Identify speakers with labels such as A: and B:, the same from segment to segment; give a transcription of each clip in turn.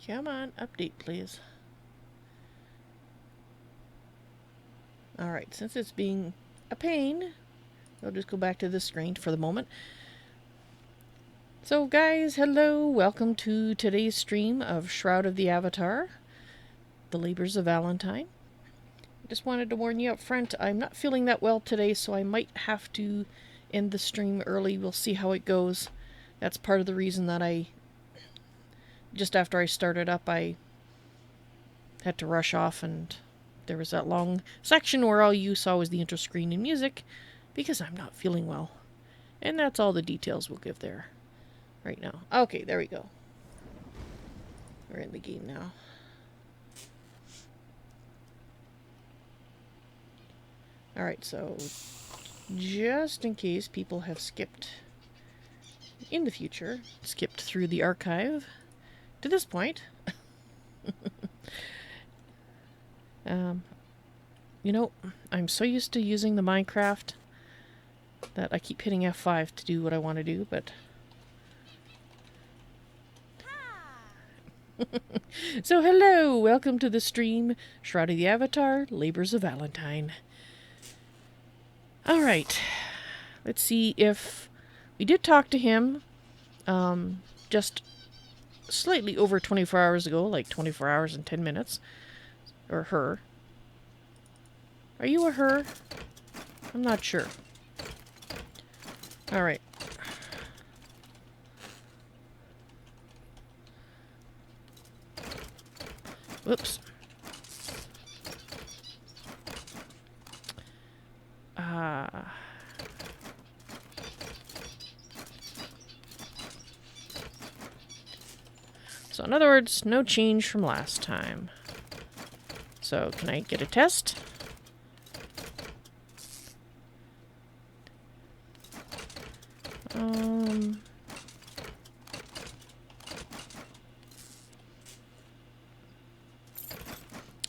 A: Come on, update please. Alright, since it's being a pain, I'll just go back to the screen for the moment. So guys, hello, welcome to today's stream of Shroud of the Avatar, The Labors of Valentine. Just wanted to warn you up front, I'm not feeling that well today, so I might have to end the stream early. We'll see how it goes. That's part of the reason that just after I started up, I had to rush off, and there was that long section where all you saw was the intro screen and music, because I'm not feeling well. And that's all the details we'll give there right now. Okay, there we go. We're in the game now. Alright, so just in case people have skipped in the future, skipped through the archive to this point. You know, I'm so used to using the Minecraft that I keep hitting F5 to do what I want to do, but... So hello, welcome to the stream, Shroud of the Avatar, Labors of Valentine. Alright, let's see if... We did talk to him, just slightly over 24 hours ago, like 24 hours and 10 minutes. Or her. Are you a her? I'm not sure. Alright. Whoops. So in other words, no change from last time. So can I get a test?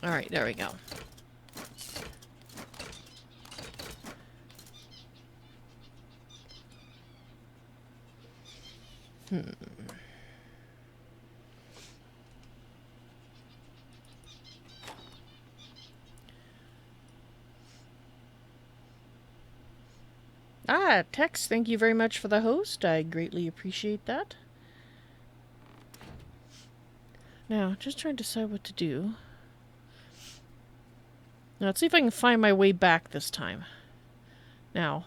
A: Alright, there we go. Yeah, Tex, thank you very much for the host. I greatly appreciate that. Now, just trying to decide what to do. Now, let's see if I can find my way back this time. Now,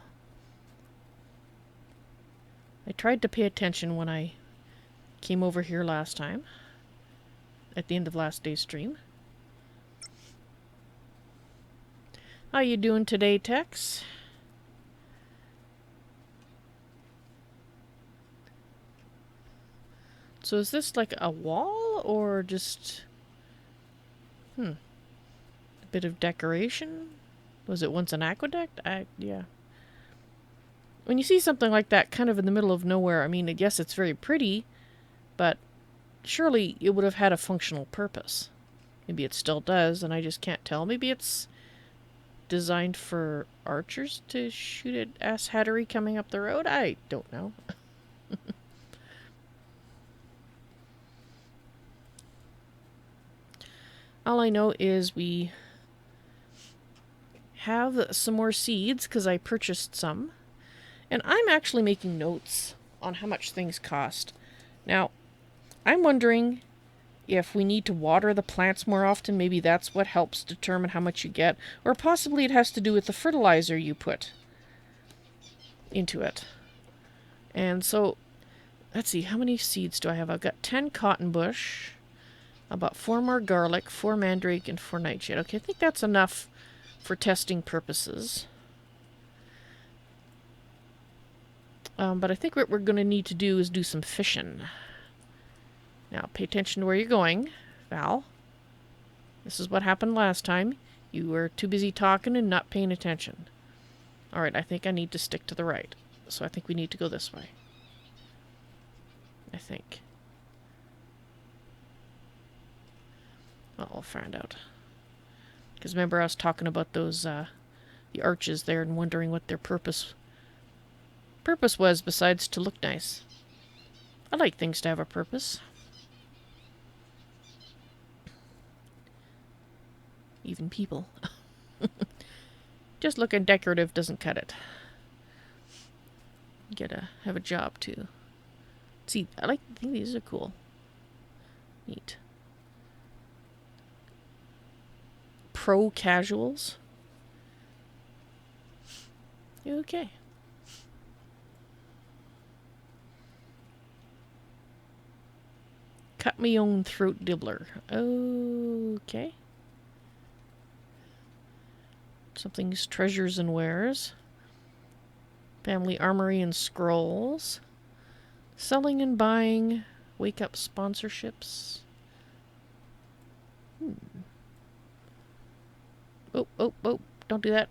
A: I tried to pay attention when I came over here last time, at the end of last day's stream. How you doing today, Tex? So is this like a wall, or just... a bit of decoration? Was it once an aqueduct? Yeah. When you see something like that kind of in the middle of nowhere, I mean, yes, it's very pretty, but surely it would have had a functional purpose. Maybe it still does, and I just can't tell. Maybe it's designed for archers to shoot at ass hattery coming up the road? I don't know. All I know is we have some more seeds, because I purchased some. And I'm actually making notes on how much things cost. Now, I'm wondering if we need to water the plants more often. Maybe that's what helps determine how much you get. Or possibly it has to do with the fertilizer you put into it. And so, let's see, how many seeds do I have? I've got 10 cotton bush, about 4 more garlic, 4 mandrake, and 4 nightshade. Okay, I think that's enough for testing purposes. But I think what we're going to need to do is do some fishing. Now, pay attention to where you're going, Val. This is what happened last time. You were too busy talking and not paying attention. Alright, I think I need to stick to the right. So I think we need to go this way. I think. Well, I'll find out. Because remember I was talking about those, the arches there and wondering what their purpose was besides to look nice. I like things to have a purpose. Even people. Just looking decorative doesn't cut it. You gotta have a job too. See, I think these are cool. Neat. Pro casuals. Okay. Cut me own throat dibbler. Okay. Something's treasures and wares. Family armory and scrolls. Selling and buying. Wake up sponsorships. Oh, oh, oh. Don't do that.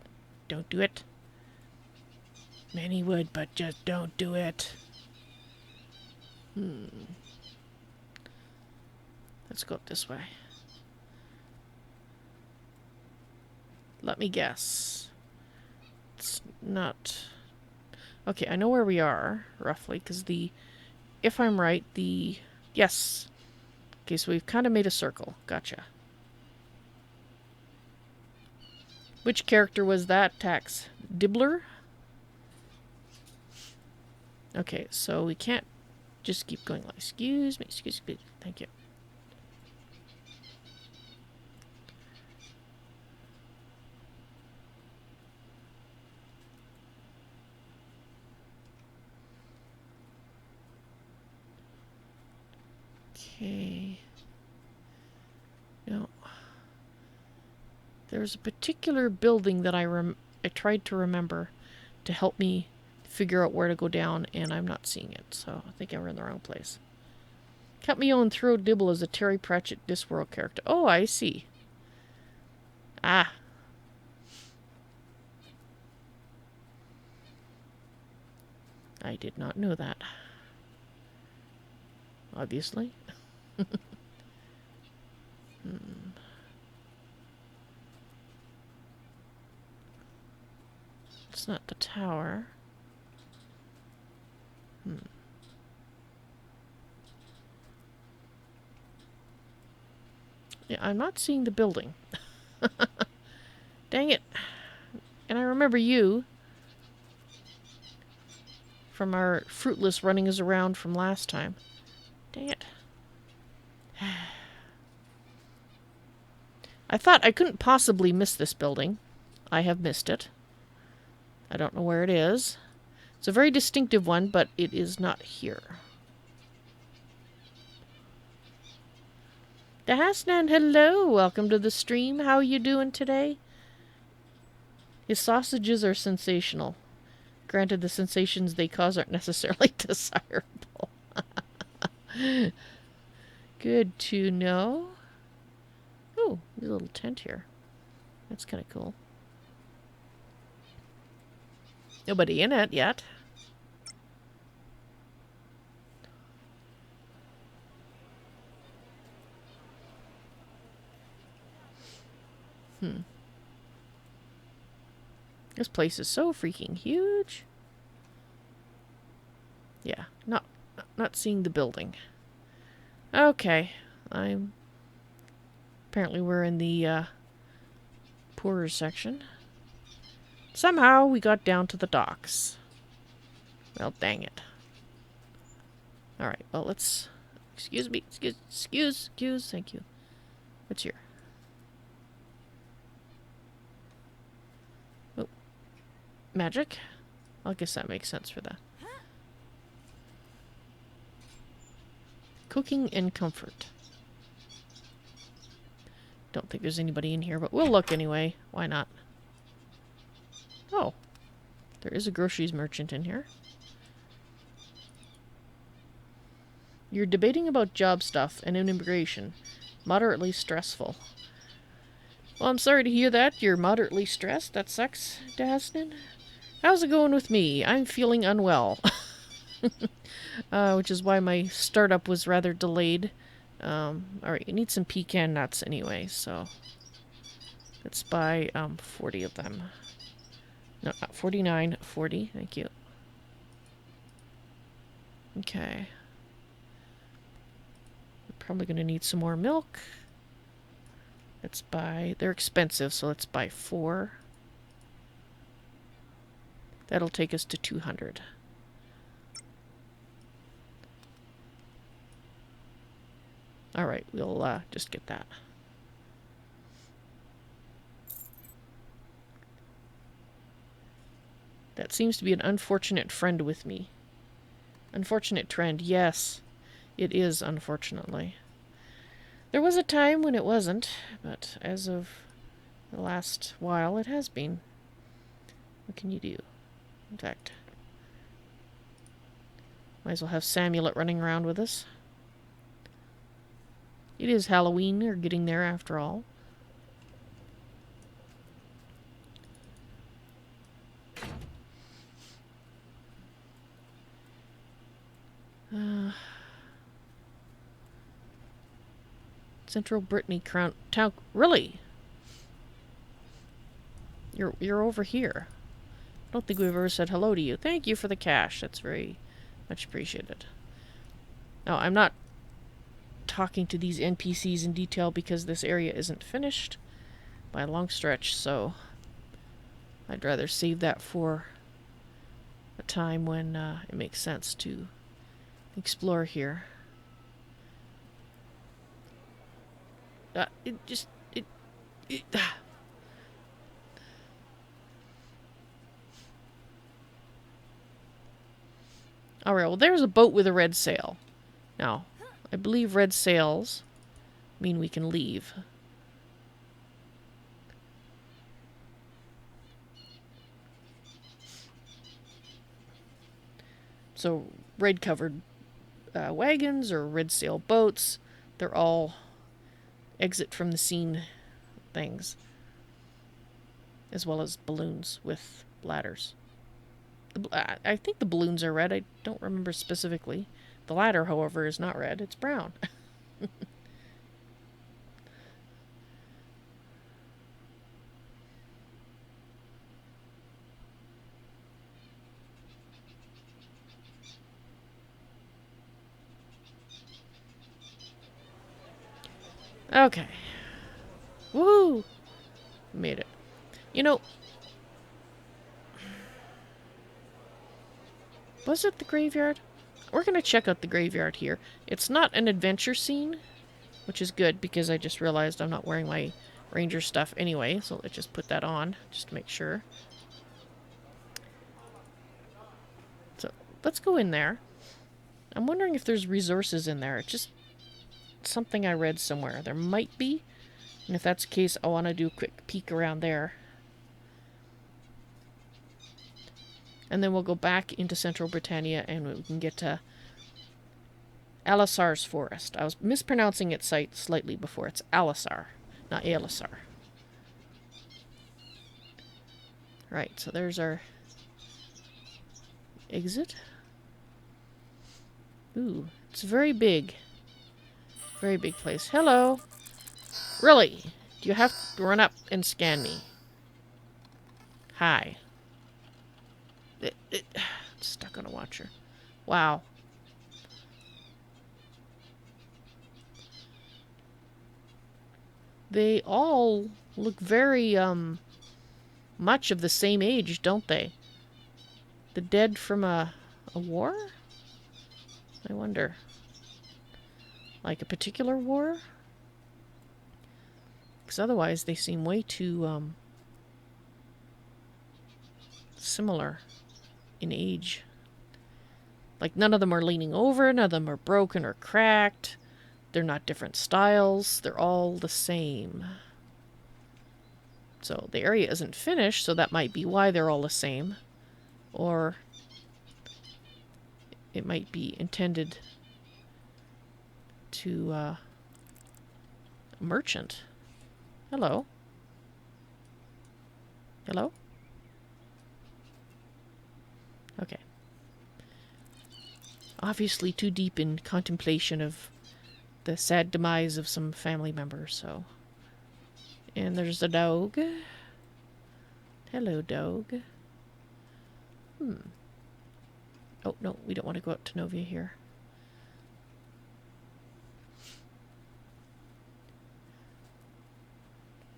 A: Don't do it. Many would, but just don't do it. Let's go up this way. Let me guess. It's not... Okay, I know where we are, roughly, because if I'm right, yes. Okay, so we've kind of made a circle. Gotcha. Which character was that, Tax? Dibbler? Okay, so we can't just keep going like, excuse me, thank you. Okay. No. There's a particular building that I tried to remember to help me figure out where to go down, and I'm not seeing it, so I think I were in the wrong place. Cut me own throat dibble as a Terry Pratchett Discworld character. Oh, I see. Ah. I did not know that. Obviously. It's not the tower. Yeah, I'm not seeing the building. Dang it. And I remember you. from our fruitless runnings around from last time. Dang it. I thought I couldn't possibly miss this building. I have missed it. I don't know where it is. It's a very distinctive one, but it is not here. Dahasnan, hello! Welcome to the stream. How are you doing today? His sausages are sensational. Granted, the sensations they cause aren't necessarily desirable. Good to know. Oh, there's a little tent here. That's kind of cool. Nobody in it yet. This place is so freaking huge. Yeah, not seeing the building. Okay, apparently we're in the poorer section. Somehow we got down to the docks. Well, dang it. Alright, well, let's... Excuse me. Excuse. Thank you. What's here? Oh. Magic? I guess that makes sense for that. Cooking and comfort. Don't think there's anybody in here, but we'll look anyway. Why not? Oh. There is a groceries merchant in here. You're debating about job stuff and immigration. Moderately stressful. Well, I'm sorry to hear that. You're moderately stressed. That sucks, Dasnin. How's it going with me? I'm feeling unwell. Which is why my startup was rather delayed. Alright, you need some pecan nuts anyway, so... Let's buy 40 of them. No, not 49. 40. Thank you. Okay. Probably going to need some more milk. Let's buy... They're expensive, so let's buy 4. That'll take us to 200. Alright, we'll just get that. That seems to be an unfortunate friend with me. Unfortunate trend, yes. It is, unfortunately. There was a time when it wasn't, but as of the last while, it has been. What can you do? In fact, might as well have Samulet running around with us. It is Halloween, or getting there after all. Central Brittany Crown Town. Really? You're over here. I don't think we've ever said hello to you. Thank you for the cash. That's very much appreciated. Now, I'm not talking to these NPCs in detail because this area isn't finished by a long stretch, so I'd rather save that for a time when it makes sense to explore here. Alright, well there's a boat with a red sail. Now, I believe red sails mean we can leave. So, red-covered wagons or red sail boats, they're all exit from the scene things. As well as balloons with ladders. I think the balloons are red. I don't remember specifically. The ladder, however, is not red. It's brown. Okay. Woohoo! Made it. You know... Was it the graveyard? We're going to check out the graveyard here. It's not an adventure scene, which is good because I just realized I'm not wearing my ranger stuff anyway, so let's just put that on just to make sure. So let's go in there. I'm wondering if there's resources in there. It's just something I read somewhere. There might be, and if that's the case, I want to do a quick peek around there. And then we'll go back into central Britannia and we can get to Alisar's forest. I was mispronouncing it slightly before. It's Alisar, not Alisar. Right, so there's our exit. Ooh, it's very big. Very big place. Hello. Really? Do you have to run up and scan me? Hi. It's stuck on a watcher. Wow. They all look very, much of the same age, don't they? The dead from a war? I wonder. Like a particular war? Because otherwise they seem way too, similar in age. Like none of them are leaning over, none of them are broken or cracked. They're not different styles. They're all the same. So the area isn't finished, so that might be why they're all the same. Or it might be intended to, a merchant. Hello? Hello? Okay. Obviously too deep in contemplation of the sad demise of some family members, so... And there's the dog. Hello, dog. Oh, no, we don't want to go up to Novia here.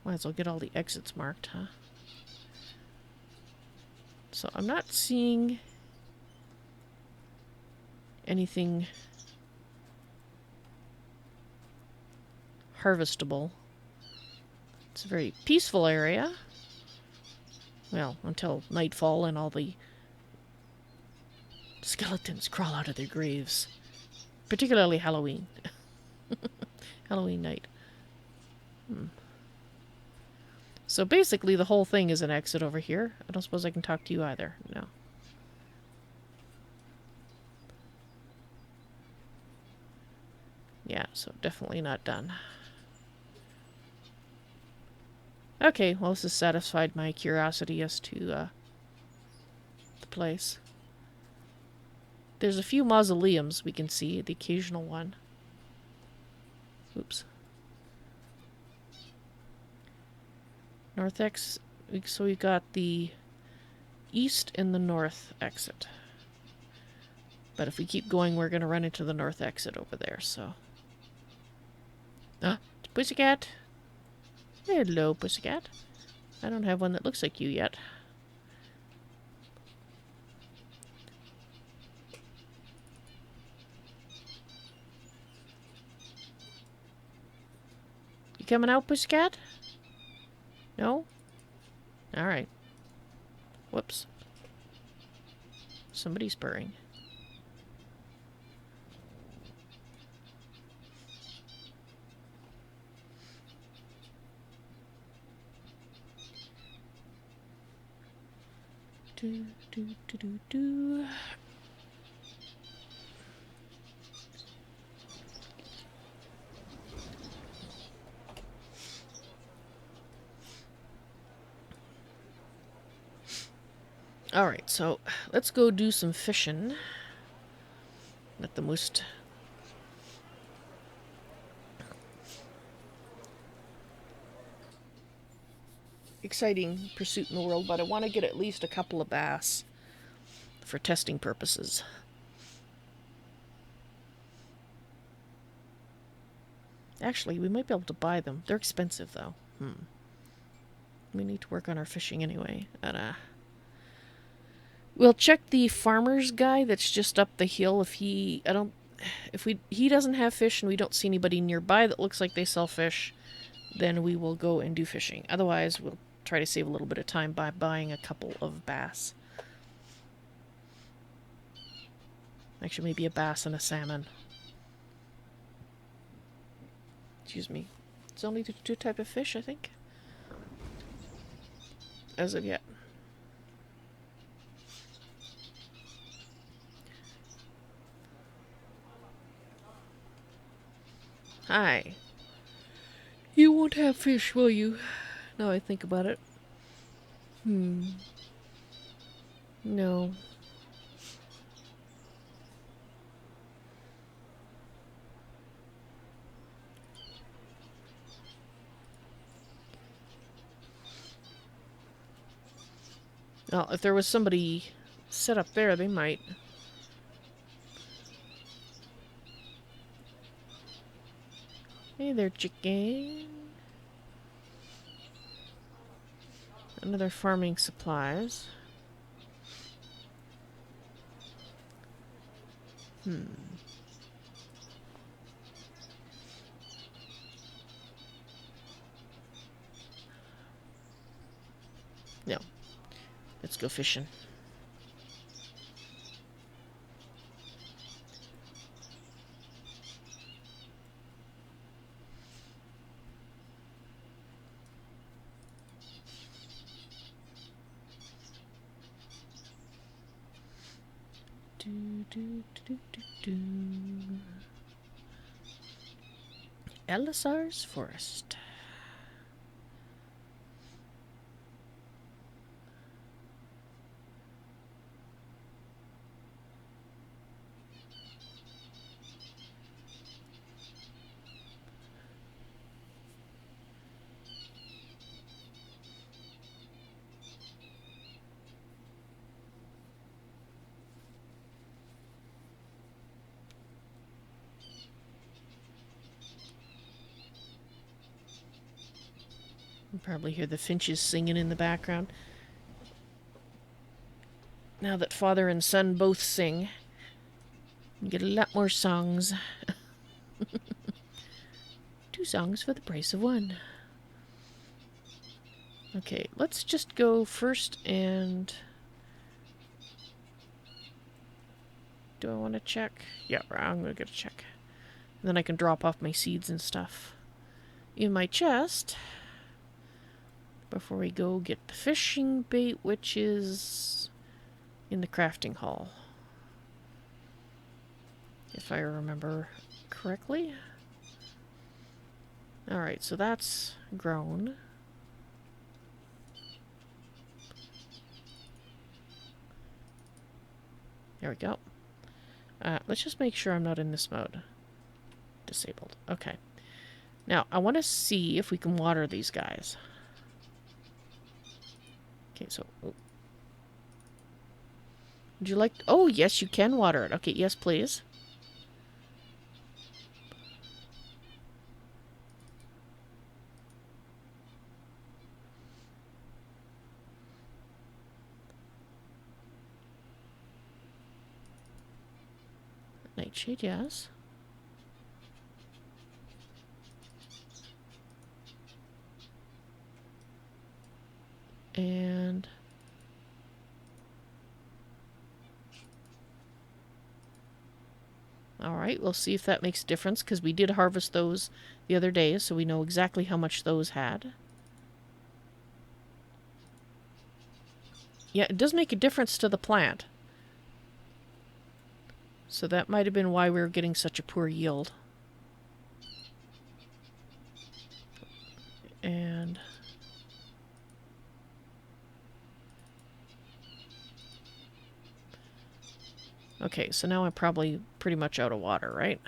A: Might as well get all the exits marked, huh? So I'm not seeing anything harvestable. It's a very peaceful area. Well, until nightfall and all the skeletons crawl out of their graves. Particularly Halloween. Halloween night. So basically the whole thing is an exit over here. I don't suppose I can talk to you either. No. Yeah, so definitely not done. Okay, well this has satisfied my curiosity as to the place. There's a few mausoleums we can see, the occasional one. Oops. North exit. So we've got the east and the north exit. But if we keep going, we're going to run into the north exit over there, so... Ah, pussycat! Hello, pussycat. I don't have one that looks like you yet. You coming out, pussycat? No? Alright. Whoops. Somebody's purring. Do, do, do, do, do. Alright, so let's go do some fishing. Not the most exciting pursuit in the world, but I want to get at least a couple of bass for testing purposes. Actually, we might be able to buy them. They're expensive, though. We need to work on our fishing anyway. And, We'll check the farmer's guy that's just up the hill if he he doesn't have fish and we don't see anybody nearby that looks like they sell fish, then we will go and do fishing. Otherwise, we'll try to save a little bit of time by buying a couple of bass. Actually, maybe a bass and a salmon. Excuse me. It's only the two type of fish, I think. As of yet. Hi. You won't have fish, will you? Now I think about it. No. Well, if there was somebody set up there, they might. Hey there, chicken. Another farming supplies. No. Let's go fishing. Elisar's Forest. You probably hear the finches singing in the background. Now that father and son both sing, you get a lot more songs. 2 songs for the price of 1. Okay, let's just go first and... Do I want to check? Yeah, I'm going to go check. And then I can drop off my seeds and stuff in my chest before we go get the fishing bait, which is in the crafting hall, if I remember correctly. Alright, so that's grown. There we go. Let's just make sure I'm not in this mode. Disabled. Okay. Now, I want to see if we can water these guys. Okay, so... Oh. Would you like... Oh, yes, you can water it. Okay, yes, please. Nightshade, yes. And... Alright, we'll see if that makes a difference, because we did harvest those the other day, so we know exactly how much those had. Yeah, it does make a difference to the plant. So that might have been why we were getting such a poor yield. And... Okay, so now I'm probably pretty much out of water, right?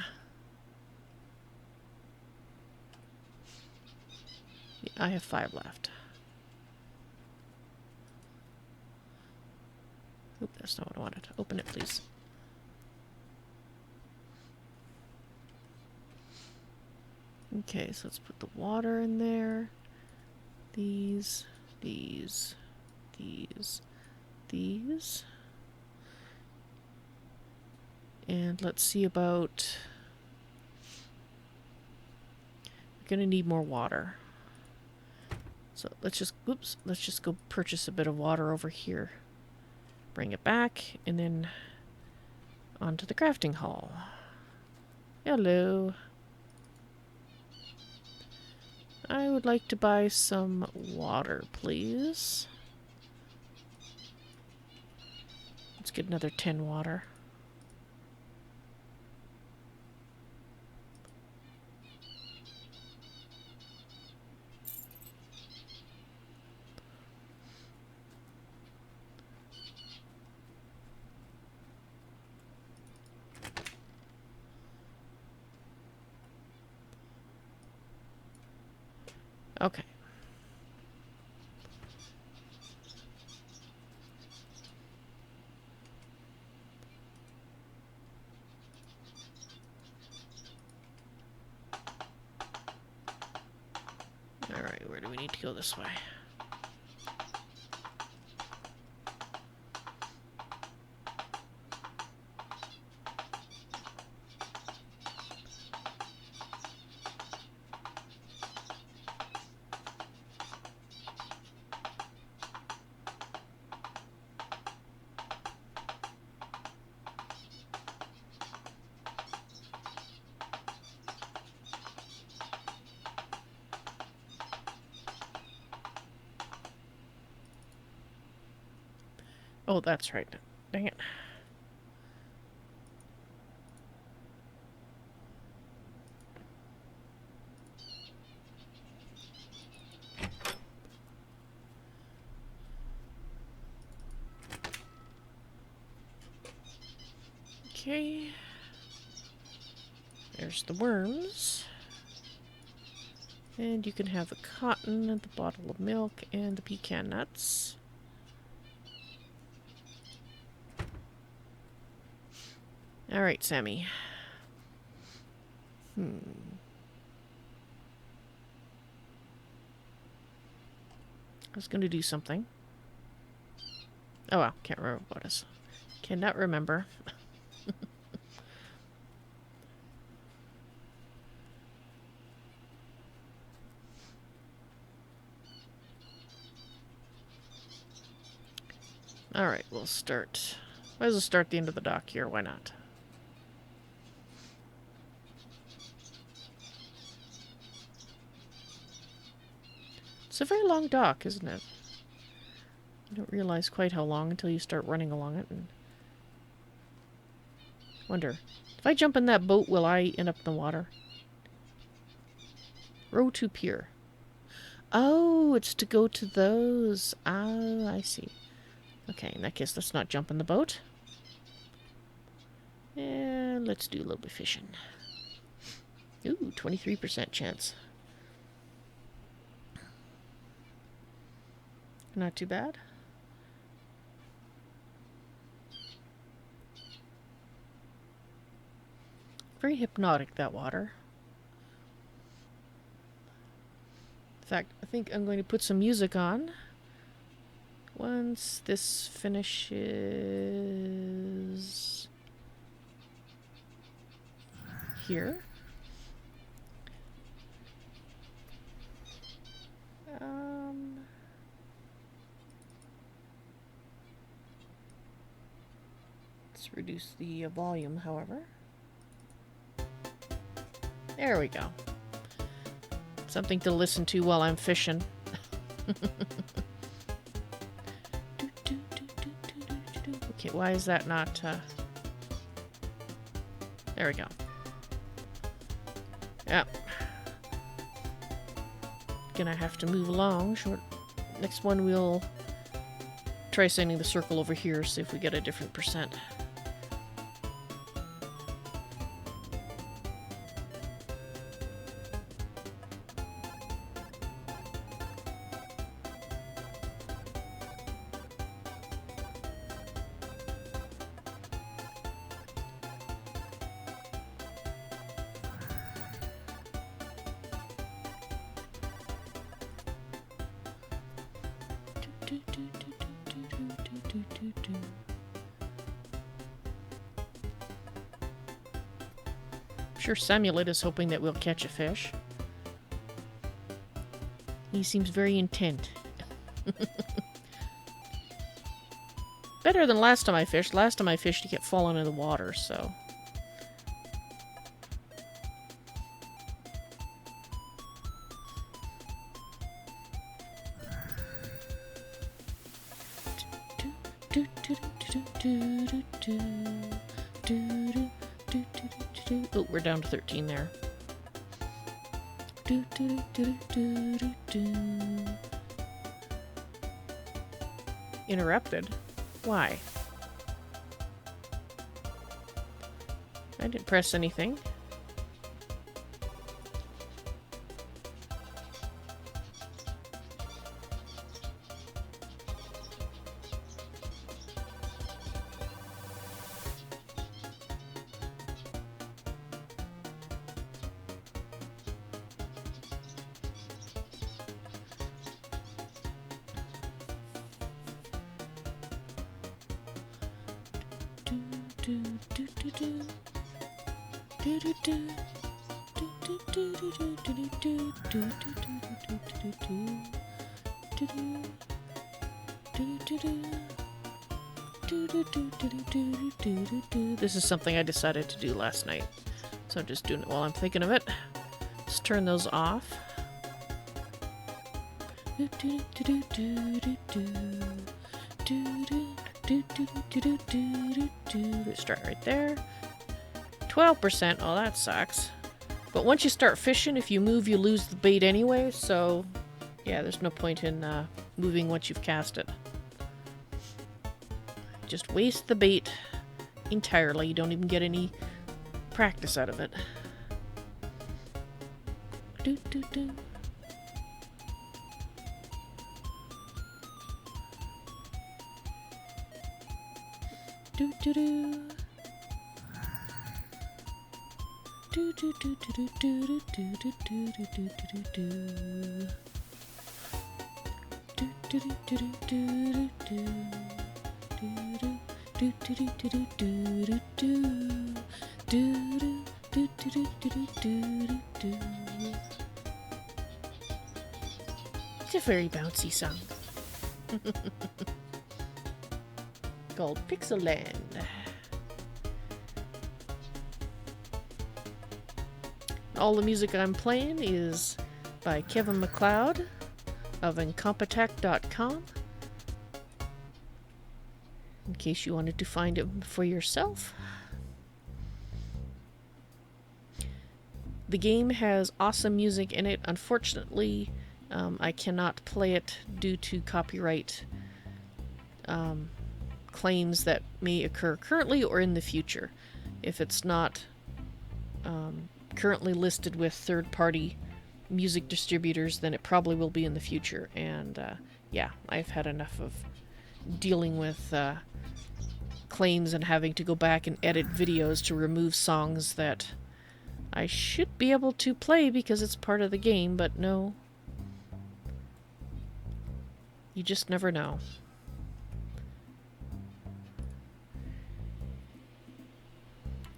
A: Yeah, I have 5 left. Oop, that's not what I wanted. Open it, please. Okay, so let's put the water in there. These. And let's see about... We're gonna need more water. So let's just, oops, let's just go purchase a bit of water over here. Bring it back, and then onto the crafting hall. Hello. I would like to buy some water, please. Let's get another 10 water. Okay. Alright, where do we need to go this way? Oh, that's right. Dang it. Okay. There's the worms. And you can have the cotton and the bottle of milk and the pecan nuts. Alright, Sammy. I was going to do something. Oh well, can't remember what it is. Cannot remember. Alright, we'll start. Might as well start the end of the dock here, why not? It's a very long dock, isn't it? You don't realize quite how long until you start running along it. And wonder, if I jump in that boat, will I end up in the water? Row to pier. Oh, it's to go to those. Ah, I see. Okay, in that case, let's not jump in the boat. And let's do a little bit fishing. Ooh, 23% chance. Not too bad. Very hypnotic, that water. In fact, I think I'm going to put some music on. Once this finishes here. Let's reduce the volume, however. There we go. Something to listen to while I'm fishing. Okay, why is that not... There we go. Yep. Gonna have to move along. Next one we'll try sending the circle over here, see if we get a different percent. sure Samuelite is hoping that we'll catch a fish. He seems very intent. Better than last time I fished. Last time I fished, he kept falling in the water, so... Oh, we're down to 13 there. Interrupted? Why? I didn't press anything. This is something I decided to do last night, so I'm just doing it while I'm thinking of it. Let's turn those off. Let's start right there. 12%. Oh, that sucks. But once you start fishing, if you move, you lose the bait anyway, so yeah, there's no point in moving once you've cast it. Just waste the bait entirely. You don't even get any practice out of it. Do, do, do. Do, do, do. Do, do, do, do, do, do, do, do, do, do, do, do. Do, do, do, do, do, do, do. It's a very bouncy song. Called Pixel Land. All the music I'm playing is by Kevin MacLeod of incompetech.com. In case you wanted to find it for yourself. The game has awesome music in it. Unfortunately, I cannot play it due to copyright claims that may occur currently or in the future. If it's not currently listed with third-party music distributors, then it probably will be in the future. And yeah, I've had enough of dealing with claims and having to go back and edit videos to remove songs that I should be able to play because it's part of the game, but no. You just never know.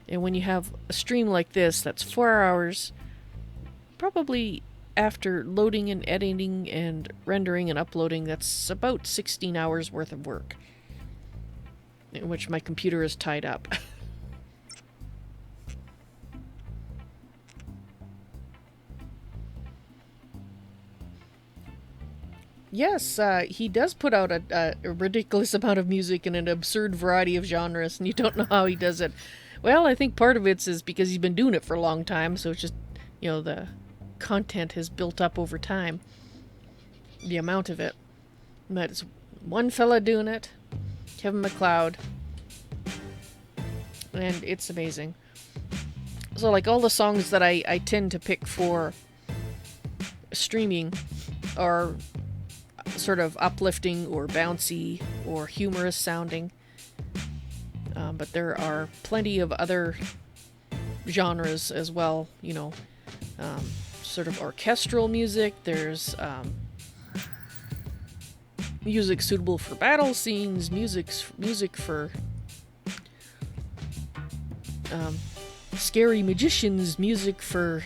A: And when you have a stream like this that's 4 hours, probably after loading and editing and rendering and uploading, that's about 16 hours worth of work in which my computer is tied up. Yes, he does put out a ridiculous amount of music in an absurd variety of genres, and you don't know how he does it. Well, I think part of it is because he's been doing it for a long time, so it's just, you know, the content has built up over time. The amount of it. But it's one fella doing it, Kevin MacLeod, and it's amazing. So, like, all the songs that I tend to pick for streaming are sort of uplifting or bouncy or humorous sounding. But there are plenty of other genres as well, you know, sort of orchestral music. There's music suitable for battle scenes, music for scary magicians, music for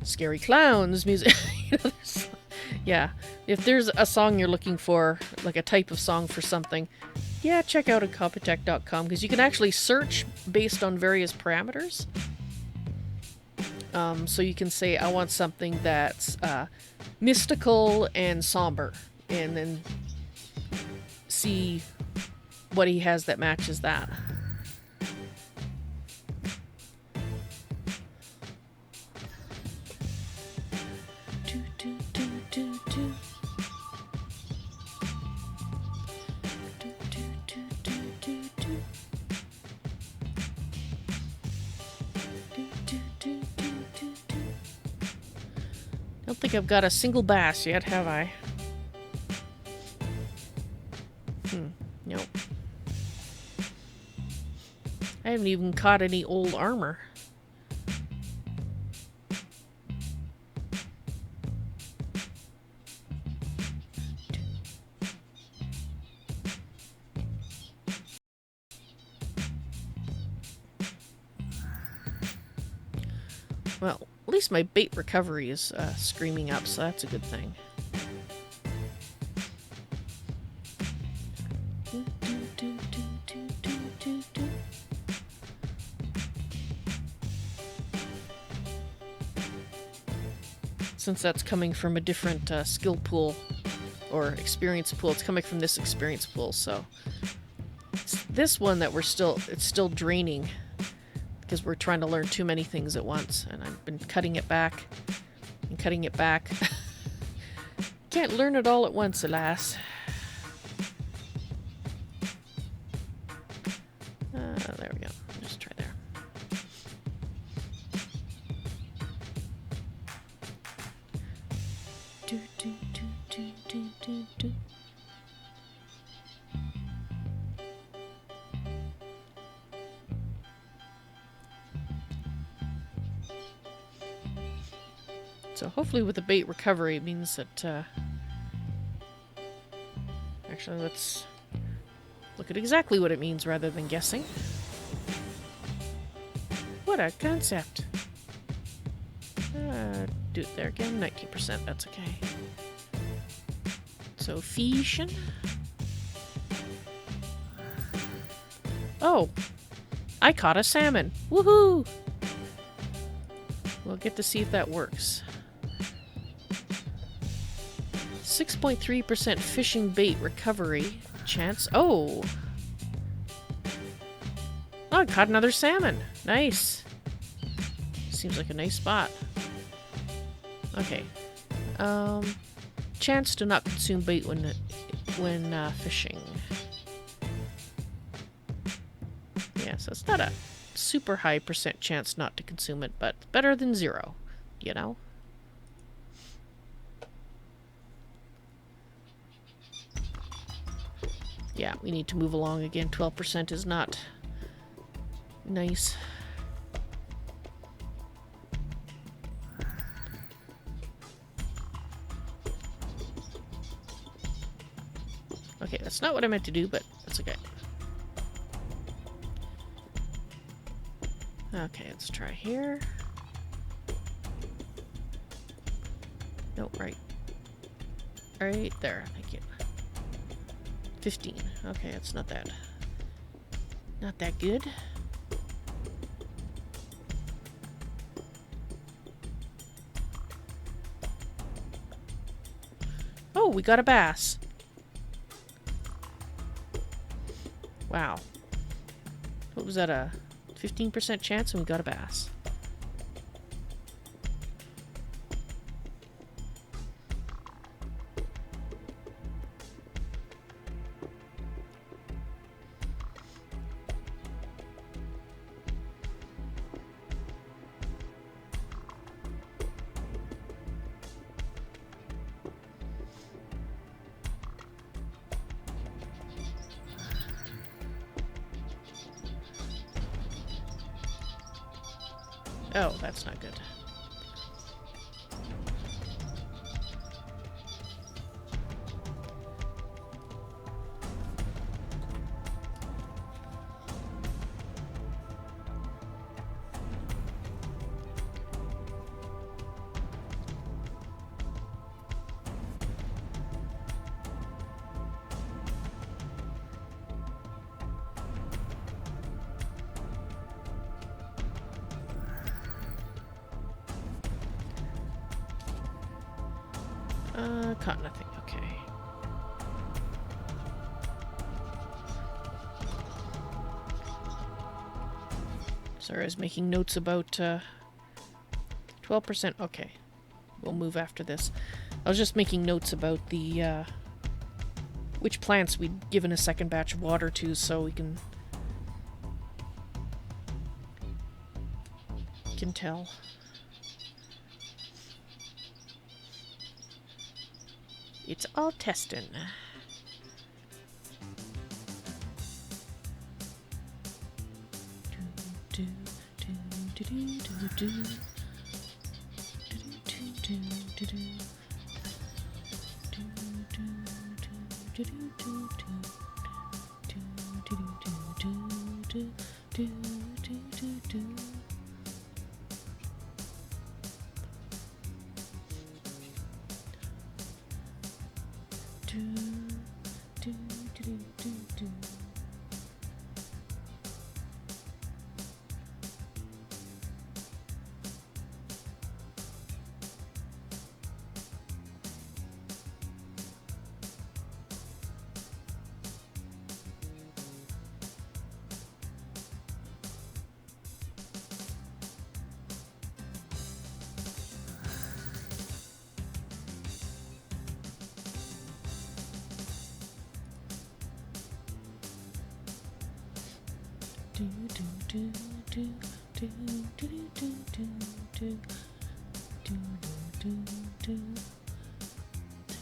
A: scary clowns, music. Yeah, if there's a song you're looking for, like a type of song for something, yeah, check out incompetech.com, because you can actually search based on various parameters. So you can say, I want something that's mystical and somber, and then see what he has that matches that. I don't think I've got a single bass yet, have I? Nope. I haven't even caught any old armor. Well, at least my bait recovery is screaming up, so that's a good thing. Since that's coming from a different skill pool or experience pool, it's coming from this experience pool, so it's this one that it's still draining because we're trying to learn too many things at once, and I've been cutting it back and cutting it back. Can't learn it all at once, alas. There we go. Just try there. So hopefully with the bait recovery it means that, actually let's look at exactly what it means rather than guessing. What a concept. Do it there again, 19%, that's okay. So fishing. Oh, I caught a salmon. Woohoo! We'll get to see if that works. 6.3% fishing bait recovery chance. Oh! Oh, I caught another salmon. Nice. Seems like a nice spot. Okay. Chance to not consume bait when fishing. Yeah, so it's not a super high percent chance not to consume it, but better than 0, you know? Yeah, we need to move along again. 12% is not nice. Okay, that's not what I meant to do, but that's okay. Okay, let's try here. Nope, right there. Thank you. 15. Okay, it's not that good. Oh, we got a bass. Wow. What was that, a 15% chance, and we got a bass? Oh, that's not good. Caught nothing. Okay. Sorry, I was making notes about 12%. Okay. We'll move after this. I was just making notes about the which plants we'd given a second batch of water to, so we can tell. It's all testing.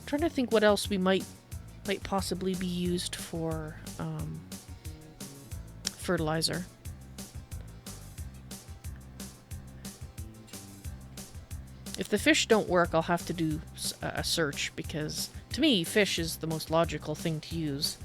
A: Trying to think what else we might possibly be used for fertilizer. If the fish don't work, I'll have to do a search, because to me, fish is the most logical thing to use.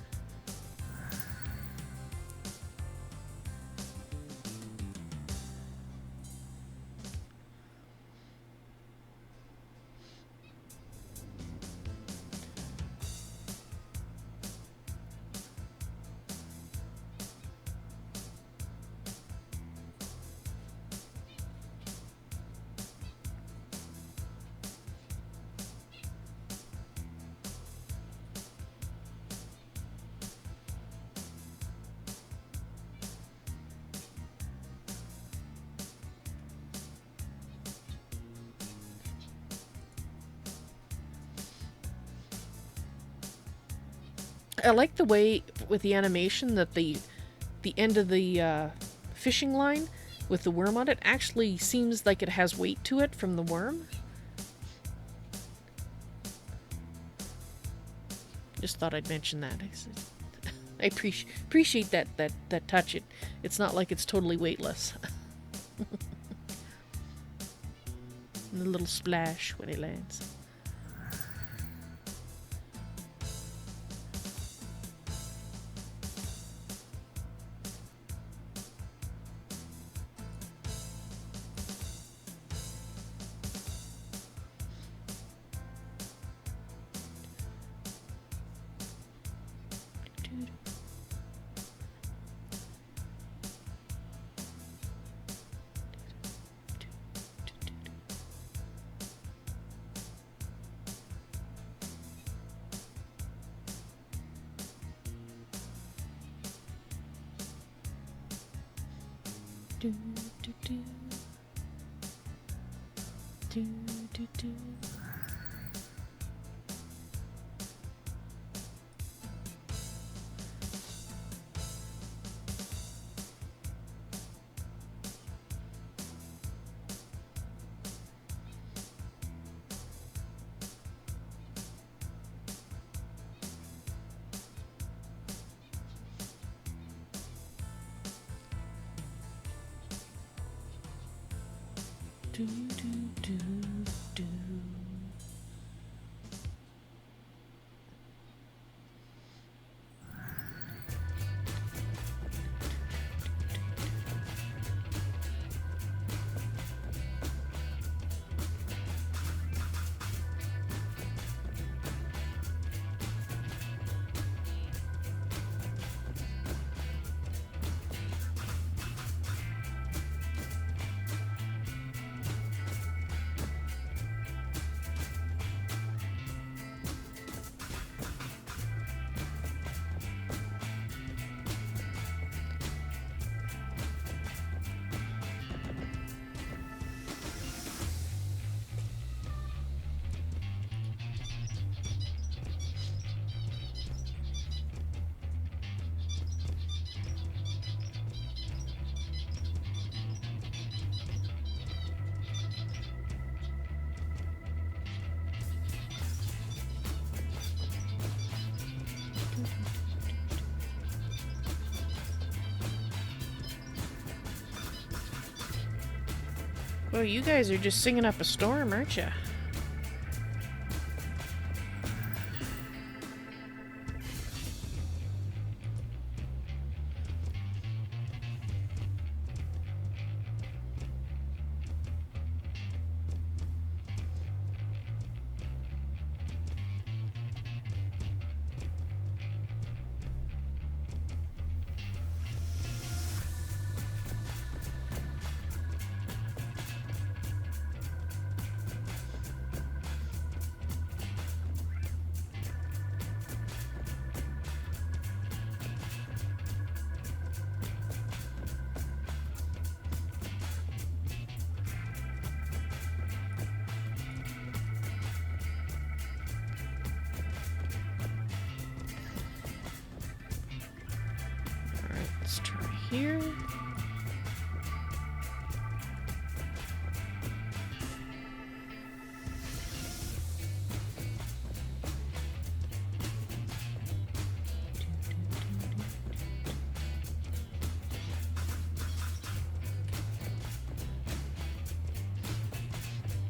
A: I like the way with the animation that the end of the fishing line with the worm on it actually seems like it has weight to it from the worm. Just thought I'd mention that. I appreciate that touch. It's not like it's totally weightless. And a little splash when it lands. Well, you guys are just singing up a storm, aren't you? Let's try here.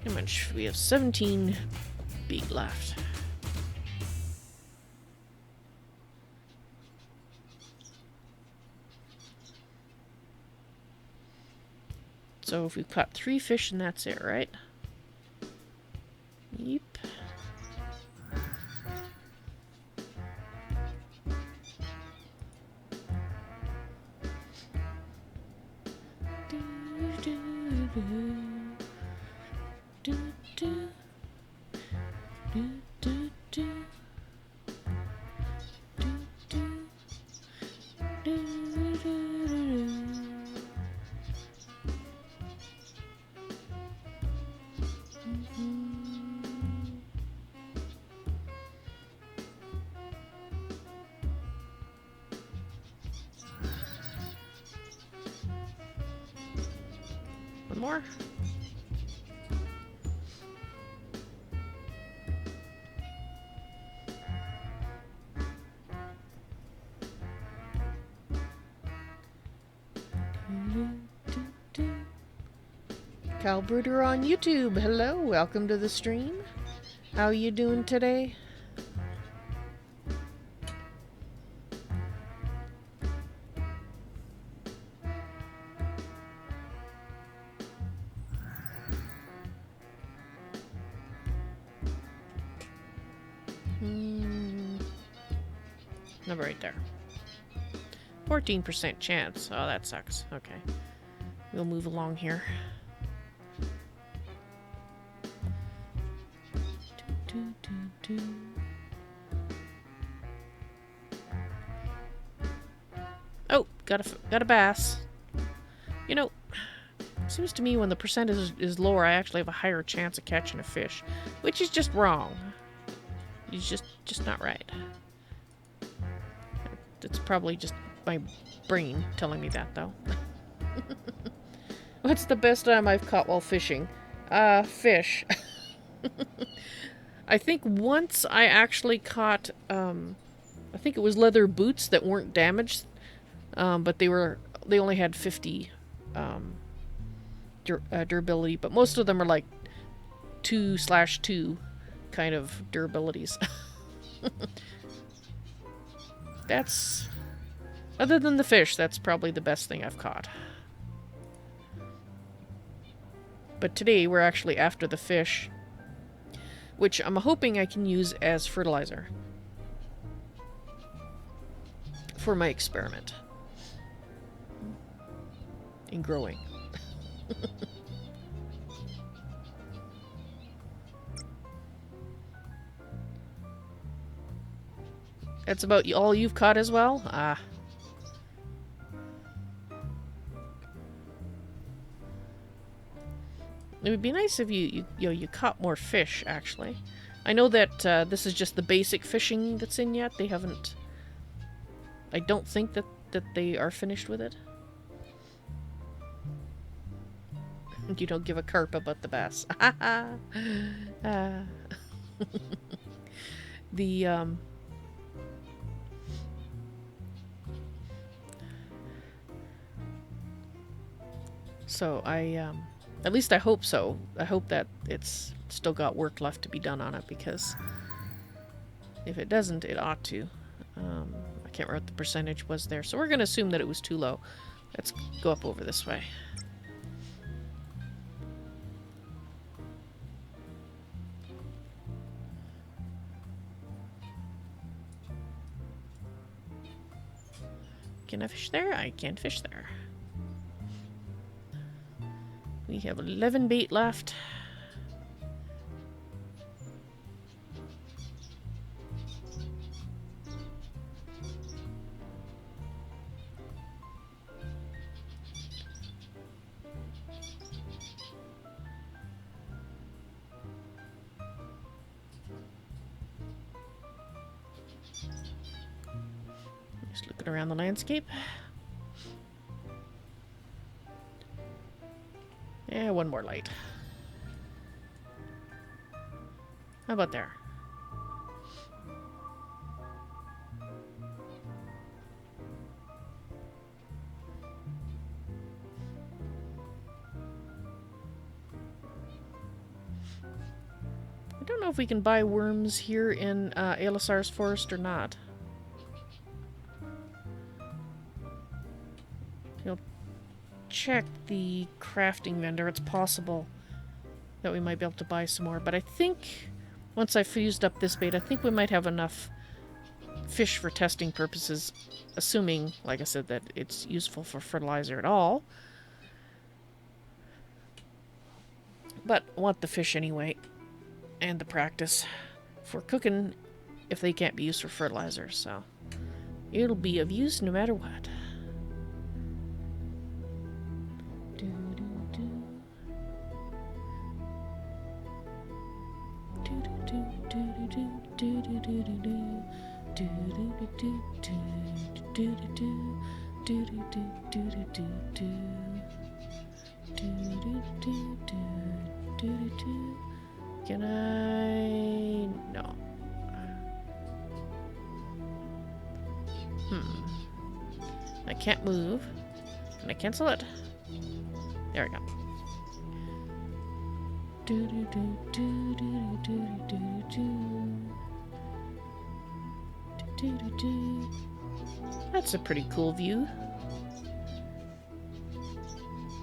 A: How much? We have 17 beat left. So if we've caught 3 fish and that's it, right? Yep. One more. Calbruder on YouTube. Hello, welcome to the stream. How you doing today? Number right there. 14% chance. Oh, that sucks. Okay. We'll move along here. Oh, got a bass. You know, seems to me when the percent is lower, I actually have a higher chance of catching a fish, which is just wrong. It's just not right. It's probably just my brain telling me that, though. What's the best time I've caught while fishing? Fish. I think once I actually caught, I think it was leather boots that weren't damaged, but they only had 50 durability, but most of them are like 2/2 kind of durabilities. That's, other than the fish, that's probably the best thing I've caught. But today we're actually after the fish, which I'm hoping I can use as fertilizer for my experiment in growing. That's about all you've caught as well? Ah. It would be nice if you caught more fish, actually. I know that this is just the basic fishing that's in yet. They haven't... I don't think that they are finished with it. You don't give a carp about the bass. The, So I At least I hope so. I hope that it's still got work left to be done on it, because if it doesn't, it ought to. I can't remember what the percentage was there, so we're going to assume that it was too low. Let's go up over this way. Can I fish there? I can't fish there. We have 11 bait left. Just looking around the landscape. Yeah, one more light. How about there? I don't know if we can buy worms here in Alisar's forest or not. You'll check the crafting vendor. It's possible that we might be able to buy some more, but I think once I've used up this bait, I think we might have enough fish for testing purposes, assuming, like I said, that it's useful for fertilizer at all. But I want the fish anyway, and the practice for cooking if they can't be used for fertilizer, so it'll be of use no matter what. Can I? No. I can't move. Can I cancel it? There we go. That's a pretty cool view.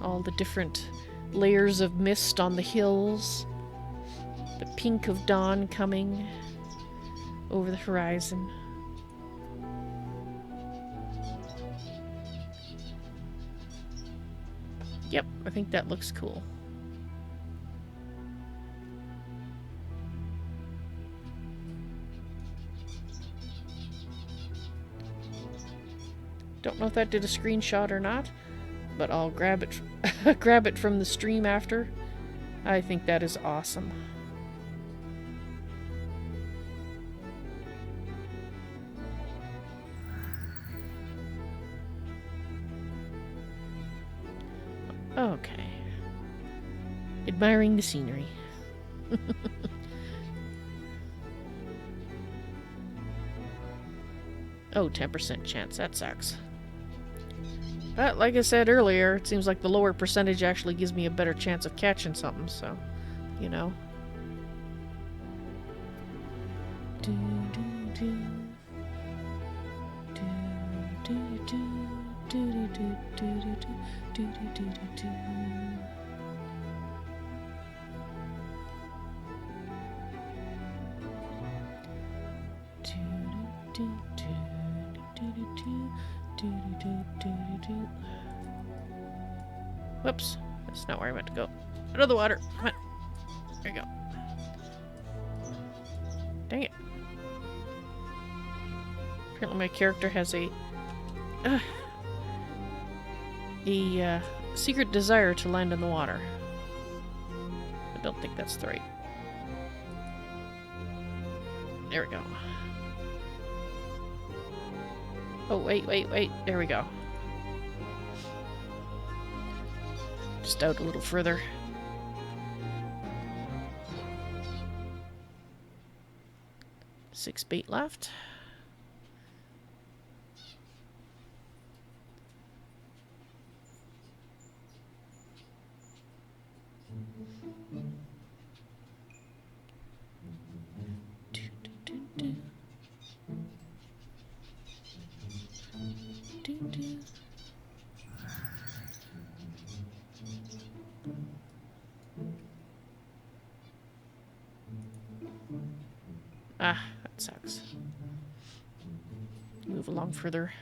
A: All the different layers of mist on the hills. The pink of dawn coming over the horizon. Yep, I think that looks cool. Don't know if that did a screenshot or not, but I'll grab it grab it from the stream after. I think that is awesome. Okay. Admiring the scenery. Oh, 10% chance. That sucks. But like I said earlier, it seems like the lower percentage actually gives me a better chance of catching something, so, you know. Whoops, that's not where I meant to go. Out of the water. Come on. There you go. Dang it. Apparently my character has a secret desire to land in the water. I don't think that's the right. There we go. Oh, wait. There we go. Just out a little further. Six bait left. Ah, that sucks. Move along further.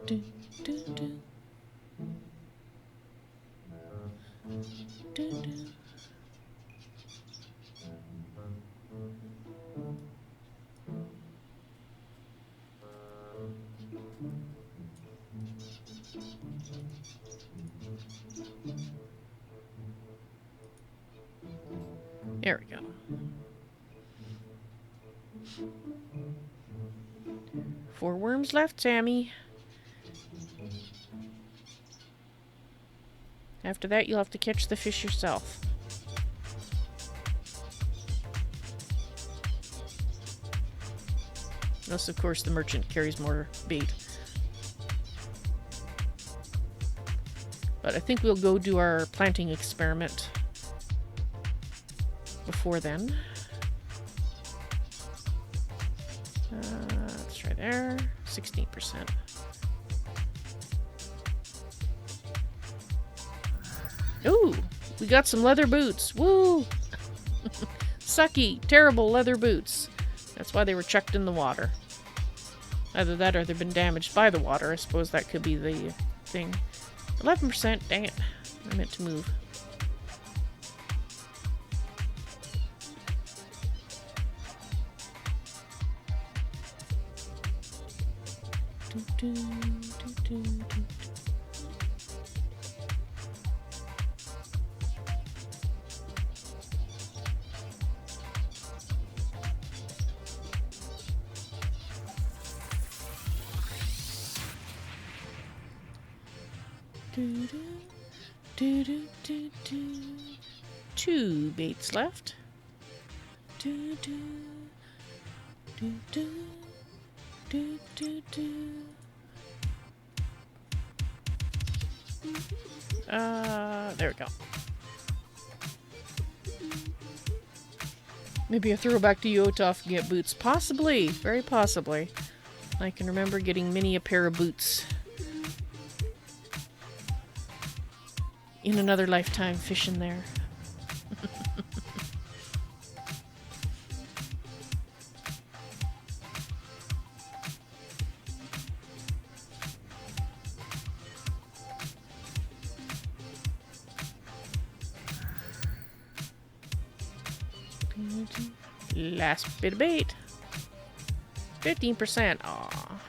A: Do, do, do. Do, do. There we go. 4 worms left, Sammy. After that, you'll have to catch the fish yourself. Unless, of course, the merchant carries more bait. But I think we'll go do our planting experiment before then. Let's try there. 16%. Ooh, we got some leather boots. Woo! Sucky, terrible leather boots. That's why they were chucked in the water. Either that or they've been damaged by the water. I suppose that could be the thing. 11%, dang it. I meant to move. Two baits left. There we go. Maybe a throwback to Yotoff and get boots. Possibly. Very possibly. I can remember getting many a pair of boots in another lifetime fishing there. Last bit of bait. 15%. Aw.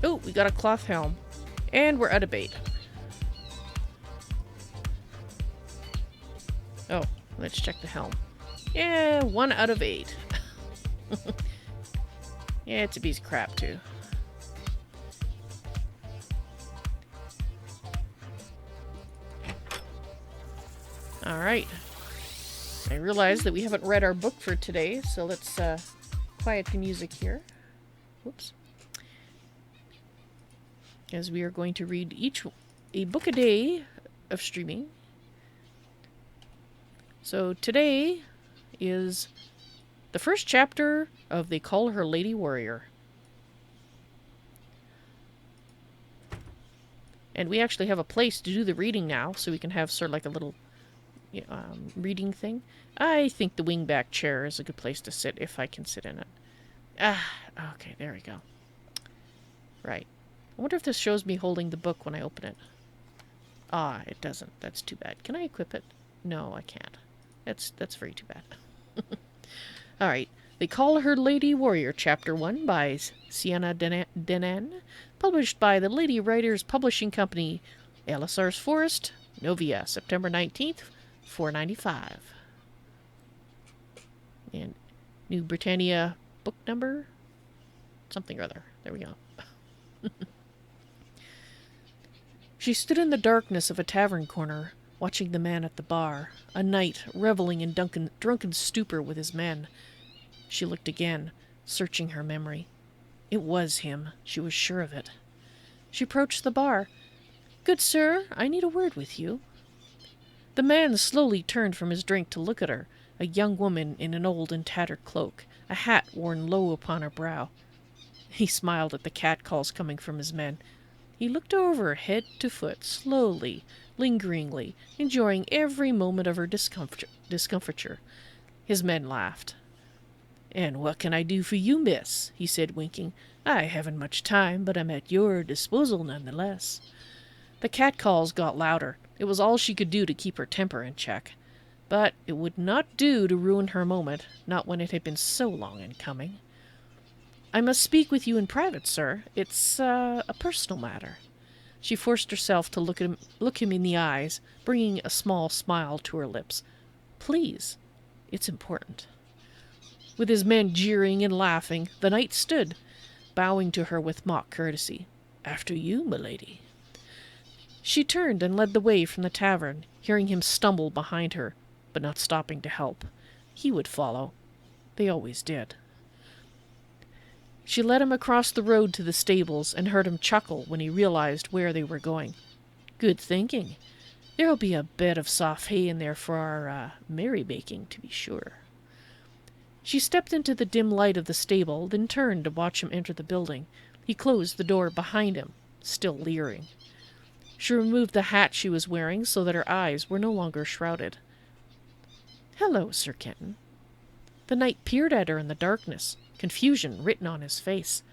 A: Oh, we got a cloth helm. And we're out of bait. Oh, let's check the helm. Yeah, 1 out of 8. Yeah, it's a piece of crap too. Alright. I realize that we haven't read our book for today, so let's quiet the music here. Whoops. As we are going to read a book a day of streaming. So today is the first chapter of They Call Her Lady Warrior. And we actually have a place to do the reading now, so we can have sort of like a little reading thing. I think the wingback chair is a good place to sit if I can sit in it. Okay, there we go. Right. I wonder if this shows me holding the book when I open it. It doesn't. That's too bad. Can I equip it? No, I can't. That's very too bad. Alright. They Call Her Lady Warrior, Chapter 1 by Sienna Denan, published by the Lady Writers Publishing Company, LSR's Forest, Novia, September 19th, $4.95. And New Britannia book number? Something or other. There we go. She stood in the darkness of a tavern corner, watching the man at the bar, a knight reveling in drunken stupor with his men. She looked again, searching her memory. It was him. She was sure of it. She approached the bar. "Good sir, I need a word with you." The man slowly turned from his drink to look at her, a young woman in an old and tattered cloak, a hat worn low upon her brow. He smiled at the catcalls coming from his men. He looked over head to foot, slowly, lingeringly, enjoying every moment of her discomfiture. His men laughed. "And what can I do for you, miss?" he said, winking. "I haven't much time, but I'm at your disposal nonetheless." The catcalls got louder. It was all she could do to keep her temper in check. But it would not do to ruin her moment, not when it had been so long in coming. "I must speak with you in private, sir. It's a personal matter." She forced herself to look him in the eyes, bringing a small smile to her lips. "Please, it's important." With his men jeering and laughing, the knight stood, bowing to her with mock courtesy. "After you, milady." She turned and led the way from the tavern, hearing him stumble behind her, but not stopping to help. He would follow. They always did. She led him across the road to the stables and heard him chuckle when he realized where they were going. "Good thinking. There'll be a bed of soft hay in there for our merry-making, to be sure." She stepped into the dim light of the stable, then turned to watch him enter the building. He closed the door behind him, still leering. She removed the hat she was wearing so that her eyes were no longer shrouded. "Hello, Sir Kenton." The knight peered at her in the darkness, confusion written on his face.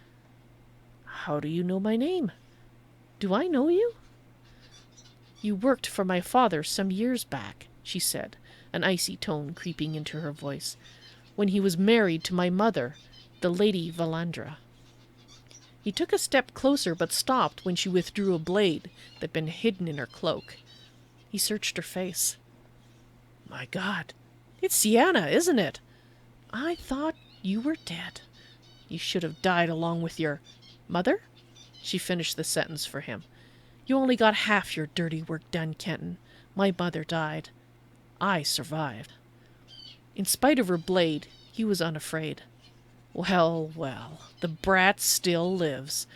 A: "How do you know my name? Do I know you?" "You worked for my father some years back," she said, an icy tone creeping into her voice, "when he was married to my mother, the Lady Valandra." He took a step closer, but stopped when she withdrew a blade that had been hidden in her cloak. He searched her face. "My God, it's Sienna, isn't it? I thought you were dead. You should have died along with your mother?" She finished the sentence for him. "You only got half your dirty work done, Kenton. My mother died. I survived." In spite of her blade, he was unafraid. "Well, well, the brat still lives.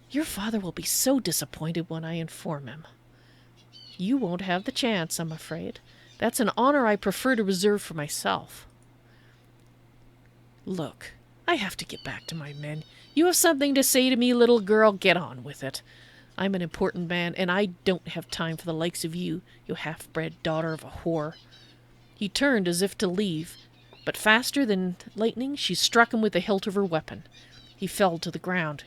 A: Your father will be so disappointed when I inform him." "You won't have the chance, I'm afraid. That's an honor I prefer to reserve for myself." "Look, I have to get back to my men. You have something to say to me, little girl? Get on with it. I'm an important man, and I don't have time for the likes of you, you half-bred daughter of a whore." He turned as if to leave, but faster than lightning she struck him with the hilt of her weapon. He fell to the ground,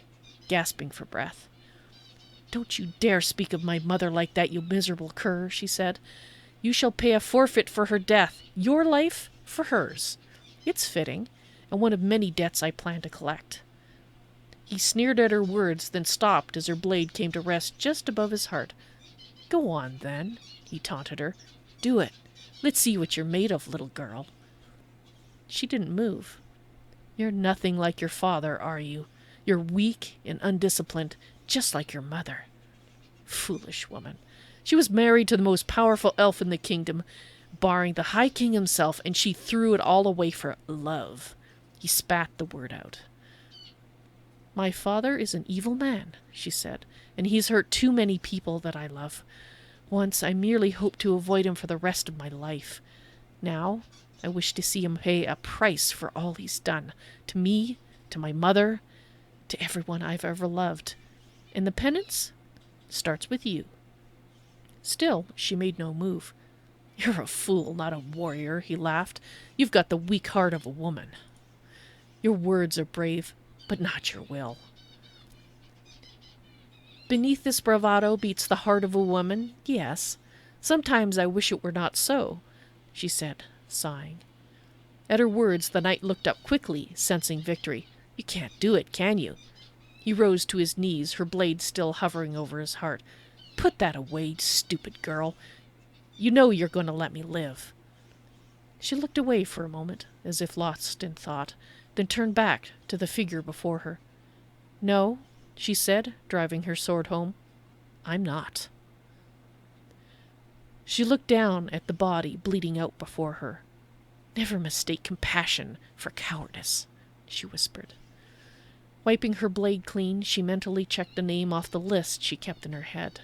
A: gasping for breath. "Don't you dare speak of my mother like that, you miserable cur," she said. "You shall pay a forfeit for her death, your life for hers. It's fitting, and one of many debts I plan to collect." He sneered at her words, then stopped as her blade came to rest just above his heart. "Go on, then," he taunted her. "Do it. Let's see what you're made of, little girl." She didn't move. "You're nothing like your father, are you? You're weak and undisciplined, just like your mother." Foolish woman. She was married to the most powerful elf in the kingdom, barring the High King himself, and she threw it all away for love. He spat the word out. "My father is an evil man," she said, "and he's hurt too many people that I love. Once I merely hoped to avoid him for the rest of my life. Now I wish to see him pay a price for all he's done. To me, to my mother, to everyone I've ever loved. And the penance starts with you." Still, she made no move. "You're a fool, not a warrior," he laughed. "You've got the weak heart of a woman. Your words are brave, but not your will." "Beneath this bravado beats the heart of a woman, yes. Sometimes I wish it were not so," she said, sighing. At her words, the knight looked up quickly, sensing victory. "You can't do it, can you?" He rose to his knees, her blade still hovering over his heart. "Put that away, stupid girl. You know you're going to let me live." She looked away for a moment, as if lost in thought, then turned back to the figure before her. "No," she said, driving her sword home. "I'm not." She looked down at the body bleeding out before her. "Never mistake compassion for cowardice," she whispered. Wiping her blade clean, she mentally checked a name off the list she kept in her head.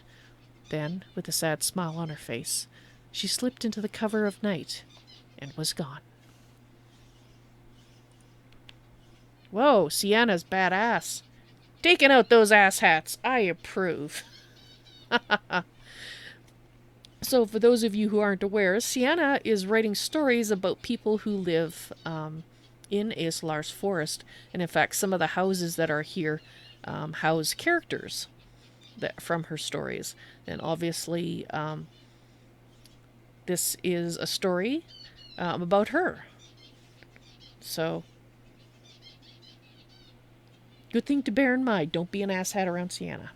A: Then, with a sad smile on her face, she slipped into the cover of night and was gone. Whoa, Sienna's badass. Taking out those asshats. I approve. So, for those of you who aren't aware, Sienna is writing stories about people who live in Aeslar's forest. And in fact, some of the houses that are here house characters from her stories. And obviously, this is a story about her. So, good thing to bear in mind. Don't be an asshat around Sienna.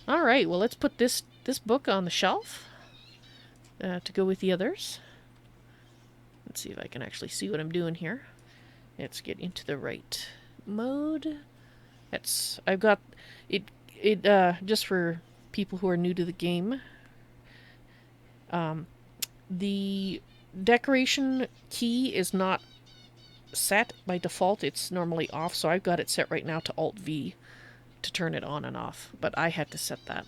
A: All right, well, let's put this book on the shelf to go with the others. Let's see if I can actually see what I'm doing here. Let's get into the right mode. I've got it just for people who are new to the game. The decoration key is not set by default. It's normally off, so I've got it set right now to Alt-V to turn it on and off, but I had to set that.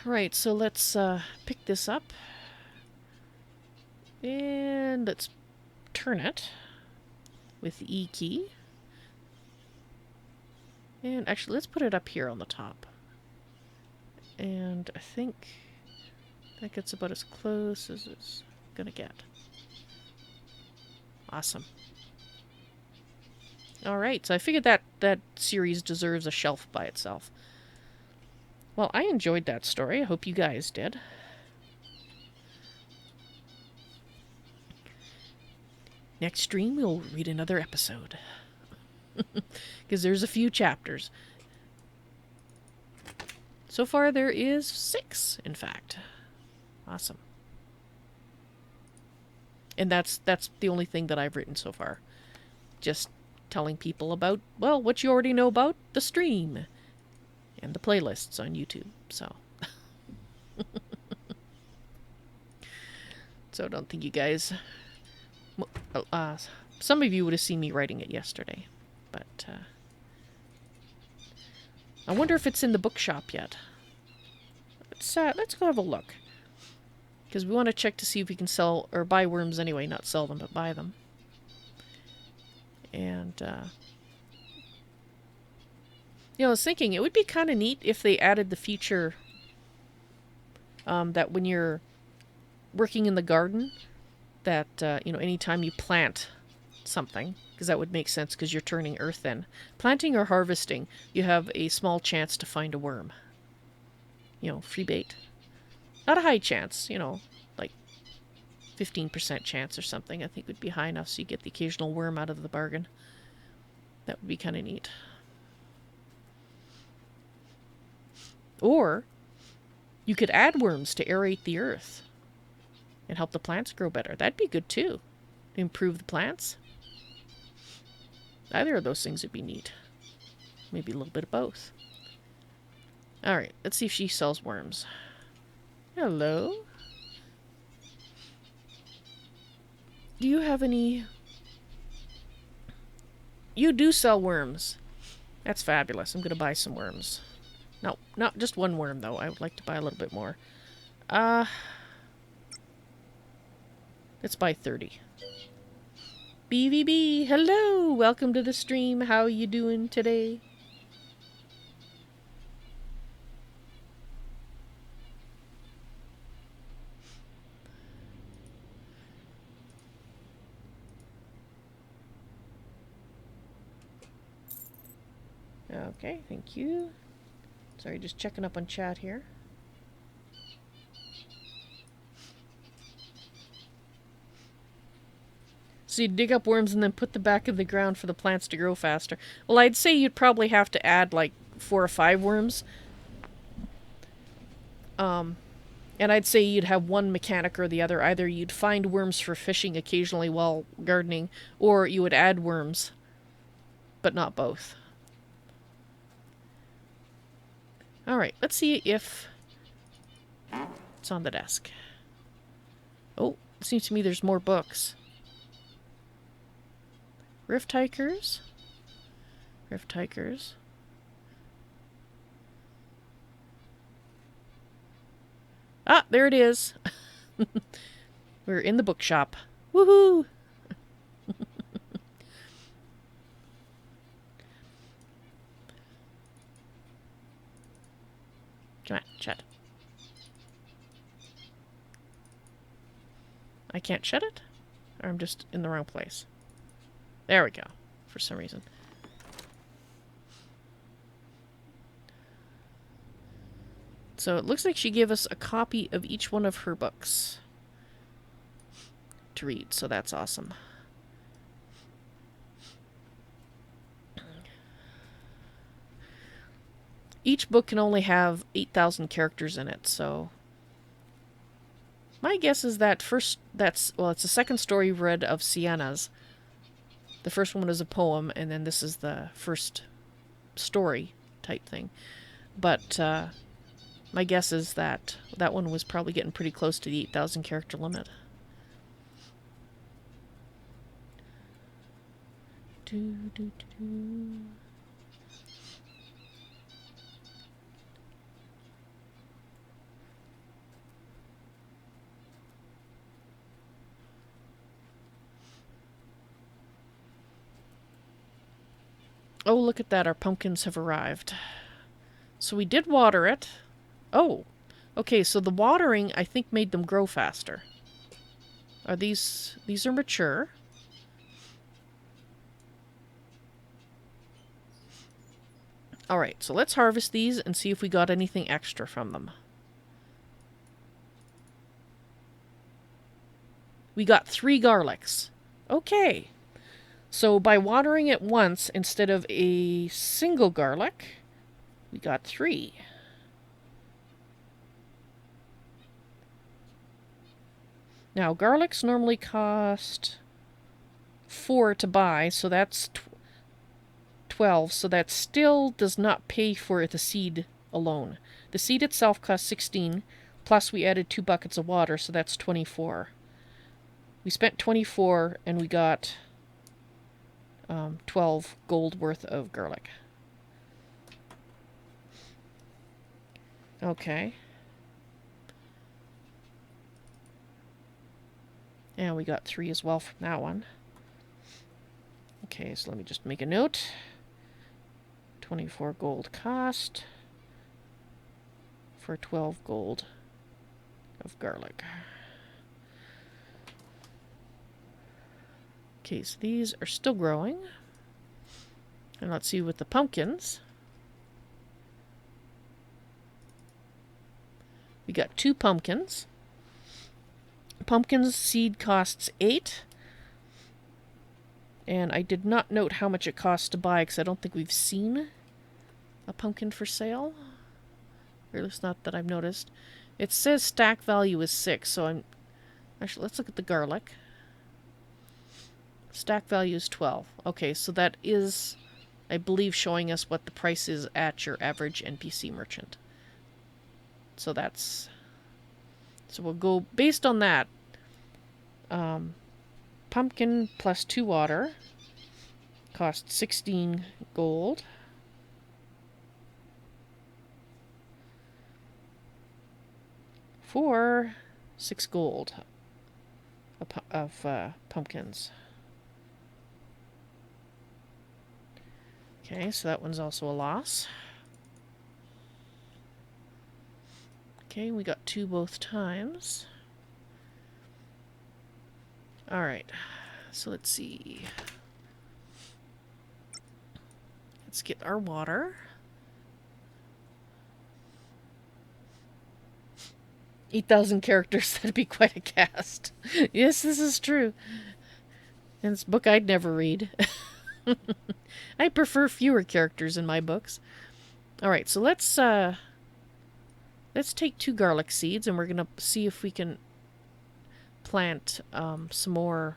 A: Right, so let's pick this up and let's turn it with the E key. And actually, let's put it up here on the top. And I think that gets about as close as it's gonna get. Awesome. Alright, so I figured that series deserves a shelf by itself. Well, I enjoyed that story. I hope you guys did. Next stream, we'll read another episode. Because there's a few chapters. So far, there is 6, in fact. Awesome. And that's the only thing that I've written so far. Just telling people about, well, what you already know about the stream and the playlists on YouTube. So so don't think you guys some of you would have seen me writing it yesterday, but I wonder if it's in the bookshop yet. Let's go have a look, because we want to check to see if we can sell or buy worms anyway, not sell them but buy them. And, you know, I was thinking it would be kind of neat if they added the feature that when you're working in the garden, that, you know, anytime you plant something, because that would make sense because you're turning earth in. Planting or harvesting, you have a small chance to find a worm. You know, free bait. Not a high chance, you know, like 15% chance or something, I think would be high enough so you get the occasional worm out of the bargain. That would be kind of neat. Or you could add worms to aerate the earth and help the plants grow better. That'd be good too. Improve the plants. Either of those things would be neat. Maybe a little bit of both. Alright, let's see if she sells worms. Hello? Do you have any... You do sell worms. That's fabulous. I'm going to buy some worms. No, not just one worm, though. I would like to buy a little bit more. Let's buy 30. BVB, hello! Welcome to the stream. How you doing today? Okay, thank you. Sorry, just checking up on chat here. So you dig up worms and then put them back in the ground for the plants to grow faster. Well, I'd say you'd probably have to add like 4 or 5 worms. And I'd say you'd have one mechanic or the other. Either you'd find worms for fishing occasionally while gardening, or you would add worms, but not both. Alright, let's see if it's on the desk. Oh, it seems to me there's more books. Rift Hikers. Rift Hikers. Ah, there it is. We're in the bookshop. Woohoo! Come on, shut. I can't shut it? Or I'm just in the wrong place. There we go. For some reason. So it looks like she gave us a copy of each one of her books to read, so that's awesome. Each book can only have 8,000 characters in it, so my guess is that it's the second story read of Sienna's. The first one is a poem, and then this is the first story type thing. But my guess is that that one was probably getting pretty close to the 8,000 character limit. Oh, look at that. Our pumpkins have arrived. So we did water it. Oh, okay. So the watering, I think, made them grow faster. Are these are mature? All right. So let's harvest these and see if we got anything extra from them. We got 3 garlics. Okay. So by watering it once instead of a single garlic, we got 3. Now, garlics normally cost 4 to buy, so that's 12. So that still does not pay for the seed alone. The seed itself costs 16, plus we added 2 buckets of water, so that's 24. We spent 24 and we got 12 gold worth of garlic. Okay. And we got 3 as well from that one. Okay, so let me just make a note. 24 gold cost for 12 gold of garlic. Okay, so these are still growing. And let's see with the pumpkins. We got 2 pumpkins. Pumpkins seed costs 8. And I did not note how much it costs to buy because I don't think we've seen a pumpkin for sale. Or at least not that I've noticed. It says stack value is 6, so I'm... Actually, let's look at the garlic. Stack value is 12. Okay, so that is, I believe, showing us what the price is at your average NPC merchant. So that's... So we'll go based on that. Pumpkin plus 2 water costs 16 gold. For 6 gold of pumpkins. Okay, so that one's also a loss. Okay, we got 2 both times. Alright, so let's see. Let's get our water. 8,000 characters, that'd be quite a cast. Yes, this is true. And it's a book I'd never read. I prefer fewer characters in my books. Alright, so let's take 2 garlic seeds and we're gonna see if we can plant some more.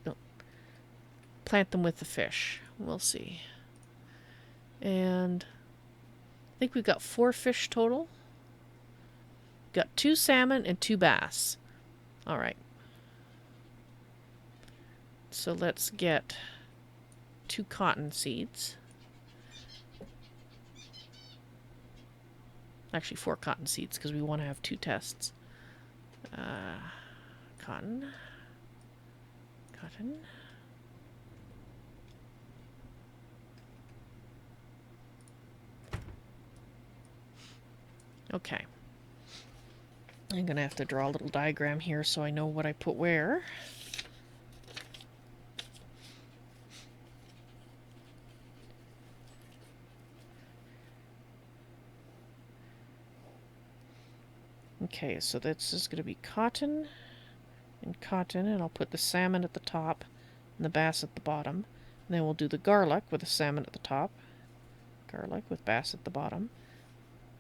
A: No. Plant them with the fish. We'll see. And I think we've got 4 fish total. Got 2 salmon and 2 bass. All right. So let's get 2 cotton seeds. Actually, 4 cotton seeds because we want to have 2 tests. Cotton. Cotton. Okay. I'm going to have to draw a little diagram here so I know what I put where. Okay, so this is going to be cotton and cotton, and I'll put the salmon at the top and the bass at the bottom. And then we'll do the garlic with the salmon at the top, garlic with bass at the bottom.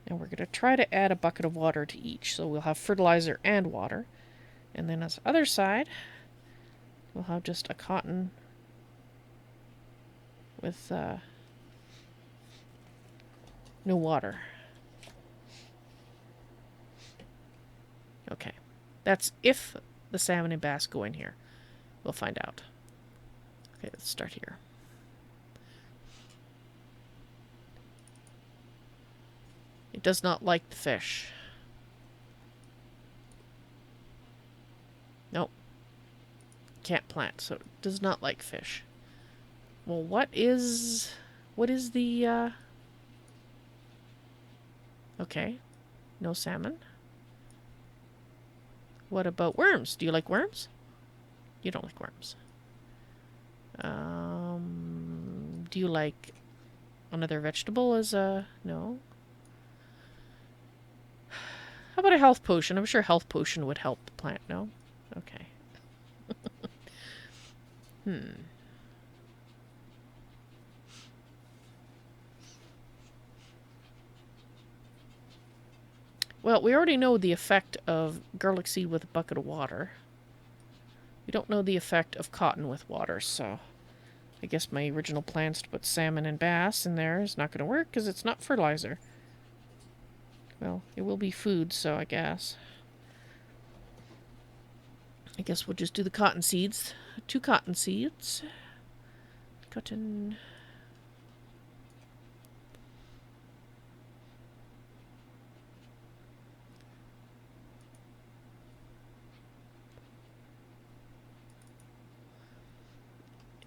A: And we're going to try to add a bucket of water to each, so we'll have fertilizer and water. And then on the other side, we'll have just a cotton with no water. Okay, that's if the salmon and bass go in here. We'll find out. Okay, let's start here. It does not like the fish. Nope. Can't plant, so it does not like fish. Well, what is the, okay, no salmon. What about worms? Do you like worms? You don't like worms. Do you like another vegetable as a... No. How about a health potion? I'm sure health potion would help the plant, no? Okay. Well, we already know the effect of garlic seed with a bucket of water. We don't know the effect of cotton with water, so I guess my original plans to put salmon and bass in there is not going to work because it's not fertilizer. Well, it will be food, so I guess. I guess we'll just do the cotton seeds. 2 cotton seeds. Cotton.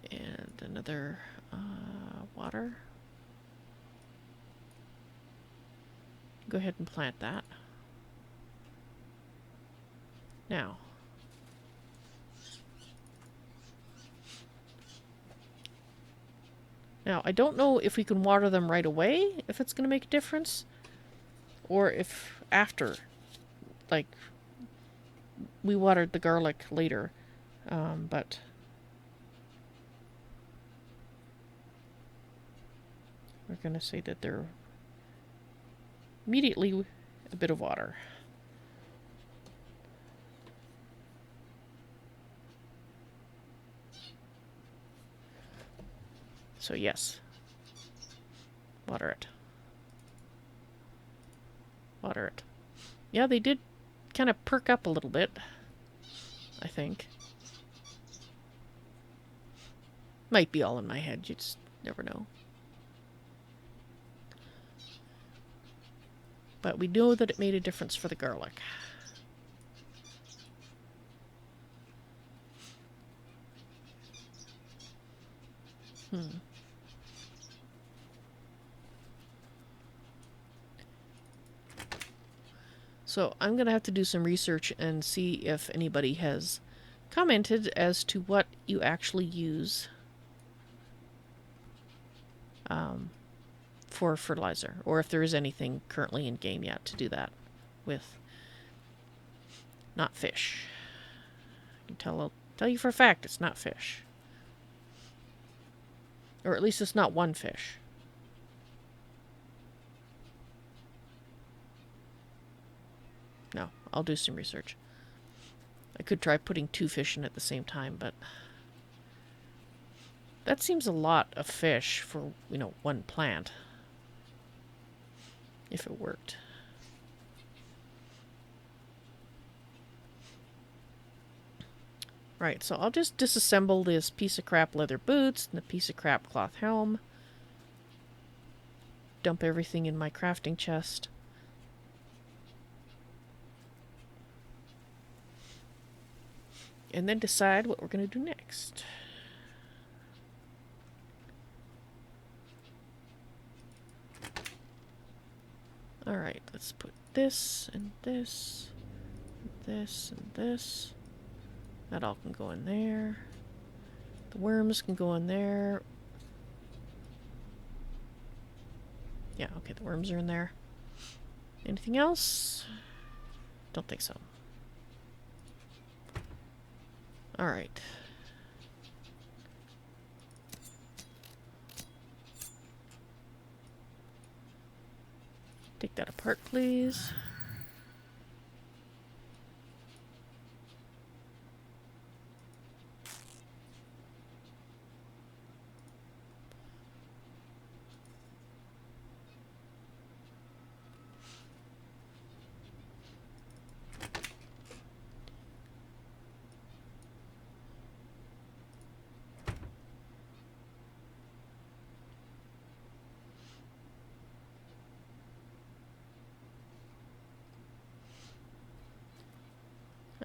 A: And another water. Go ahead and plant that. Now, I don't know if we can water them right away, if it's going to make a difference, or if after, like, we watered the garlic later, but we're going to say that they're immediately a bit of water. So yes, water it. Water it. Yeah, they did kind of perk up a little bit, I think. Might be all in my head, you just never know. But we know that it made a difference for the garlic. So I'm going to have to do some research and see if anybody has commented as to what you actually use for fertilizer, or if there is anything currently in game yet to do that with. Not fish. I can tell you for a fact it's not fish. Or at least it's not one fish. No, I'll do some research. I could try putting 2 fish in at the same time, but that seems a lot of fish for, one plant. if it worked. Right, so I'll just disassemble this piece of crap leather boots and the piece of crap cloth helm. Dump everything in my crafting chest. And then decide what we're going to do next. Alright, let's put this and this, and this and this. That all can go in there. The worms can go in there. Yeah, okay, the worms are in there. Anything else? Don't think so. Alright. Take that apart, please.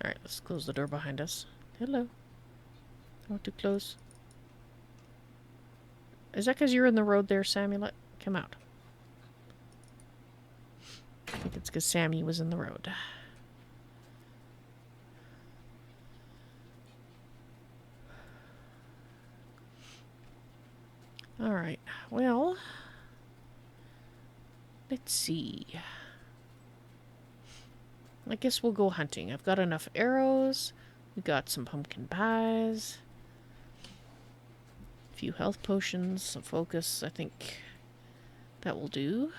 A: Alright, let's close the door behind us. Hello. Not too close. Is that because you're in the road there, Samuel? Come out. I think it's because Sammy was in the road. Alright, well, let's see. I guess we'll go hunting. I've got enough arrows. We got some pumpkin pies. A few health potions, some focus. I think that will do.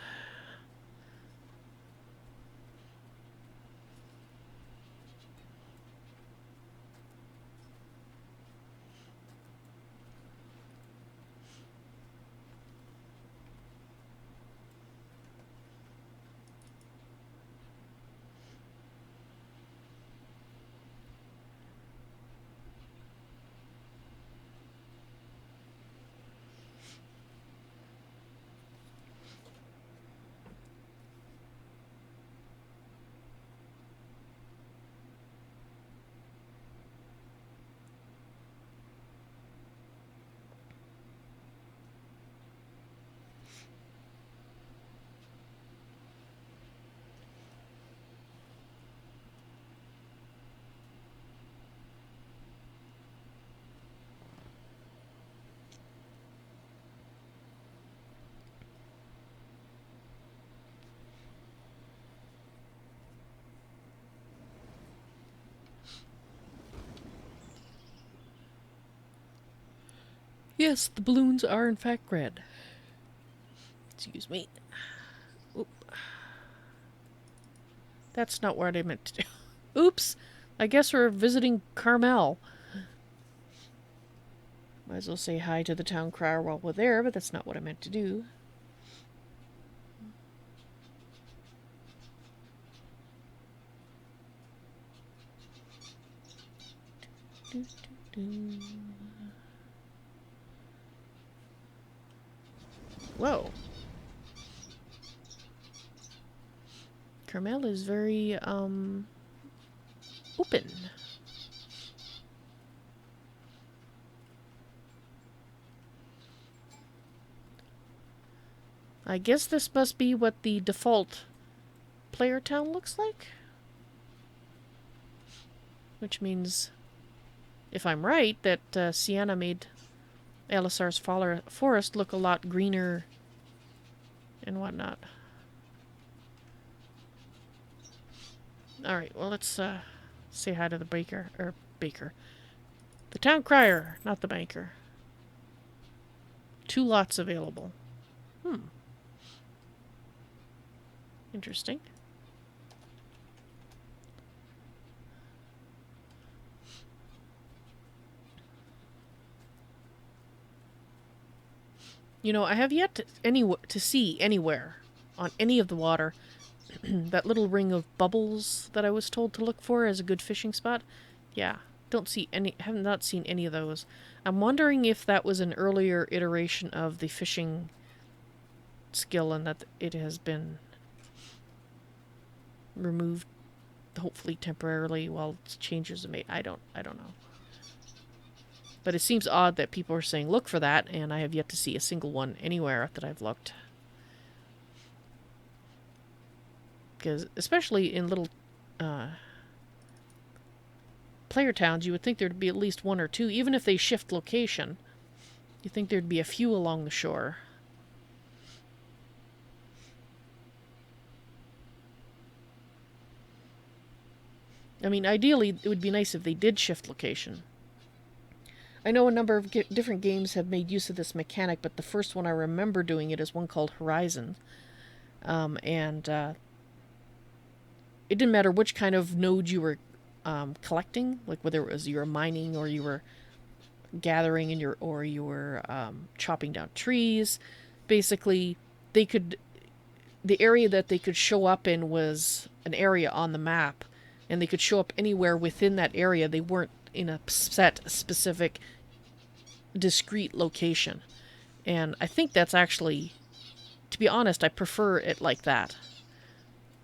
A: Yes, the balloons are in fact red. Excuse me. Oop. That's not what I meant to do. Oops! I guess we're visiting Carmel. Might as well say hi to the town crier while we're there, but that's not what I meant to do. Whoa. Carmel is very, open. I guess this must be what the default player town looks like. Which means, if I'm right, that Sienna made Elisar's forest look a lot greener and whatnot. Alright, well, let's say hi to the baker. The town crier, not the banker. 2 lots available. Interesting. You know, I have yet to see anywhere on any of the water. That little ring of bubbles that I was told to look for as a good fishing spot. Yeah, don't see any, have not seen any of those. I'm wondering if that was an earlier iteration of the fishing skill and that it has been removed, hopefully temporarily, while changes are made. I don't know. But it seems odd that people are saying look for that, and I have yet to see a single one anywhere that I've looked. Because especially in little player towns, you would think there'd be at least one or two, even if they shift location. You think there'd be a few along the shore. I mean, ideally, it would be nice if they did shift location. I know a number of different games have made use of this mechanic, but the first one I remember doing it is one called Horizon. And it didn't matter which kind of node you were collecting, like whether it was you were mining or you were gathering and you were chopping down trees. Basically, the area that they could show up in was an area on the map, and they could show up anywhere within that area. They weren't in a set specific discrete location. And I think that's actually, to be honest, I prefer it like that.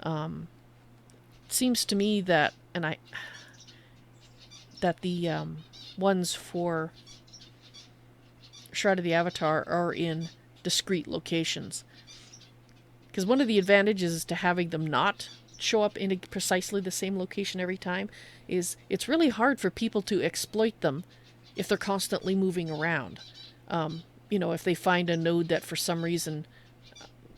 A: It seems to me that the ones for Shroud of the Avatar are in discrete locations. Because one of the advantages to having them not show up in precisely the same location every time is it's really hard for people to exploit them if they're constantly moving around. If they find a node that for some reason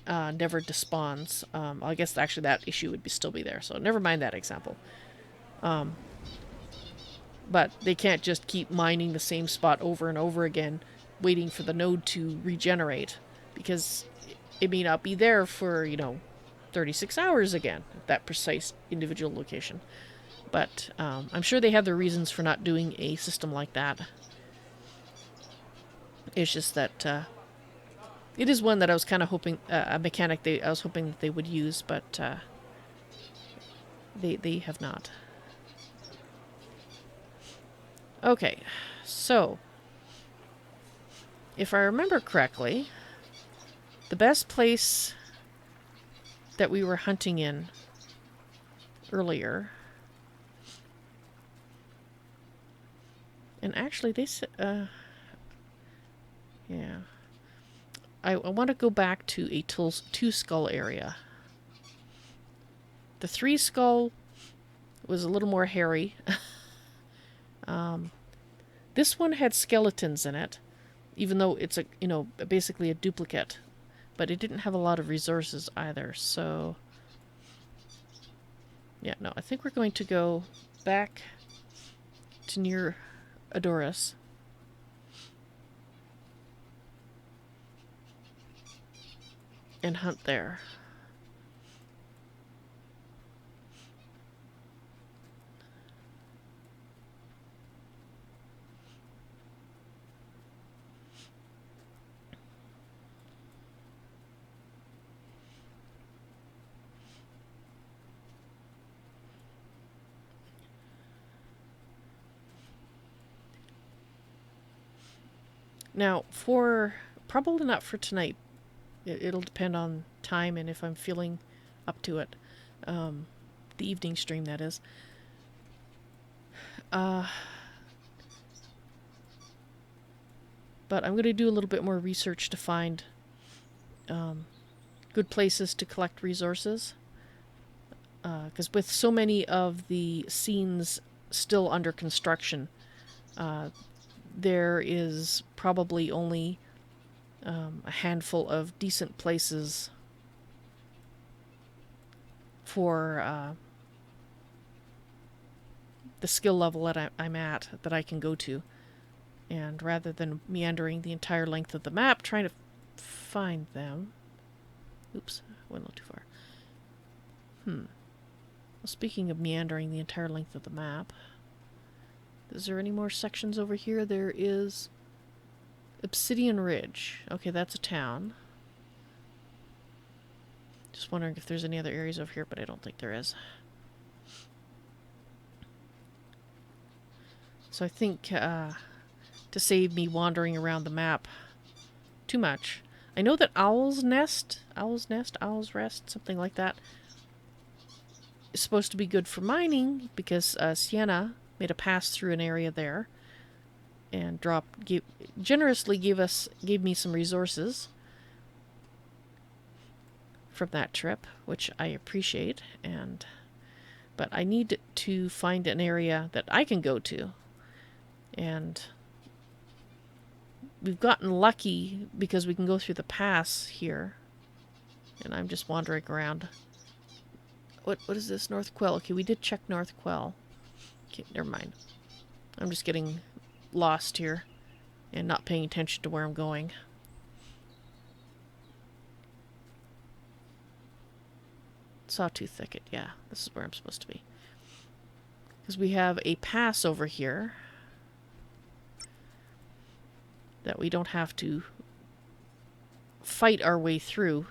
A: never despawns. I guess actually that issue would still be there, so never mind that example. But they can't just keep mining the same spot over and over again, waiting for the node to regenerate, because it may not be there for, 36 hours again, at that precise individual location. But I'm sure they have their reasons for not doing a system like that. It's just that it is one that I was kind of hoping, a mechanic I was hoping that they would use, but they have not. Okay, so if I remember correctly, the best place that we were hunting in earlier, and actually they said, yeah, I want to go back to a two skull area. The three skull was a little more hairy. This one had skeletons in it, even though it's basically a duplicate, but it didn't have a lot of resources either. So yeah, no, I think we're going to go back to near Adoris. And hunt there. Now, probably not for tonight. It'll depend on time and if I'm feeling up to it. The evening stream, that is. But I'm going to do a little bit more research to find good places to collect resources. Because with so many of the scenes still under construction, there is probably only a handful of decent places for the skill level that I'm at that I can go to. And rather than meandering the entire length of the map trying to find them... Oops, I went a little too far. Well, speaking of meandering the entire length of the map, is there any more sections over here? There is Obsidian Ridge. Okay, that's a town. Just wondering if there's any other areas over here, but I don't think there is. So I think to save me wandering around the map too much, I know that Owl's Rest, something like that, is supposed to be good for mining because Sienna made a pass through an area there and generously gave me some resources from that trip, which I appreciate. But I need to find an area that I can go to, and we've gotten lucky because we can go through the pass here, and I'm just wandering around. What is this? North Quell. Okay, we did check North Quell. Okay, never mind. I'm just getting lost here and not paying attention to where I'm going. Sawtooth Thicket. Yeah, this is where I'm supposed to be. Because we have a pass over here that we don't have to fight our way through.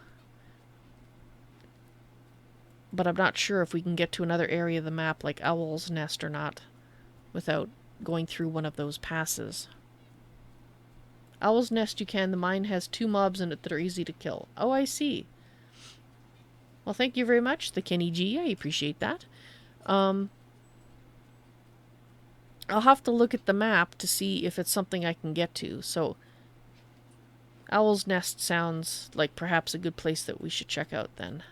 A: But I'm not sure if we can get to another area of the map like Owl's Nest or not without going through one of those passes. Owl's Nest you can. The mine has 2 mobs in it that are easy to kill. Oh, I see. Well, thank you very much, the Kenny G. I appreciate that. I'll have to look at the map to see if it's something I can get to. So, Owl's Nest sounds like perhaps a good place that we should check out then.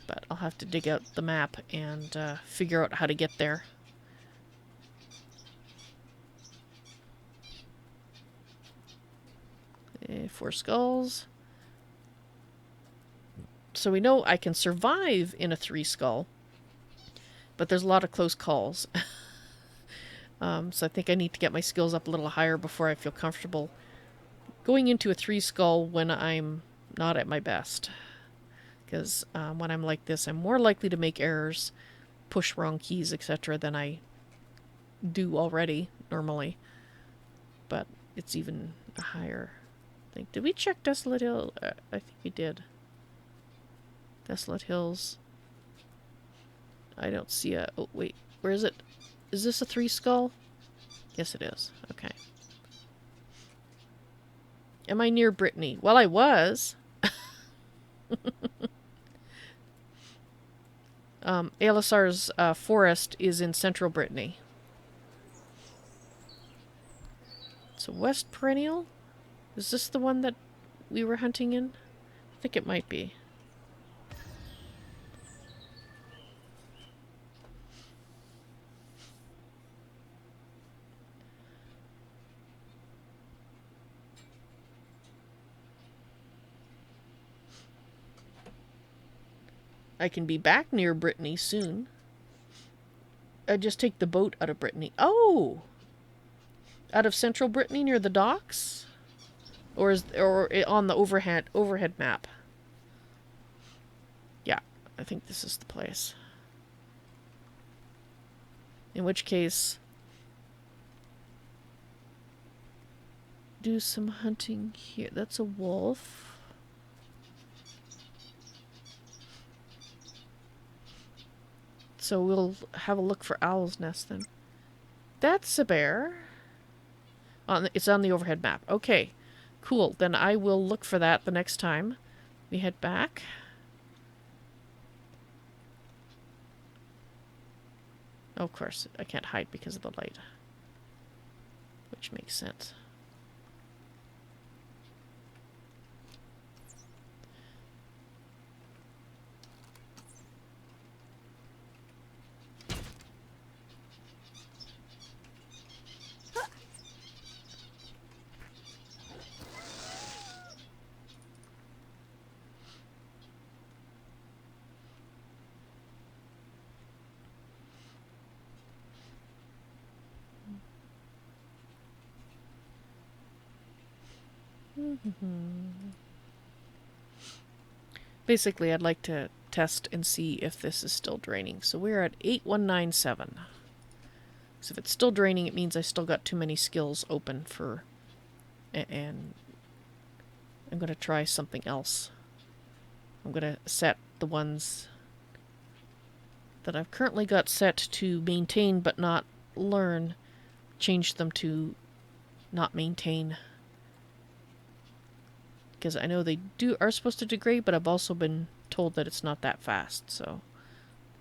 A: But I'll have to dig out the map and figure out how to get there. Okay, 4 skulls. So we know I can survive in a 3 skull, but there's a lot of close calls. So I think I need to get my skills up a little higher before I feel comfortable going into a 3 skull when I'm not at my best. Because when I'm like this, I'm more likely to make errors, push wrong keys, etc. than I do already, normally. But it's even higher. I think. Did we check Desolate Hill? I think we did. Desolate Hills. I don't see a... Oh, wait. Where is it? Is this a 3 skull? Yes, it is. Okay. Am I near Brittany? Well, I was. Alisar's forest is in central Brittany. So West Perennial? Is this the one that we were hunting in? I think it might be. I can be back near Brittany soon. I just take the boat out of Brittany. Oh! Out of central Brittany near the docks? Or on the overhead map? Yeah, I think this is the place. In which case, do some hunting here. That's a wolf. So we'll have a look for Owl's Nest then. That's a bear. It's on the overhead map. Okay, cool. Then I will look for that the next time we head back. Oh, of course, I can't hide because of the light. Which makes sense. Basically, I'd like to test and see if this is still draining. So we're at 8197. So if it's still draining, it means I still got too many skills open for... And I'm going to try something else. I'm going to set the ones that I've currently got set to maintain but not learn. Change them to not maintain. Because I know they are supposed to degrade, but I've also been told that it's not that fast, so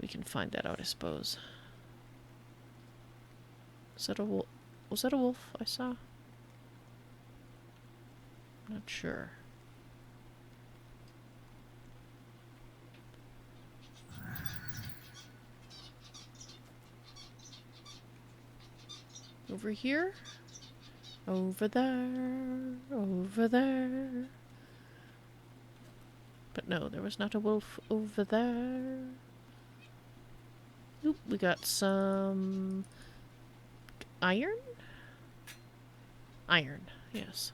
A: we can find that out, I suppose. Is that a wolf? Was that a wolf I saw? Not sure. Over here? Over there? Over there? But no, there was not a wolf over there. Oop, we got some... iron? Iron, yes.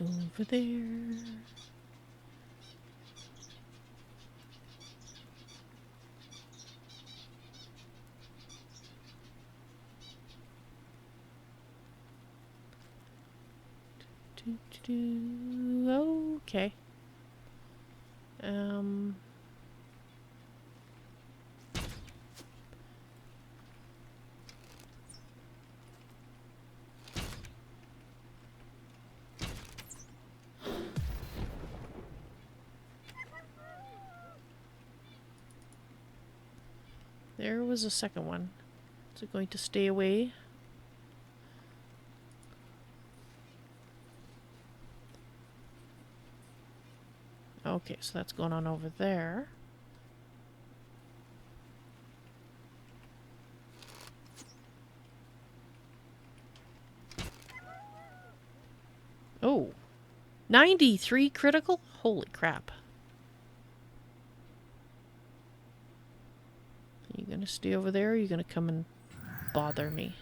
A: Over there. Okay. There was a second one. Is it going to stay away? Okay, so that's going on over there. Oh, 93 critical? Holy crap. Are you gonna stay over there or are you gonna come and bother me?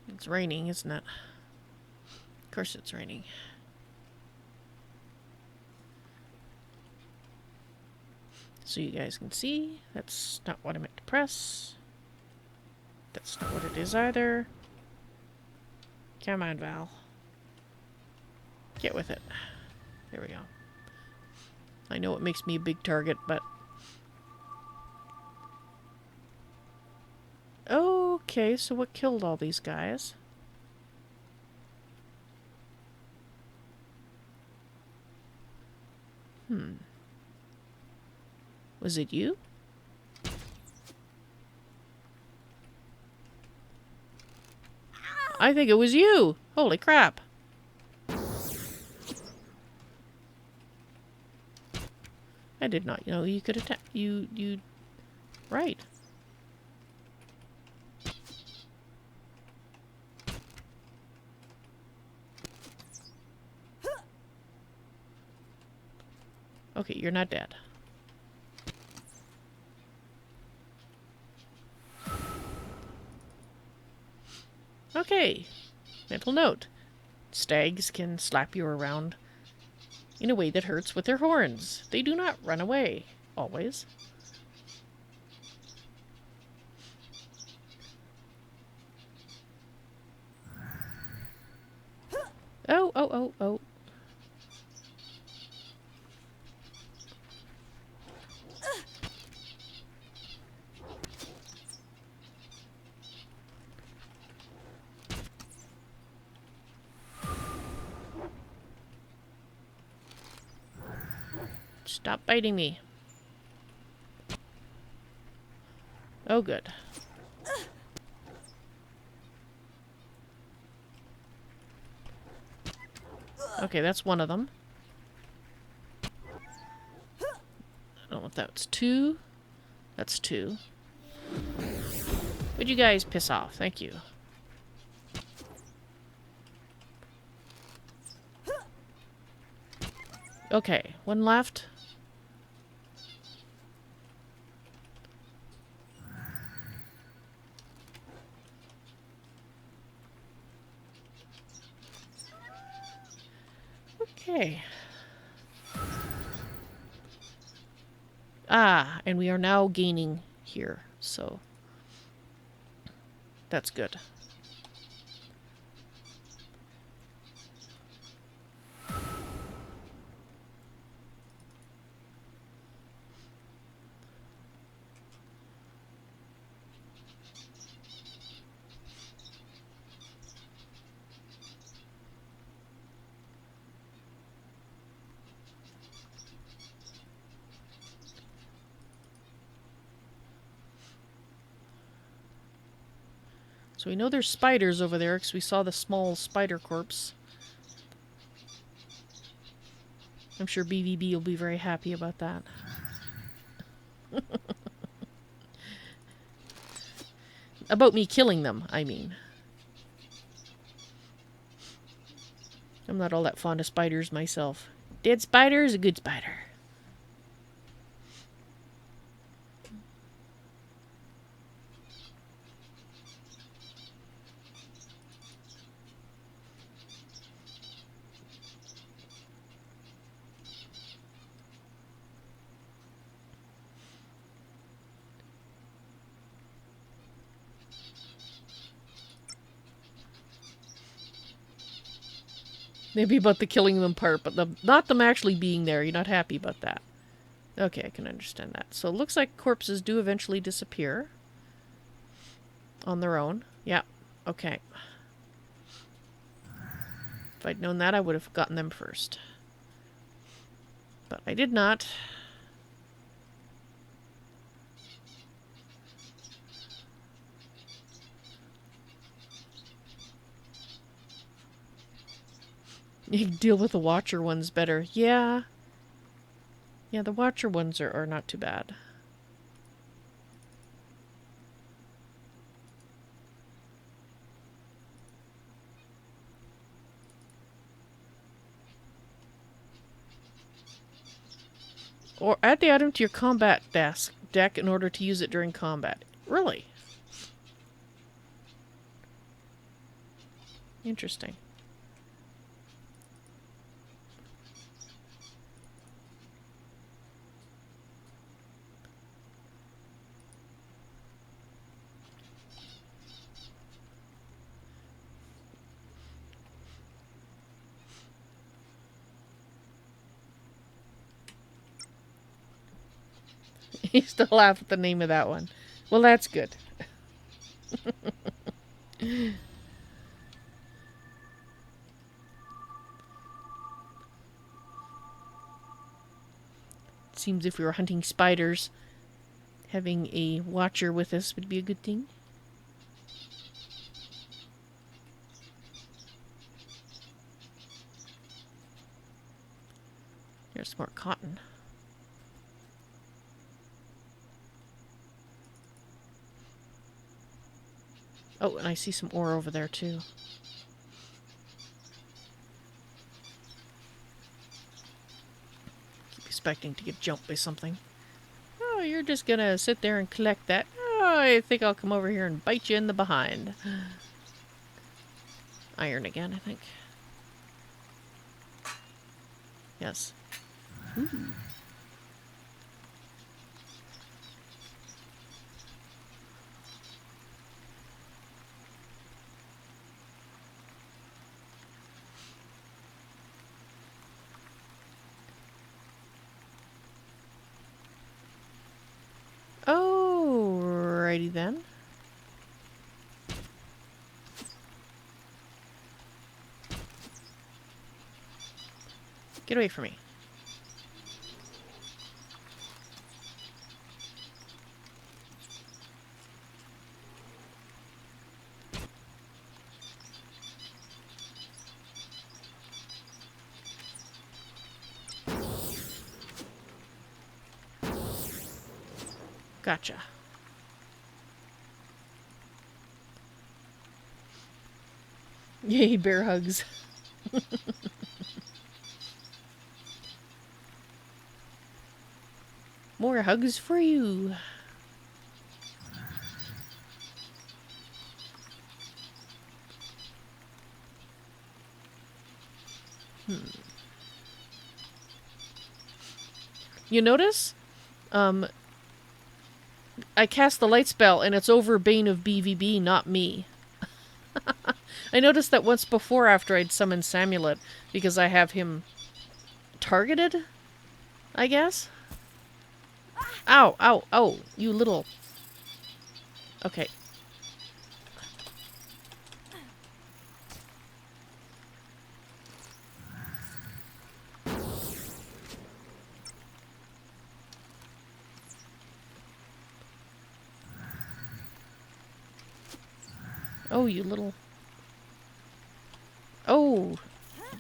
A: It's raining, isn't it? Of course it's raining. So you guys can see, that's not what I meant to press. That's not what it is either. Come on, Val. Get with it. There we go. I know it makes me a big target, but... Okay, so what killed all these guys? Was it you? I think it was you! Holy crap! I did not know you could attack. You... Right. Okay, you're not dead. Okay. Mental note. Stags can slap you around in a way that hurts with their horns. They do not run away. Always. Oh. Stop biting me. Oh, good. Okay, that's one of them. I don't know if that's two. That's two. Would you guys piss off? Thank you. Okay, one left. Okay. Ah, and we are now gaining here, so that's good. So we know there's spiders over there because we saw the small spider corpse. I'm sure BVB will be very happy about that. About me killing them, I mean. I'm not all that fond of spiders myself. Dead spider is a good spider. Maybe about the killing them part, but not them actually being there. You're not happy about that. Okay, I can understand that. So it looks like corpses do eventually disappear. On their own. Yeah, okay. If I'd known that, I would have gotten them first. But I did not. You can deal with the Watcher ones better. Yeah. Yeah, the Watcher ones are not too bad. Or add the item to your combat deck in order to use it during combat. Really? Interesting. You still laugh at the name of that one. Well, that's good. Seems if we were hunting spiders, having a Watcher with us would be a good thing. There's more cotton. Oh, and I see some ore over there, too. Keep expecting to get jumped by something. Oh, you're just gonna sit there and collect that. Oh, I think I'll come over here and bite you in the behind. Iron again, I think. Yes. Ooh. Alrighty then. Get away from me. Gotcha. Yay, bear hugs. More hugs for you. You notice? I cast the light spell and it's over Bane of BVB, not me. I noticed that once before after I'd summoned Samulet, because I have him targeted, I guess? Ow, ow, ow, you little... Okay. Oh, you little... Oh!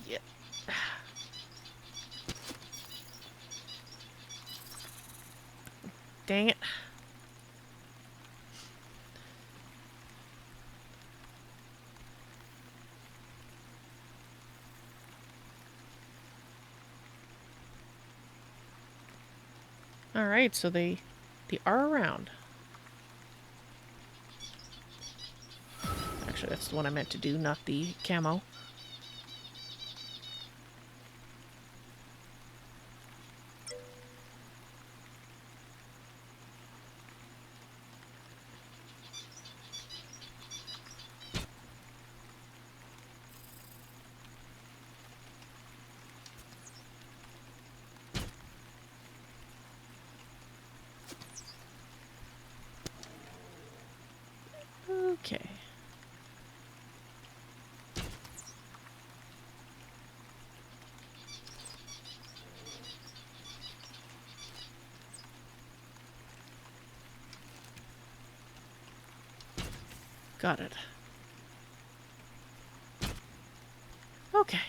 A: Yeah. Dang it. Alright, so they are around. Actually, that's the one I meant to do, not the camo. Okay. Got it. Okay.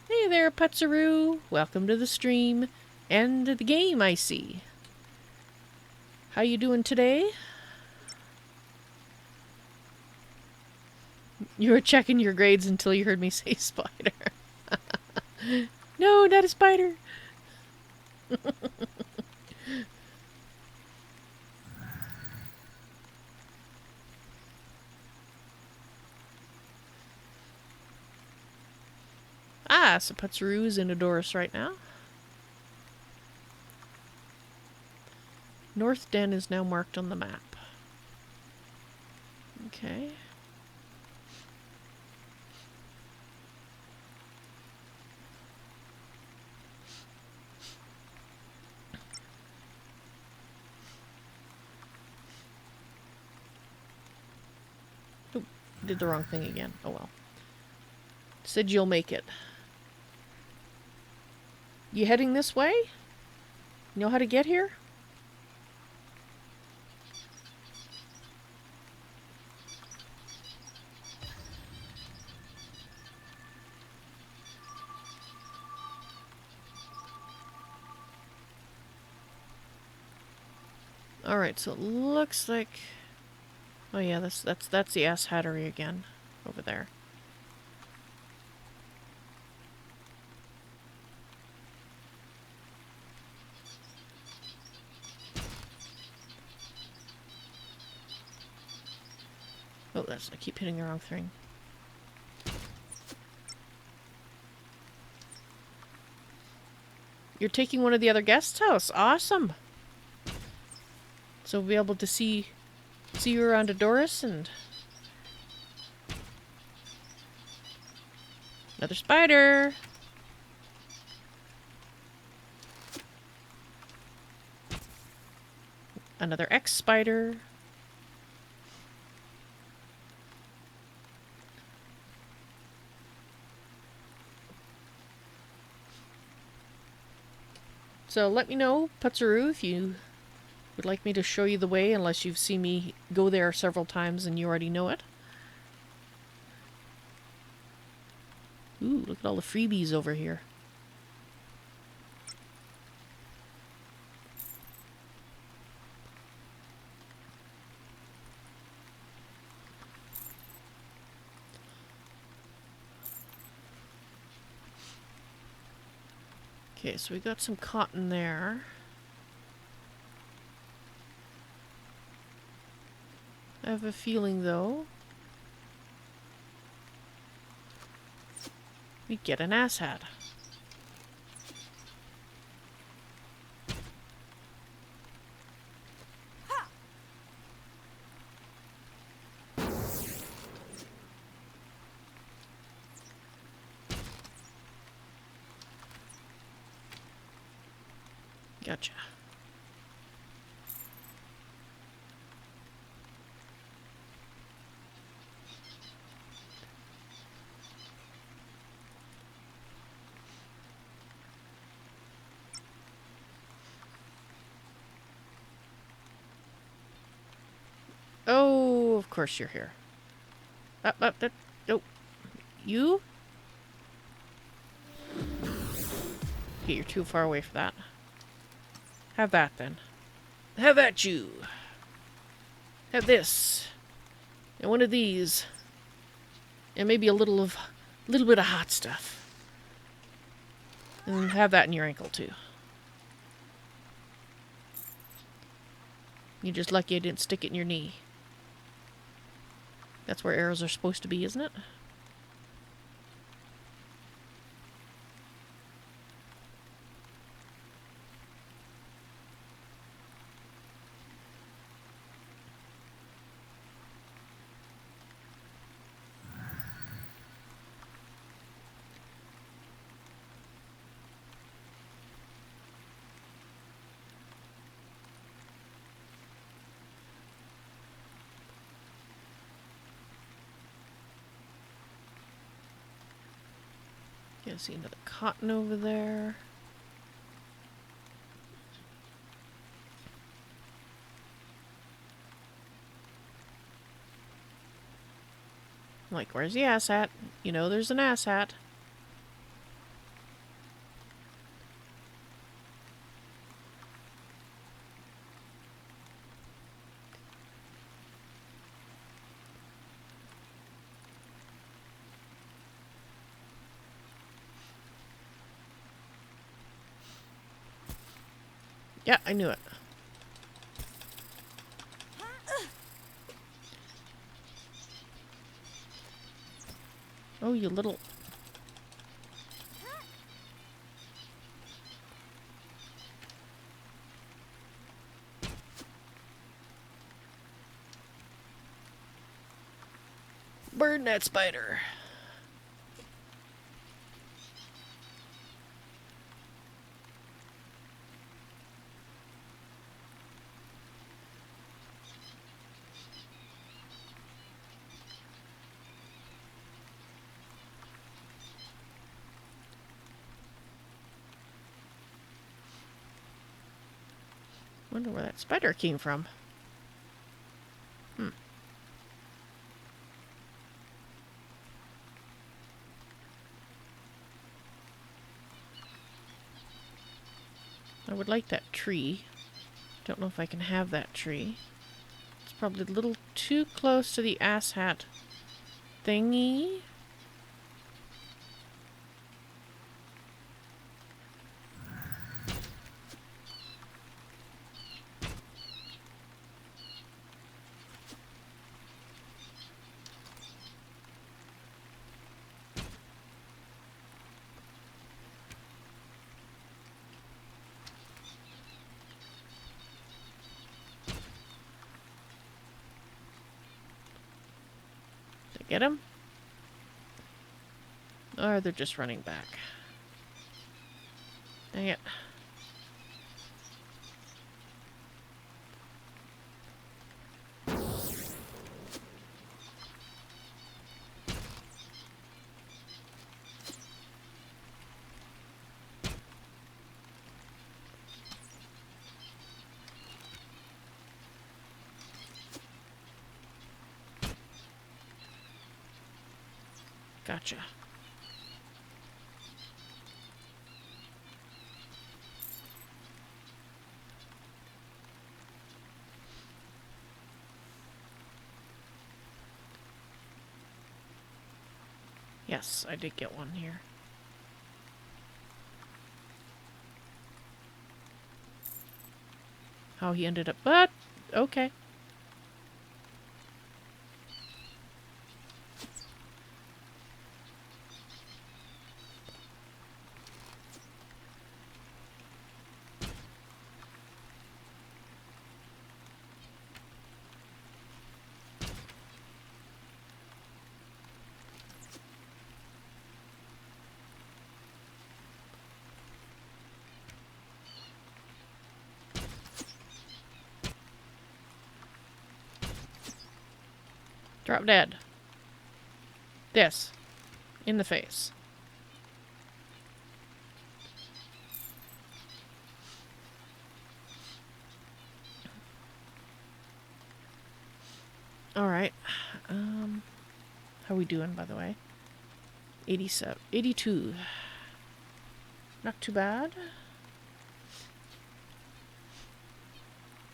A: Hey there, Putzaroo. Welcome to the stream. And the game, I see. How you doing today? You were checking your grades until you heard me say spider. No, not a spider. Ah, so Putzaroo is in Adoris right now. North Den is now marked on the map. Okay. Oh, did the wrong thing again. Oh well. Said you'll make it. You heading this way? You know how to get here? Alright, so it looks like... Oh yeah, that's the Ass Hattery again, over there. Oh, I keep hitting the wrong thing. You're taking one of the other guest house. Awesome. So we'll be able to see you around Adoris and... Another spider. Another X-spider. So let me know, Putzaroo, if you would like me to show you the way, unless you've seen me go there several times and you already know it. Ooh, look at all the freebies over here. Okay, so we got some cotton there. I have a feeling, though, we get an asshat. Gotcha. Oh, of course you're here. Up, nope. You? Okay, you're too far away for that. Have that, then. Have at you. Have this. And one of these. And maybe a little bit of hot stuff. And have that in your ankle, too. You're just lucky I didn't stick it in your knee. That's where arrows are supposed to be, isn't it? Yeah, see another cotton over there. I'm like, where's the asshat? You know there's an asshat. Yeah, I knew it. Oh, you little... Burn that spider. Wonder where that spider came from. I would like that tree. Don't know if I can have that tree. It's probably a little too close to the asshat thingy. Did I get him? Or they're just running back. Dang it. Gotcha. Yes, I did get one here. how he ended up, but okay. Drop dead. This. In the face. Alright. How we doing, by the way? 87. 82. Not too bad.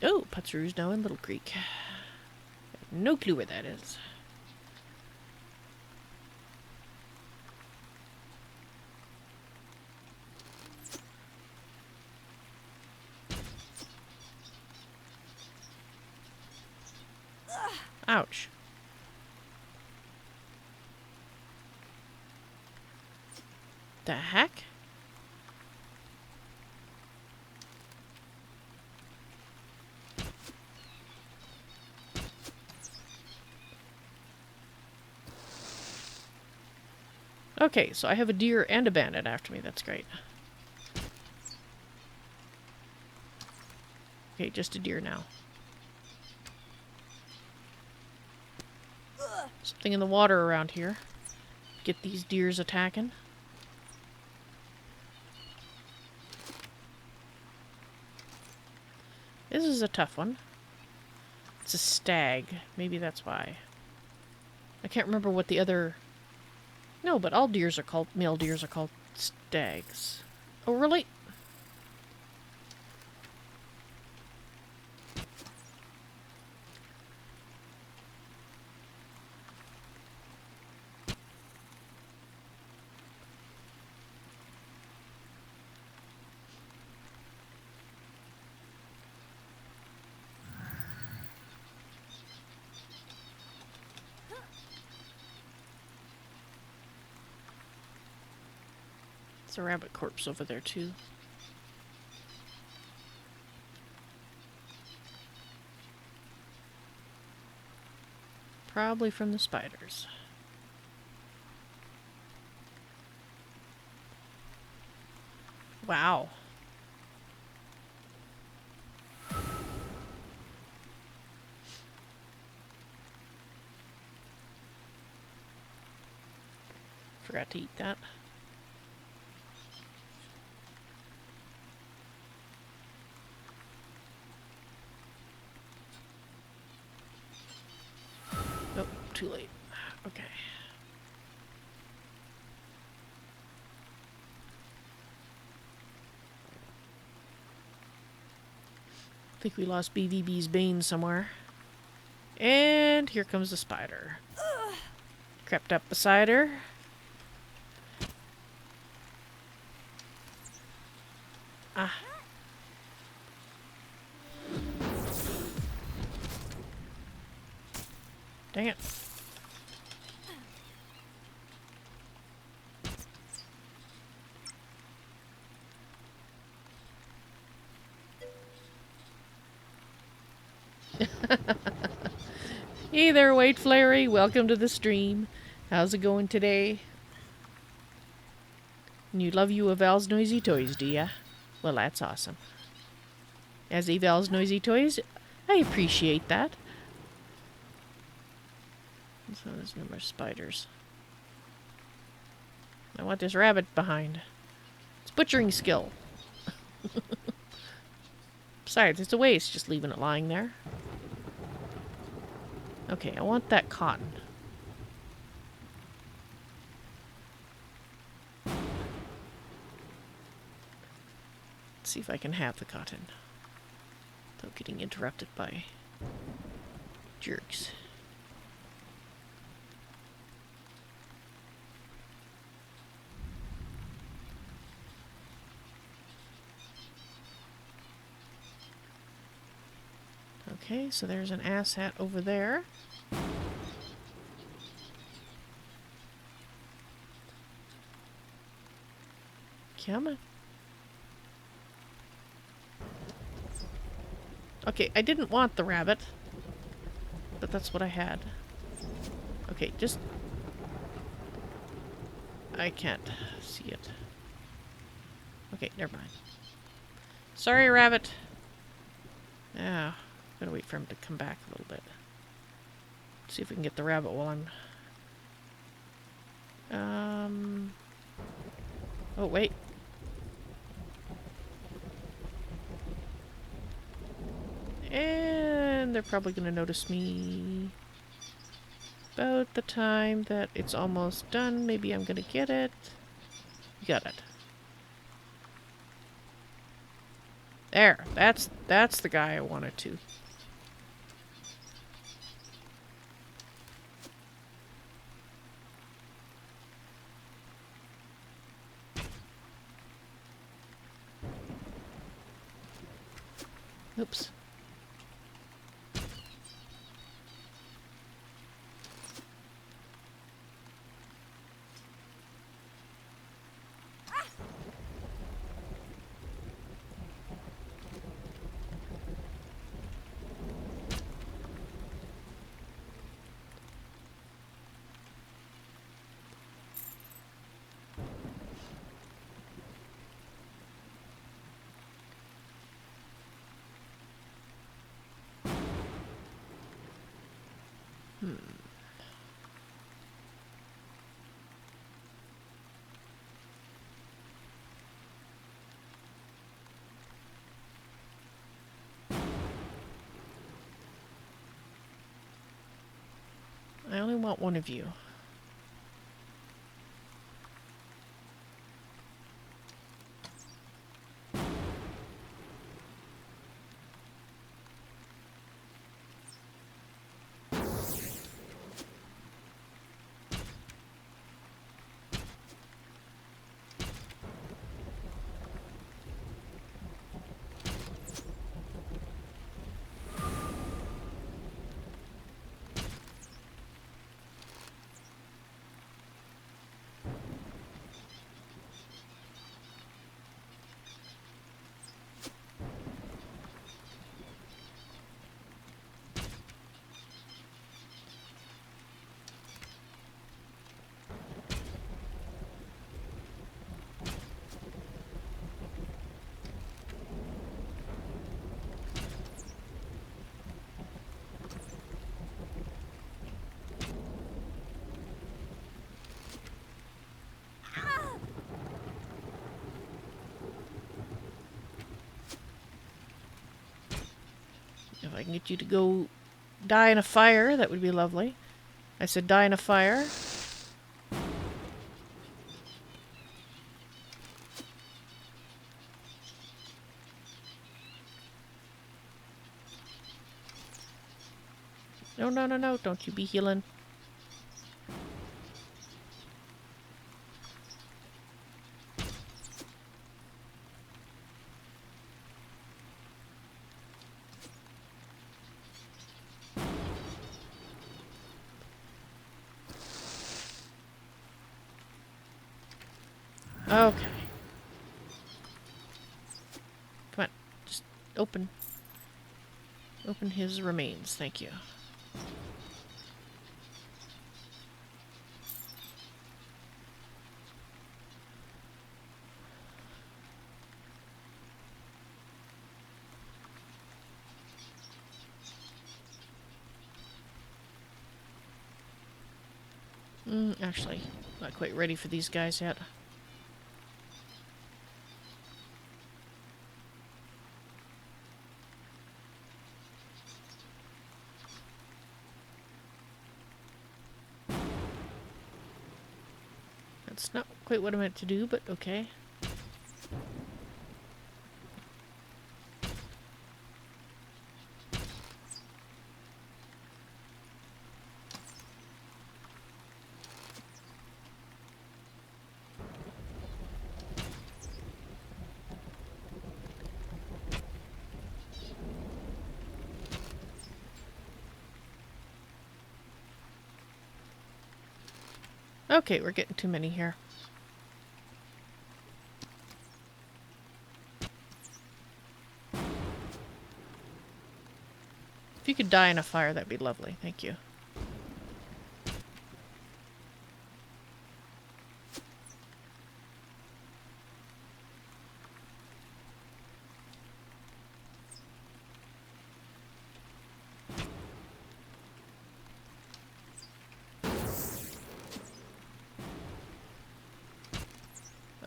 A: Oh, Putzeroo's now in Little Creek. No clue where that is. Ouch. The heck? Okay, so I have a deer and a bandit after me. That's great. Okay, just a deer now. Something in the water around here. Get these deers attacking. This is a tough one. It's a stag. Maybe that's why. I can't remember what the other... No, but all deers are called... Male deers are called stags. Oh, really? There's a rabbit corpse over there, too. Probably from the spiders. Wow. Forgot to eat that. Oh, too late. Okay. I think we lost BVB's Bane somewhere. And here comes the spider. Crept up beside her. Ah. Dang it. Hey there, White Flary. Welcome to the stream. How's it going today? And you love you a Val's NoisyToys, do ya? Well, that's awesome. As a Val's NoisyToys, I appreciate that. So there's no more spiders. I want this rabbit behind. It's butchering skill. Besides, it's a waste just leaving it lying there. Okay, I want that cotton. Let's see if I can have the cotton without getting interrupted by jerks. Okay, so there's an asshat over there. Come on. Okay, I didn't want the rabbit, but that's what I had. Okay, just... I can't see it. Okay, never mind. Sorry, rabbit. Ah, gotta wait for him to come back a little bit. See if we can get the rabbit while I'm... Oh, wait. And they're probably gonna notice me about the time that it's almost done. Maybe I'm gonna get it. Got it. There. That's the guy I wanted to. Oops. I only want one of you. If I can get you to go die in a fire, that would be lovely. I said die in a fire. No, no, no, no. Don't you be healing. Okay. Come on. Just open. Open his remains. Thank you. Actually, not quite ready for these guys yet. That's not quite what I meant to do, but okay. Okay, we're getting too many here. If you could die in a fire, that'd be lovely. Thank you.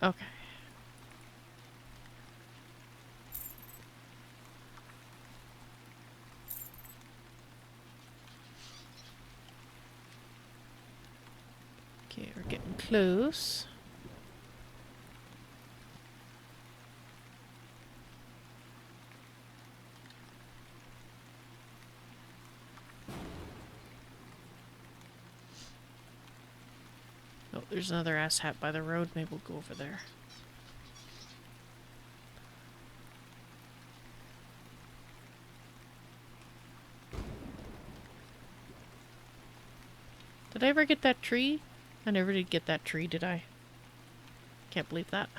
A: Okay. Okay, we're getting close. Oh, there's another asshat by the road. Maybe we'll go over there. Did I ever get that tree? I never did get that tree, did I? Can't believe that.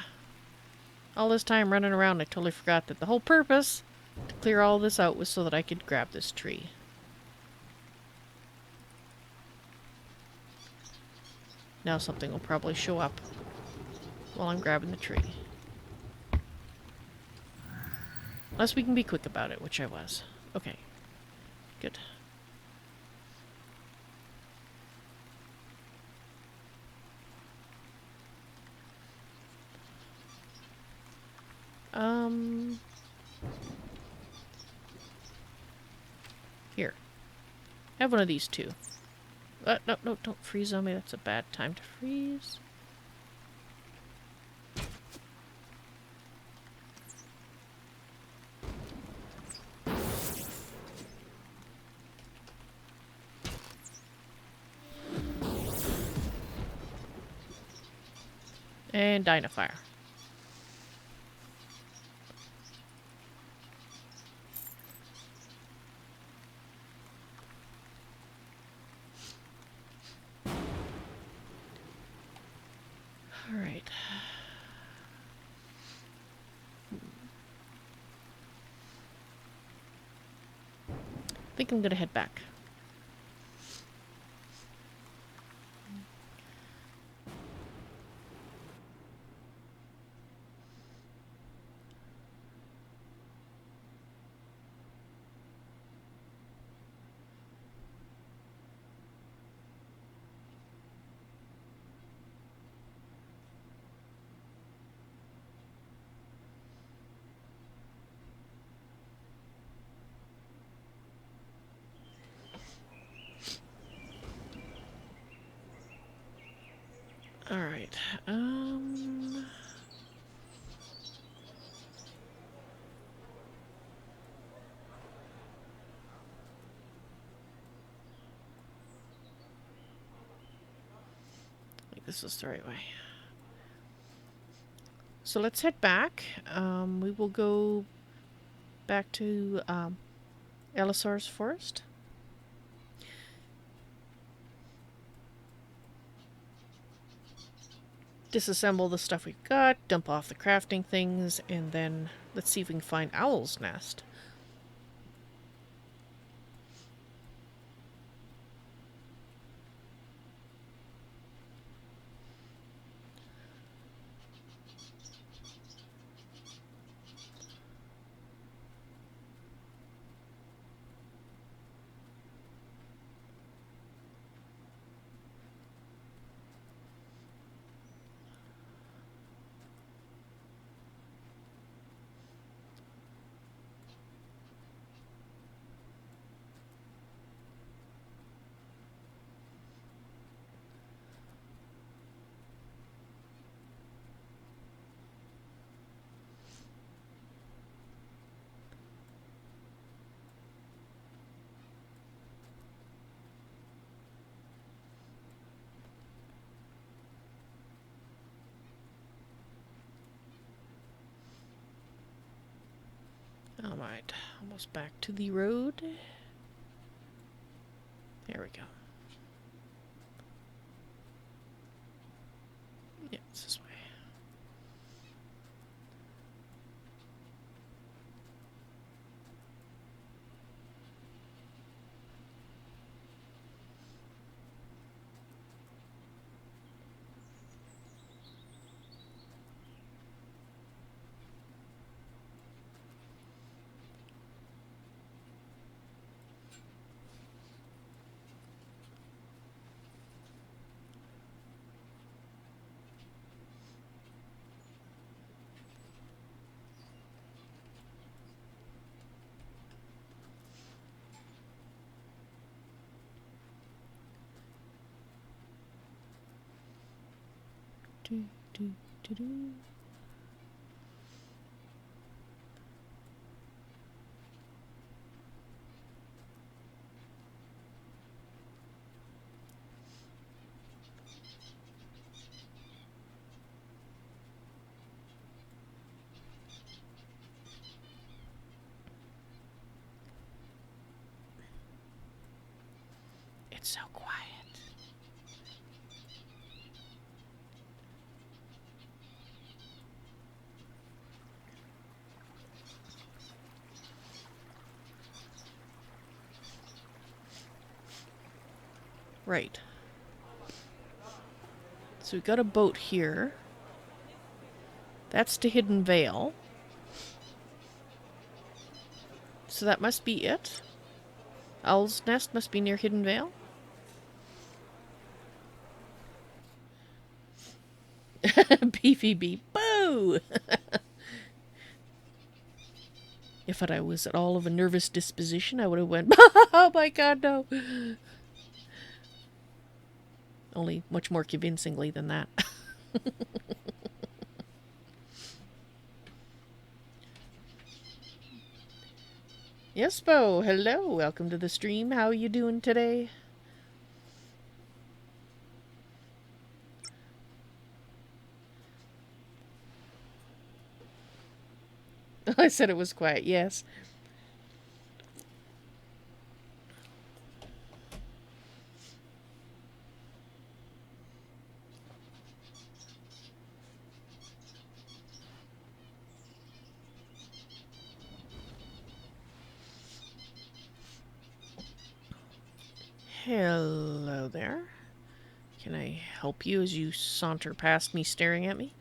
A: All this time running around, I totally forgot that the whole purpose to clear all this out was so that I could grab this tree. Now something will probably show up while I'm grabbing the tree. Unless we can be quick about it, which I was. Okay. Good. Here. Have one of these too. No, don't freeze on me. That's a bad time to freeze. And die in a fire. Alright. I think I'm gonna head back. Alright, I think this is the right way. So let's head back. We will go back to Elisor's forest. Disassemble the stuff we've got, dump off the crafting things, and then let's see if we can find Owl's nest. Alright, almost back to the road. There we go. Do, do, do, do. It's so quiet. Right. So we've got a boat here. That's to Hidden Vale. So that must be it. Owl's Nest must be near Hidden Vale. PVB. Boo! If I was at all of a nervous disposition, I would have went, oh my god, no. Only much more convincingly than that. Yes, Bo. Hello. Welcome to the stream. How are you doing today? I said it was quiet. Yes. Hello there. Can I help you as you saunter past me staring at me?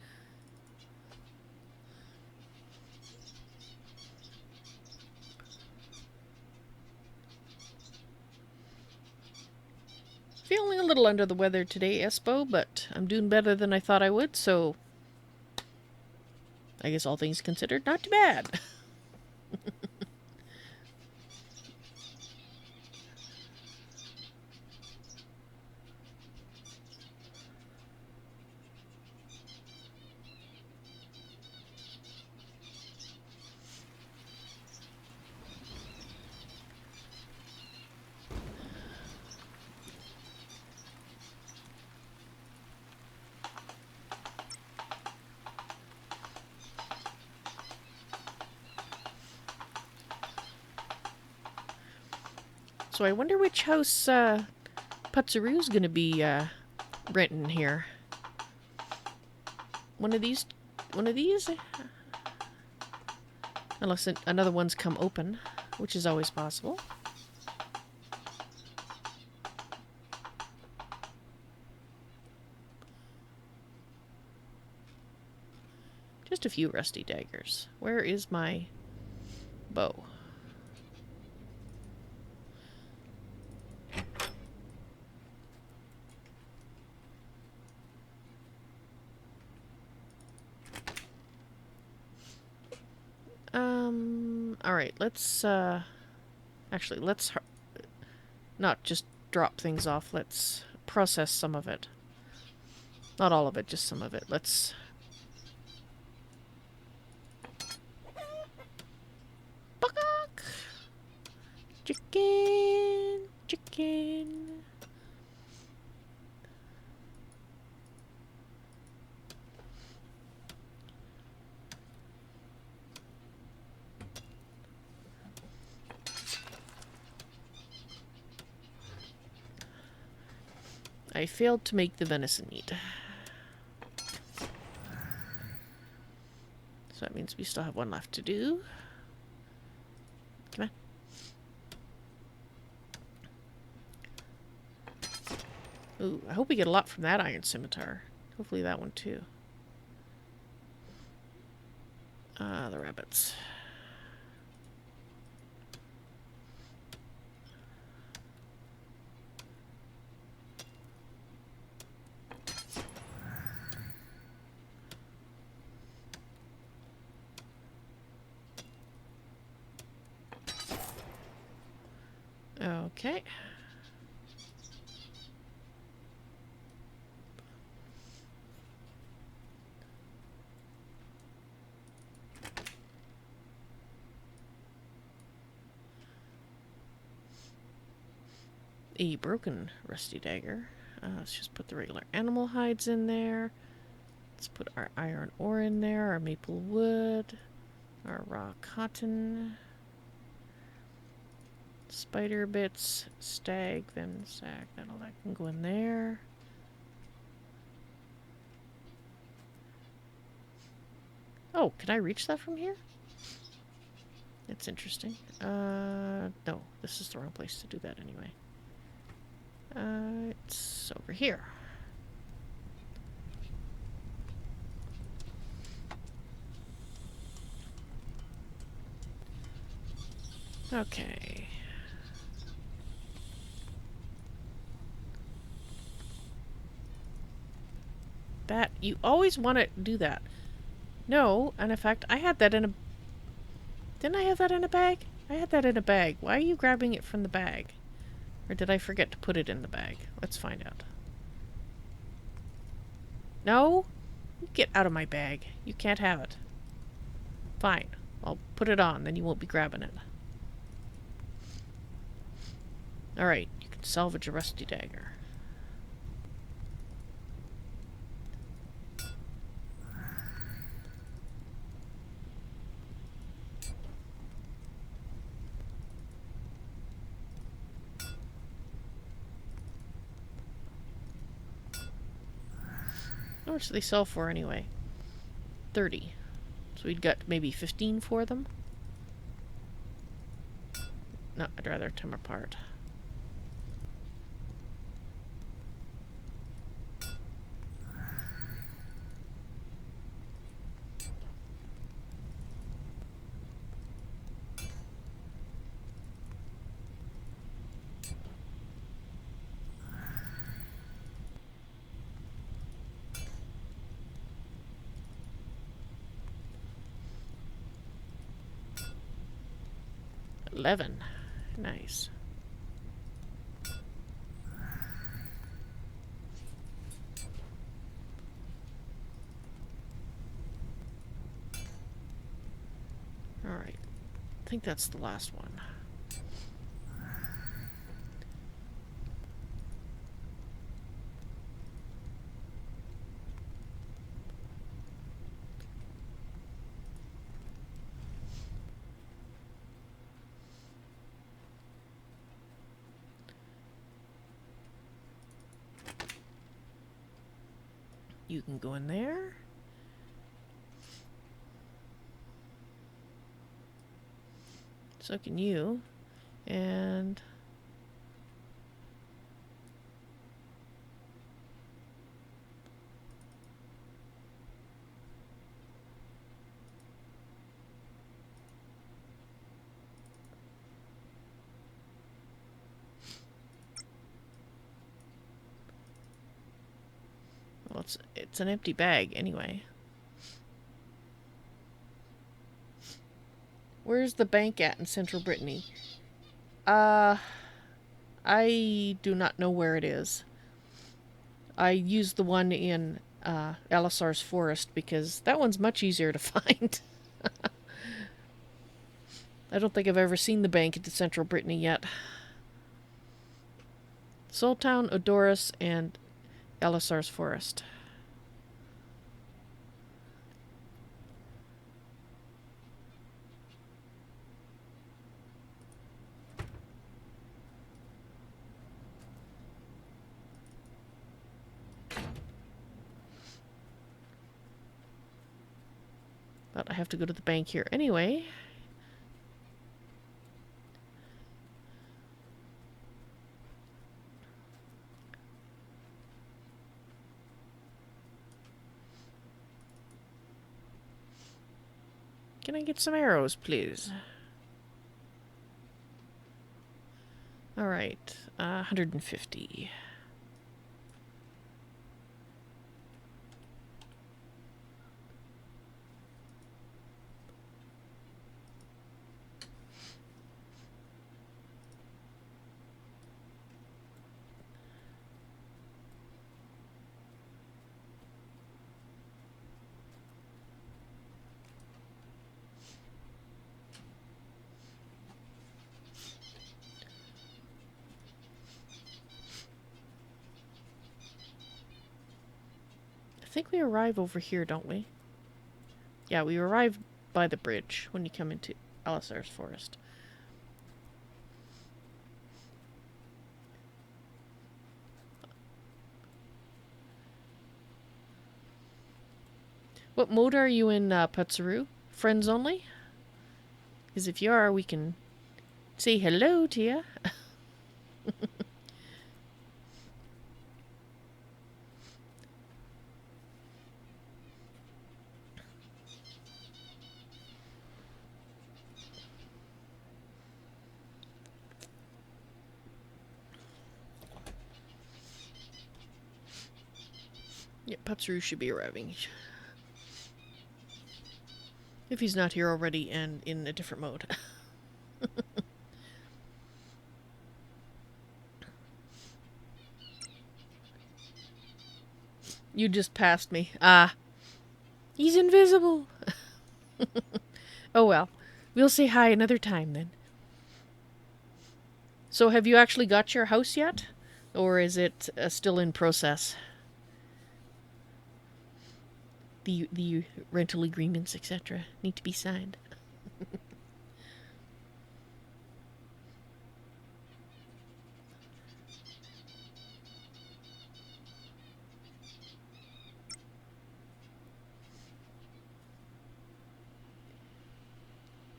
A: Feeling a little under the weather today, Espo, but I'm doing better than I thought I would, so I guess all things considered, not too bad. So I wonder which house Putzaru's gonna be renting here. One of these? One of these? Unless another one's come open, which is always possible. Just a few rusty daggers. Where is my bow? Alright, let's, actually, let's not just drop things off. Let's process some of it. Not all of it, just some of it. Let's... Buck! Chicken! Chicken! I failed to make the venison meat. So that means we still have one left to do. Come on. Ooh, I hope we get a lot from that iron scimitar. Hopefully that one too. The rabbits. Okay. a broken rusty dagger. Let's just put the regular animal hides in there. Let's put our iron ore in there, our maple wood, our raw cotton, spider bits, stag, venom sac, that can go in there. Oh, can I reach that from here? That's interesting. No, this is the wrong place to do that anyway. It's over here. Okay. That, you always want to do that. No, and in fact, I had that in a... Didn't I have that in a bag? I had that in a bag. Why are you grabbing it from the bag? Or did I forget to put it in the bag? Let's find out. No? Get out of my bag. You can't have it. Fine. I'll put it on, then you won't be grabbing it. Alright, you can salvage a rusty dagger. How much do they sell for anyway? 30. So we'd got maybe 15 for them? No, I'd rather tear them apart. $11. Nice. Alright. I think that's the last one. You can go in there. So can you. And well, it's an empty bag anyway. Where's the bank at in central Brittany? I do not know where it is. I used the one in Elisar's Forest because that one's much easier to find. I don't think I've ever seen the bank at central Brittany yet. Soultown, Odoris, and Elisar's Forest. But I have to go to the bank here anyway. Can I get some arrows, please? Alright, 150. think we arrive over here, don't we? Yeah, we arrive by the bridge when you come into Alisar's forest. What mode are you in, Putsaru? Friends only? Because if you are, we can say hello to you. Yeah, Putsaru should be arriving. If he's not here already and in a different mode. You just passed me. Ah. He's invisible. Oh well. We'll say hi another time then. So have you actually got your house yet? Or is it still in process? The rental agreements, etc. need to be signed.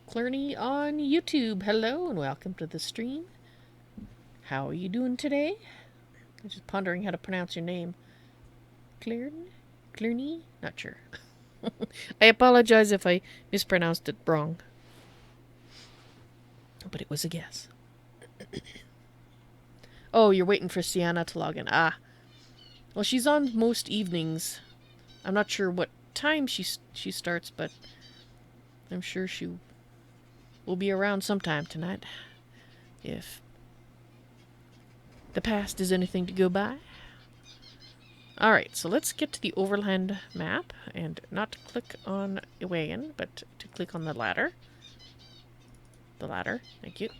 A: Clerney on YouTube. Hello and welcome to the stream. How are you doing today? I'm just pondering how to pronounce your name. Clerney? Not sure. I apologize if I mispronounced it wrong. But it was a guess. Oh, you're waiting for Sienna to log in. Ah. Well, she's on most evenings. I'm not sure what time she starts, but I'm sure she will be around sometime tonight. If the past is anything to go by. Alright, so let's get to the overland map, and not to click on a wagon, but to click on the ladder. The ladder, thank you.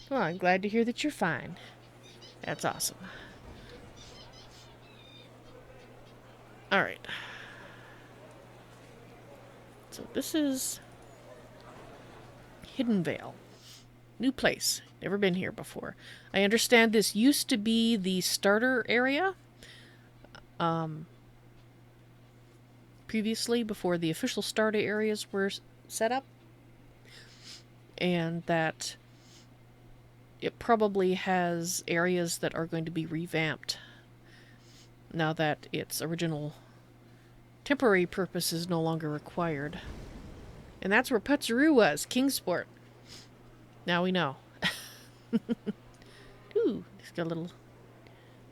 A: Well, I'm glad to hear that you're fine. That's awesome. Alright. So this is Hidden Vale. New place. Never been here before. I understand this used to be the starter area. Previously, before the official starter areas were set up. And that it probably has areas that are going to be revamped now that its original temporary purpose is no longer required. And that's where Putsaru was, Kingsport. Now we know. Ooh, he's got a little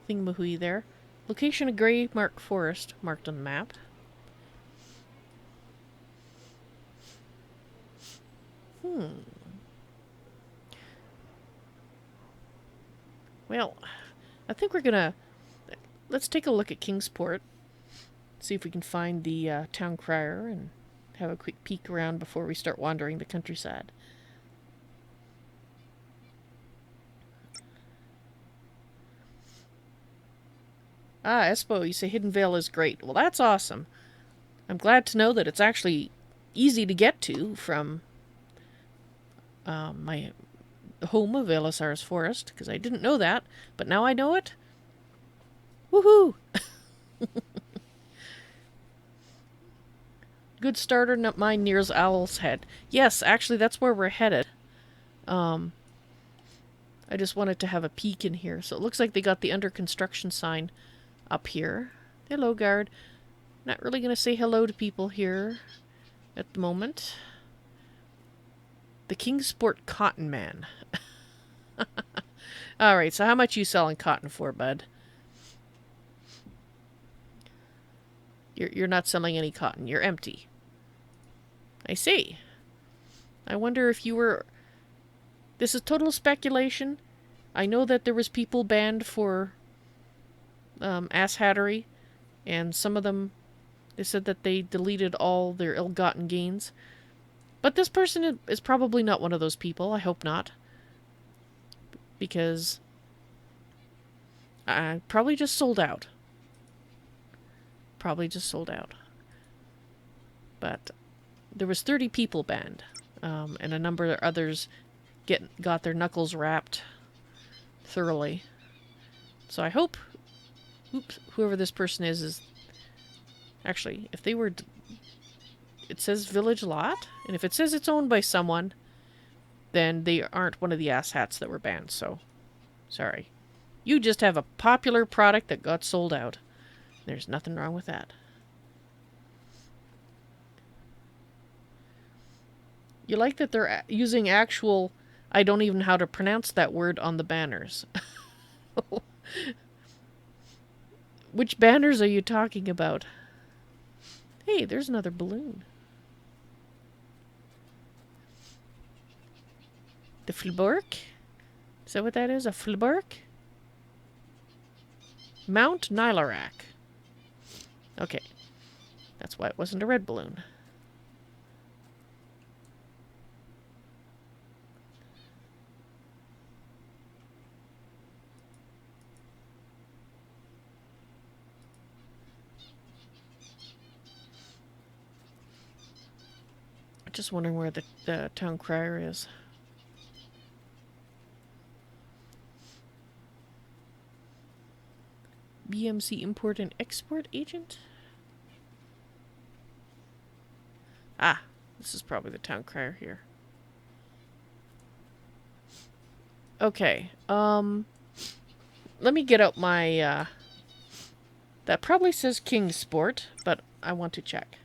A: thingamahooey there. Location of Grey Mark Forest, marked on the map. Well, I think we're gonna... Let's take a look at Kingsport. See if we can find the town crier and have a quick peek around before we start wandering the countryside. Ah, Espo, you say Hidden Vale is great. Well, that's awesome. I'm glad to know that it's actually easy to get to from my home of Alisar's Forest, because I didn't know that, but now I know it. Woohoo! Good starter mine near Owl's Head. Yes, actually, that's where we're headed. I just wanted to have a peek in here. So it looks like they got the under construction sign up here. Hello, guard. Not really going to say hello to people here at the moment. The Kingsport Cotton Man. Alright, so how much you selling cotton for, bud? You're not selling any cotton. You're empty. I see. I wonder if you were... This is total speculation. I know that there was people banned for asshattery, and some of them, they said that they deleted all their ill-gotten gains. But this person is probably not one of those people. I hope not. Because I probably just sold out. Probably just sold out. But there was 30 people banned, and a number of others got their knuckles rapped thoroughly. So I hope, whoever this person is actually, if they were, it says village lot, and if it says it's owned by someone, then they aren't one of the asshats that were banned. So sorry, you just have a popular product that got sold out. There's nothing wrong with that. You like that they're using actual... I don't even know how to pronounce that word on the banners. Which banners are you talking about? Hey, there's another balloon. The Fliburk? Is that what that is? A Fliburk? Mount Nilarak. Okay. That's why it wasn't a red balloon. Just wondering where the town crier is. BMC import and export agent? Ah, this is probably the town crier here. Okay, let me get out my, that probably says Kingsport, but I want to check.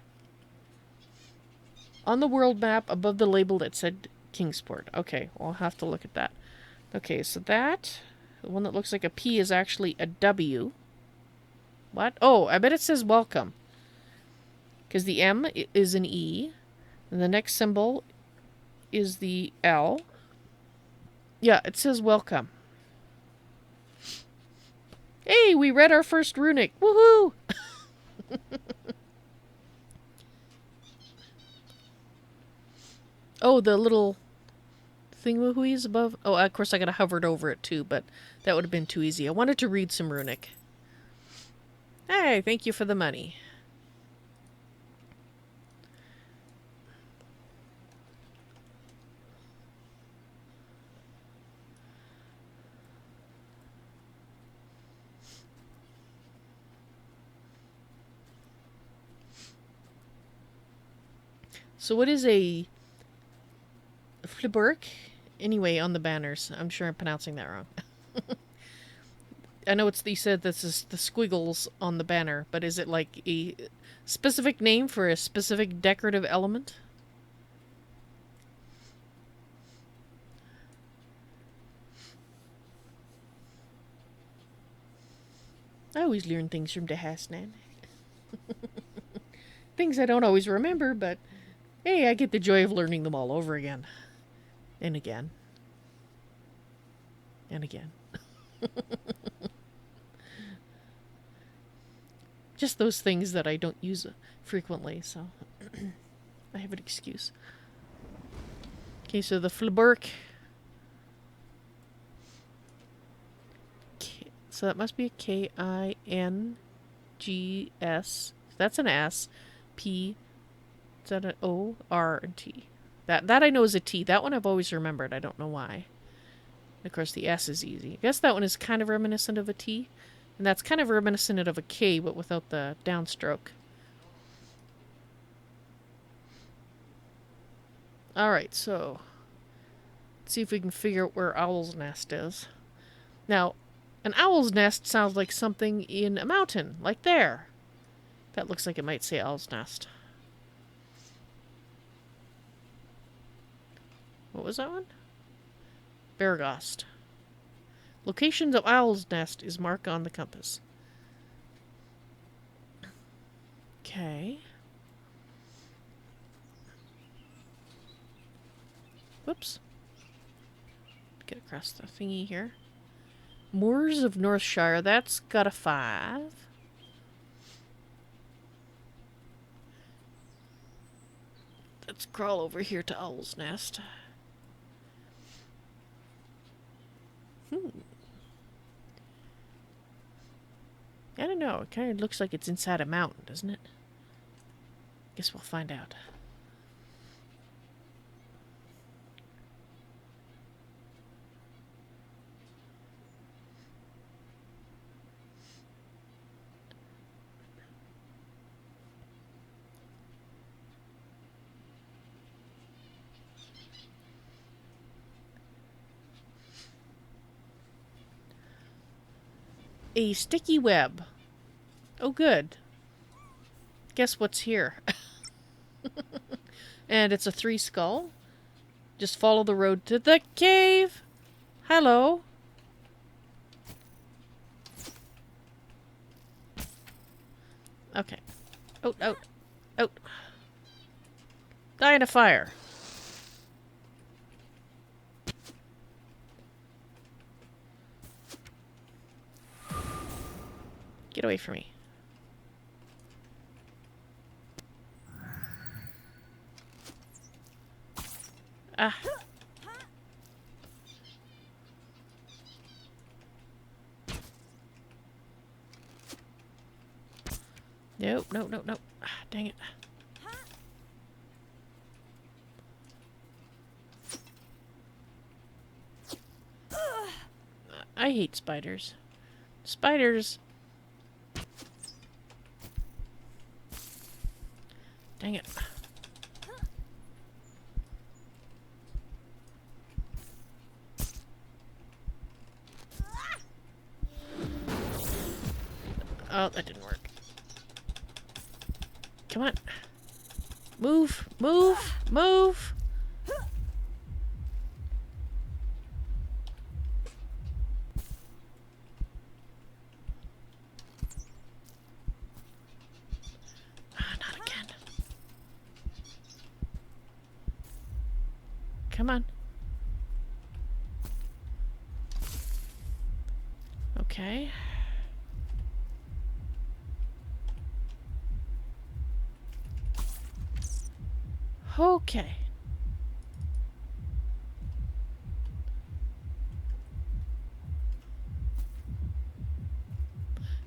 A: On the world map, above the label, it said Kingsport. Okay, well, I'll have to look at that. Okay, so that, the one that looks like a P is actually a W. What? Oh, I bet it says welcome. Because the M is an E, and the next symbol is the L. Yeah, it says welcome. Hey, we read our first runic. Woohoo! Oh, the little thingamahooey's above. Oh, of course I gotta hovered over it too, but that would have been too easy. I wanted to read some runic. Hey, thank you for the money. So what is a Fliburk? Anyway, on the banners. I'm sure I'm pronouncing that wrong. I know it's, you said this is the squiggles on the banner, but is it like a specific name for a specific decorative element? I always learn things from the Hasnan. Things I don't always remember, but hey, I get the joy of learning them all over again. And again. And again. Just those things that I don't use frequently, so I have an excuse. Okay, so the Fliburk. So that must be a K-I-N-G-S. That's an S. P. Is that an O, R, and T? That I know is a T. That one I've always remembered. I don't know why. Of course, the S is easy. I guess that one is kind of reminiscent of a T. And that's kind of reminiscent of a K, but without the downstroke. Alright, so let's see if we can figure out where Owl's Nest is. Now, an owl's nest sounds like something in a mountain, like there. That looks like it might say Owl's Nest. What was that one? Baragost. Locations of Owl's Nest is marked on the compass. Okay. Whoops. Get across the thingy here. Moors of Northshire, that's got a 5. Let's crawl over here to Owl's Nest. I don't know, it kind of looks like it's inside a mountain, doesn't it? Guess we'll find out. A sticky web. Oh, good. Guess what's here? And it's a 3 skull. Just follow the road to the cave. Hello. Okay. Out, out, out. Die in a fire. Get away from me. Ah. Nope, nope, nope, nope. Ah, dang it. I hate spiders. Spiders. Dang it. Oh, that didn't work. Come on. Move, move, move. Not again. Come on. Okay. Okay.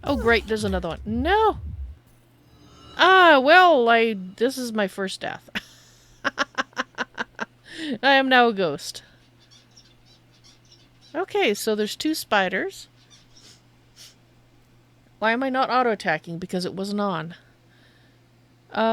A: Oh great, there's another one. No! Ah, well, this is my first death. I am now a ghost. Okay, so there's 2 spiders. Why am I not auto-attacking? Because it wasn't on.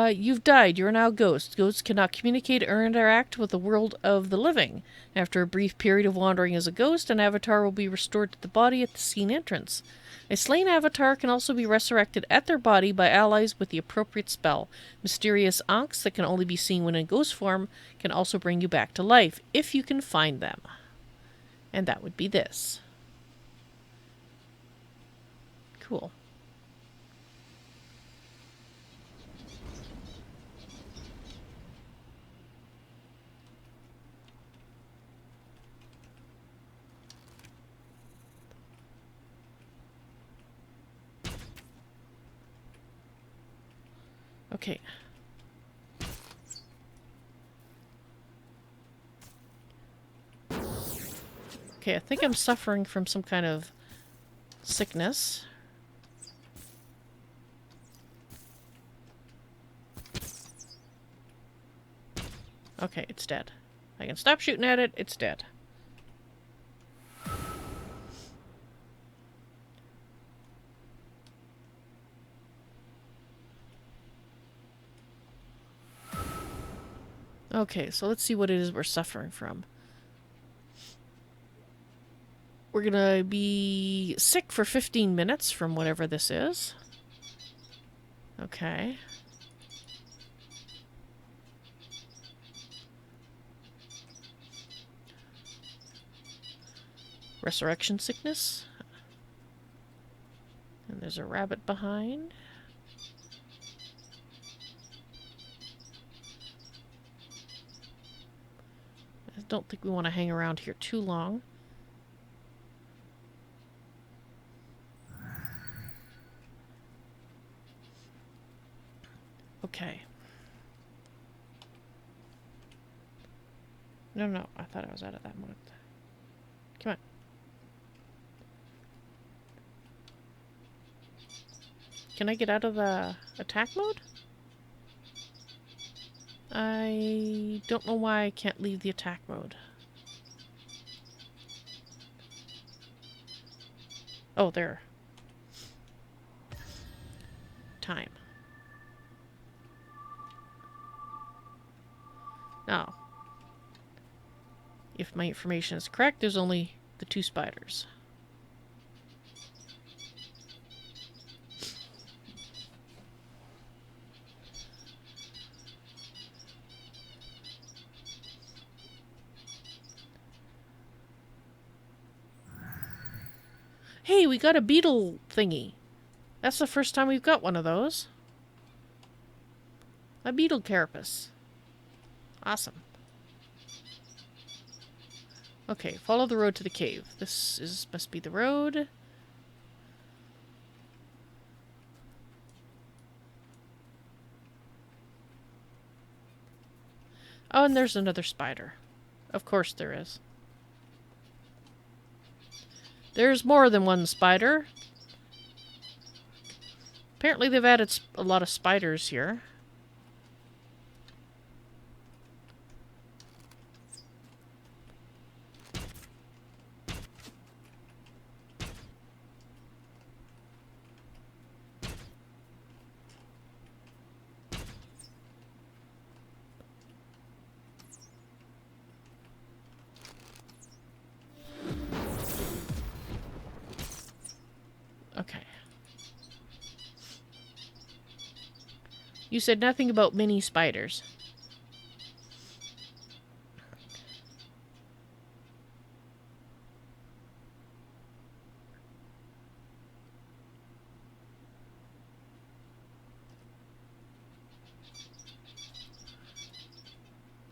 A: You've died. You're now a ghost. Ghosts cannot communicate or interact with the world of the living. After a brief period of wandering as a ghost, an avatar will be restored to the body at the scene entrance. A slain avatar can also be resurrected at their body by allies with the appropriate spell. Mysterious ankhs that can only be seen when in ghost form can also bring you back to life, if you can find them. And that would be this. Cool. Okay. Okay, I think I'm suffering from some kind of sickness. Okay, it's dead. I can stop shooting at it, it's dead. Okay, so let's see what it is we're suffering from. We're gonna be sick for 15 minutes from whatever this is. Okay. Resurrection sickness. And there's a rabbit behind. don't think we want to hang around here too long. Okay. No, I thought I was out of that mode. Come on. Can I get out of the attack mode? I don't know why I can't leave the attack mode. Oh, there. Time. Now, if my information is correct, there's only the 2 spiders. Hey, we got a beetle thingy. That's the first time we've got one of those. A beetle carapace. Awesome. Okay, follow the road to the cave. This must be the road. Oh, and there's another spider. Of course there is. There's more than one spider. Apparently they've added a lot of spiders here. Okay. You said nothing about mini spiders.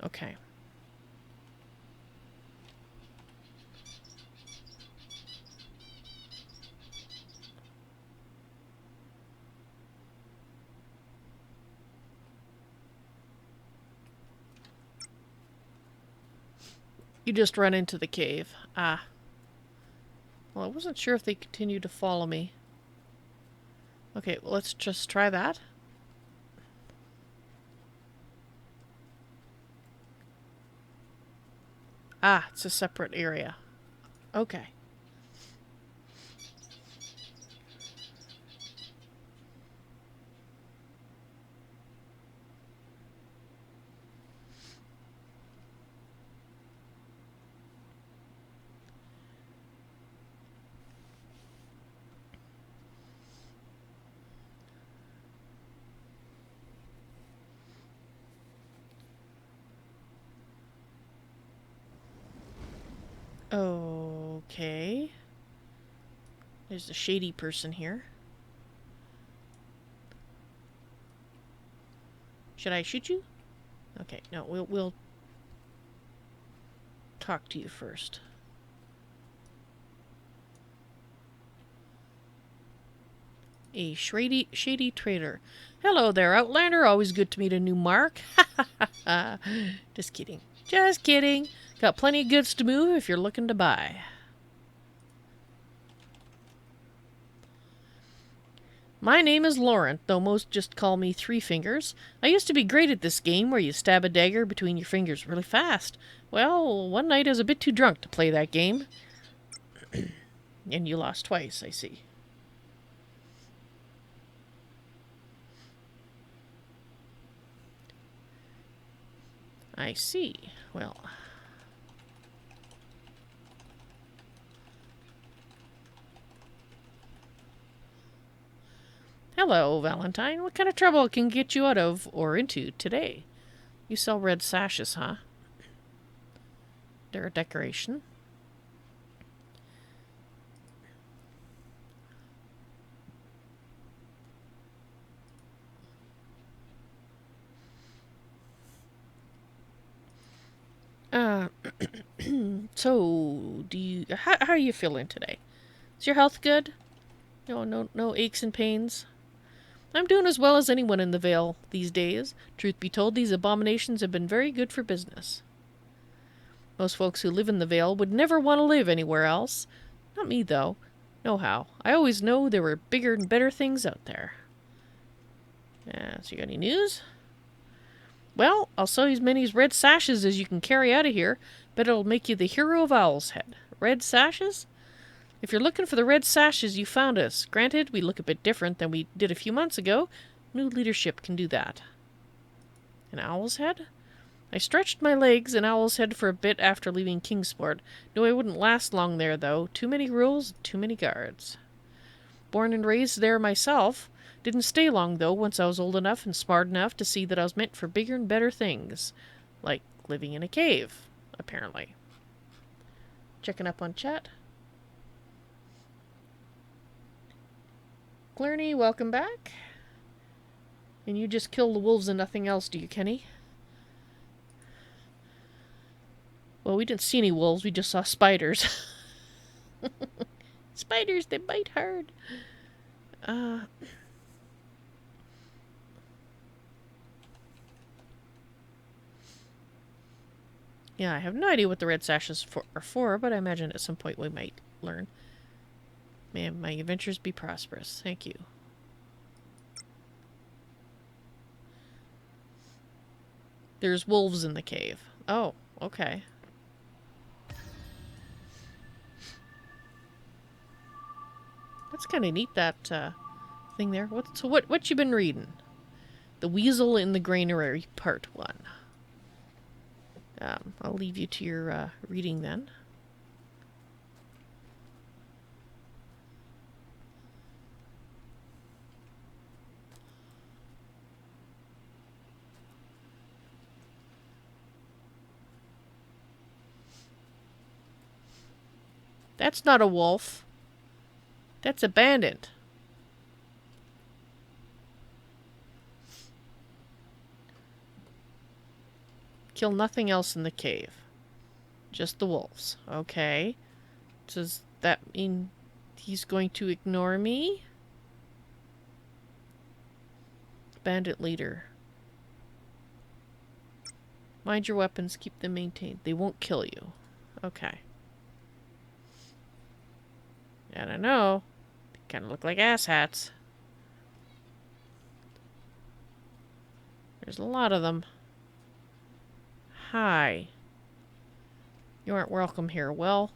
A: Okay. You just run into the cave. Ah. Well, I wasn't sure if they continued to follow me. Okay, well, let's just try that. Ah, it's a separate area. Okay. Okay. There's a shady person here. Should I shoot you? Okay, no, we'll talk to you first. A shady trader. Hello there, Outlander. Always good to meet a new mark. Just kidding. Just kidding. Got plenty of goods to move if you're looking to buy. My name is Laurent, though most just call me Three Fingers. I used to be great at this game where you stab a dagger between your fingers really fast. Well, one night I was a bit too drunk to play that game. And you lost twice, I see. I see. Well... Hello, Valentine. What kind of trouble can get you out of or into today? You sell red sashes, huh? They're a decoration. So, how are you feeling today? Is your health good? No aches and pains? I'm doing as well as anyone in the Vale these days. Truth be told, these abominations have been very good for business. Most folks who live in the Vale would never want to live anywhere else. Not me, though. Nohow, I always know there were bigger and better things out there. So you got any news? Well, I'll sell you as many red sashes as you can carry out of here. Bet it'll make you the hero of Owl's Head. Red sashes? If you're looking for the red sashes, you found us. Granted, we look a bit different than we did a few months ago. New leadership can do that. An Owl's Head? I stretched my legs in Owl's Head for a bit after leaving Kingsport. Knew I wouldn't last long there, though. Too many rules, too many guards. Born and raised there myself. Didn't stay long, though, once I was old enough and smart enough to see that I was meant for bigger and better things. Like living in a cave, apparently. Checking up on chat. Glurney, welcome back. And you just kill the wolves and nothing else, do you, Kenny? Well, we didn't see any wolves, we just saw spiders. Spiders, they bite hard. Yeah, I have no idea what the red sashes are for, but I imagine at some point we might learn. May my adventures be prosperous. Thank you. There's wolves in the cave. Oh, okay. That's kind of neat, that thing there. What you been reading? The Weasel in the Granary, Part 1. I'll leave you to your reading then. That's not a wolf. That's a bandit. Kill nothing else in the cave. Just the wolves. Okay. Does that mean he's going to ignore me? Bandit leader. Mind your weapons. Keep them maintained. They won't kill you. Okay. I don't know. They kind of look like asshats. There's a lot of them. Hi. You aren't welcome here. Well,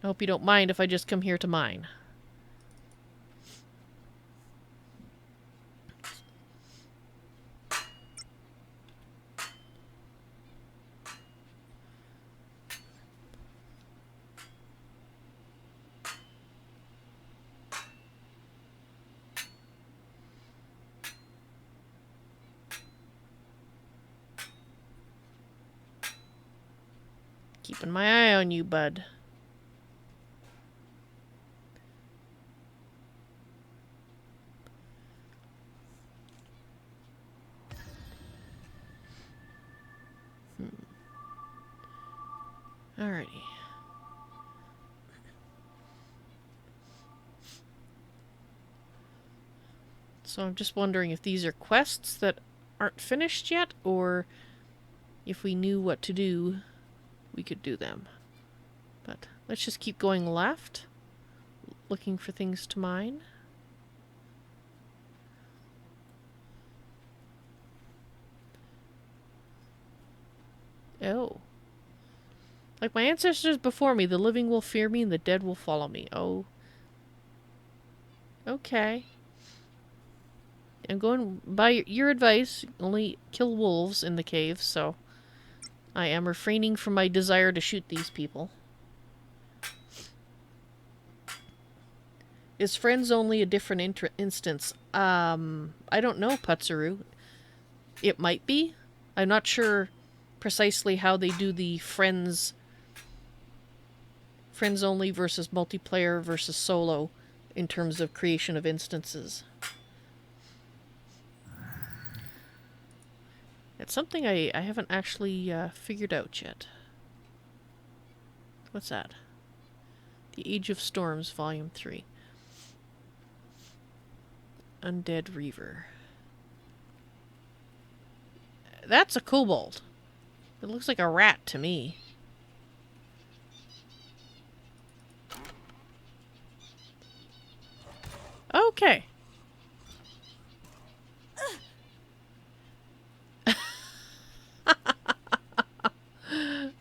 A: I hope you don't mind if I just come here to mine. Keeping my eye on you, bud. Alrighty. So I'm just wondering if these are quests that aren't finished yet, or if we knew what to do, we could do them. But let's just keep going left, looking for things to mine. Oh. Like my ancestors before me, the living will fear me and the dead will follow me. Oh. Okay. I'm going by your advice. Only kill wolves in the cave, so I am refraining from my desire to shoot these people. Is friends only a different instance? I don't know, Putsuru. It might be. I'm not sure precisely how they do the friends only versus multiplayer versus solo in terms of creation of instances. It's something I haven't actually figured out yet. What's that? The Age of Storms, Volume 3. Undead Reaver. That's a kobold. It looks like a rat to me. Okay.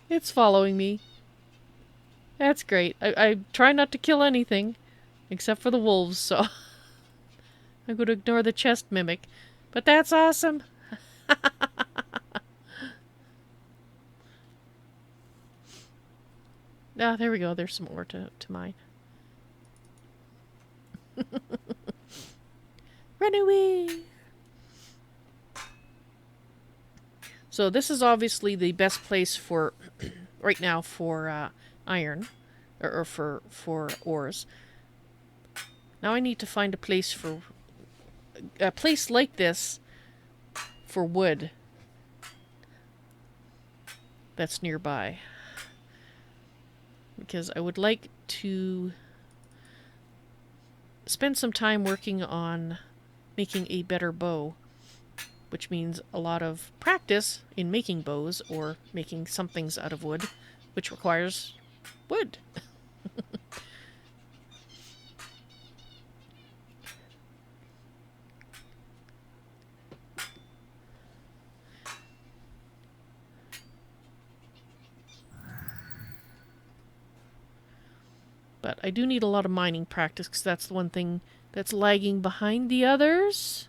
A: It's following me. That's great. I try not to kill anything, except for the wolves, so I'm going to ignore the chest mimic. But that's awesome. Ah, there we go. There's some ore to mine. Run away! So this is obviously the best place for, right now, for iron, or for ores. Now I need to find a place like this for wood that's nearby. Because I would like to spend some time working on making a better bow, which means a lot of practice in making bows or making some things out of wood, which requires wood. But I do need a lot of mining practice, because that's the one thing that's lagging behind the others.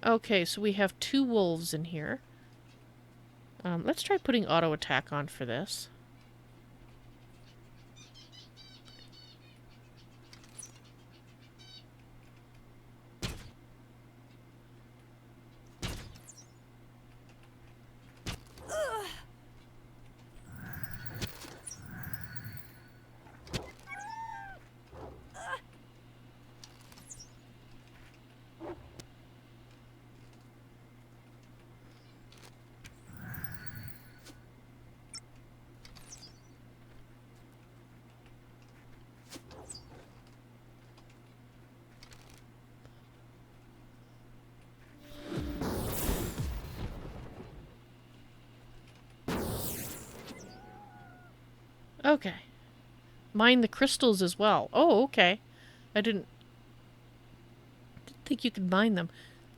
A: Okay, so we have 2 wolves in here. Let's try putting auto attack on for this. Okay. Mine the crystals as well. Oh, okay. I didn't think you could mine them.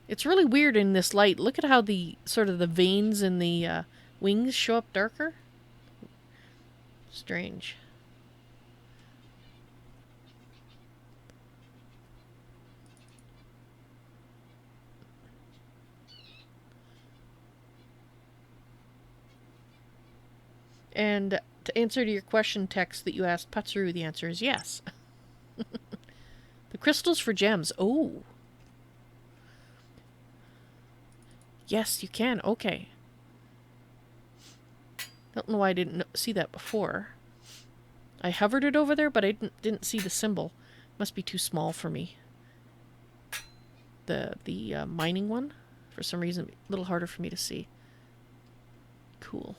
A: It's really weird in this light. Look at how the sort of the veins in the wings show up darker. Strange. And to answer to your question text that you asked Patsuru, the answer is yes. The crystals for gems. Oh. Yes, you can. Okay. Don't know why I didn't see that before. I hovered it over there, but I didn't see the symbol. Must be too small for me. The mining one, for some reason, a little harder for me to see. Cool.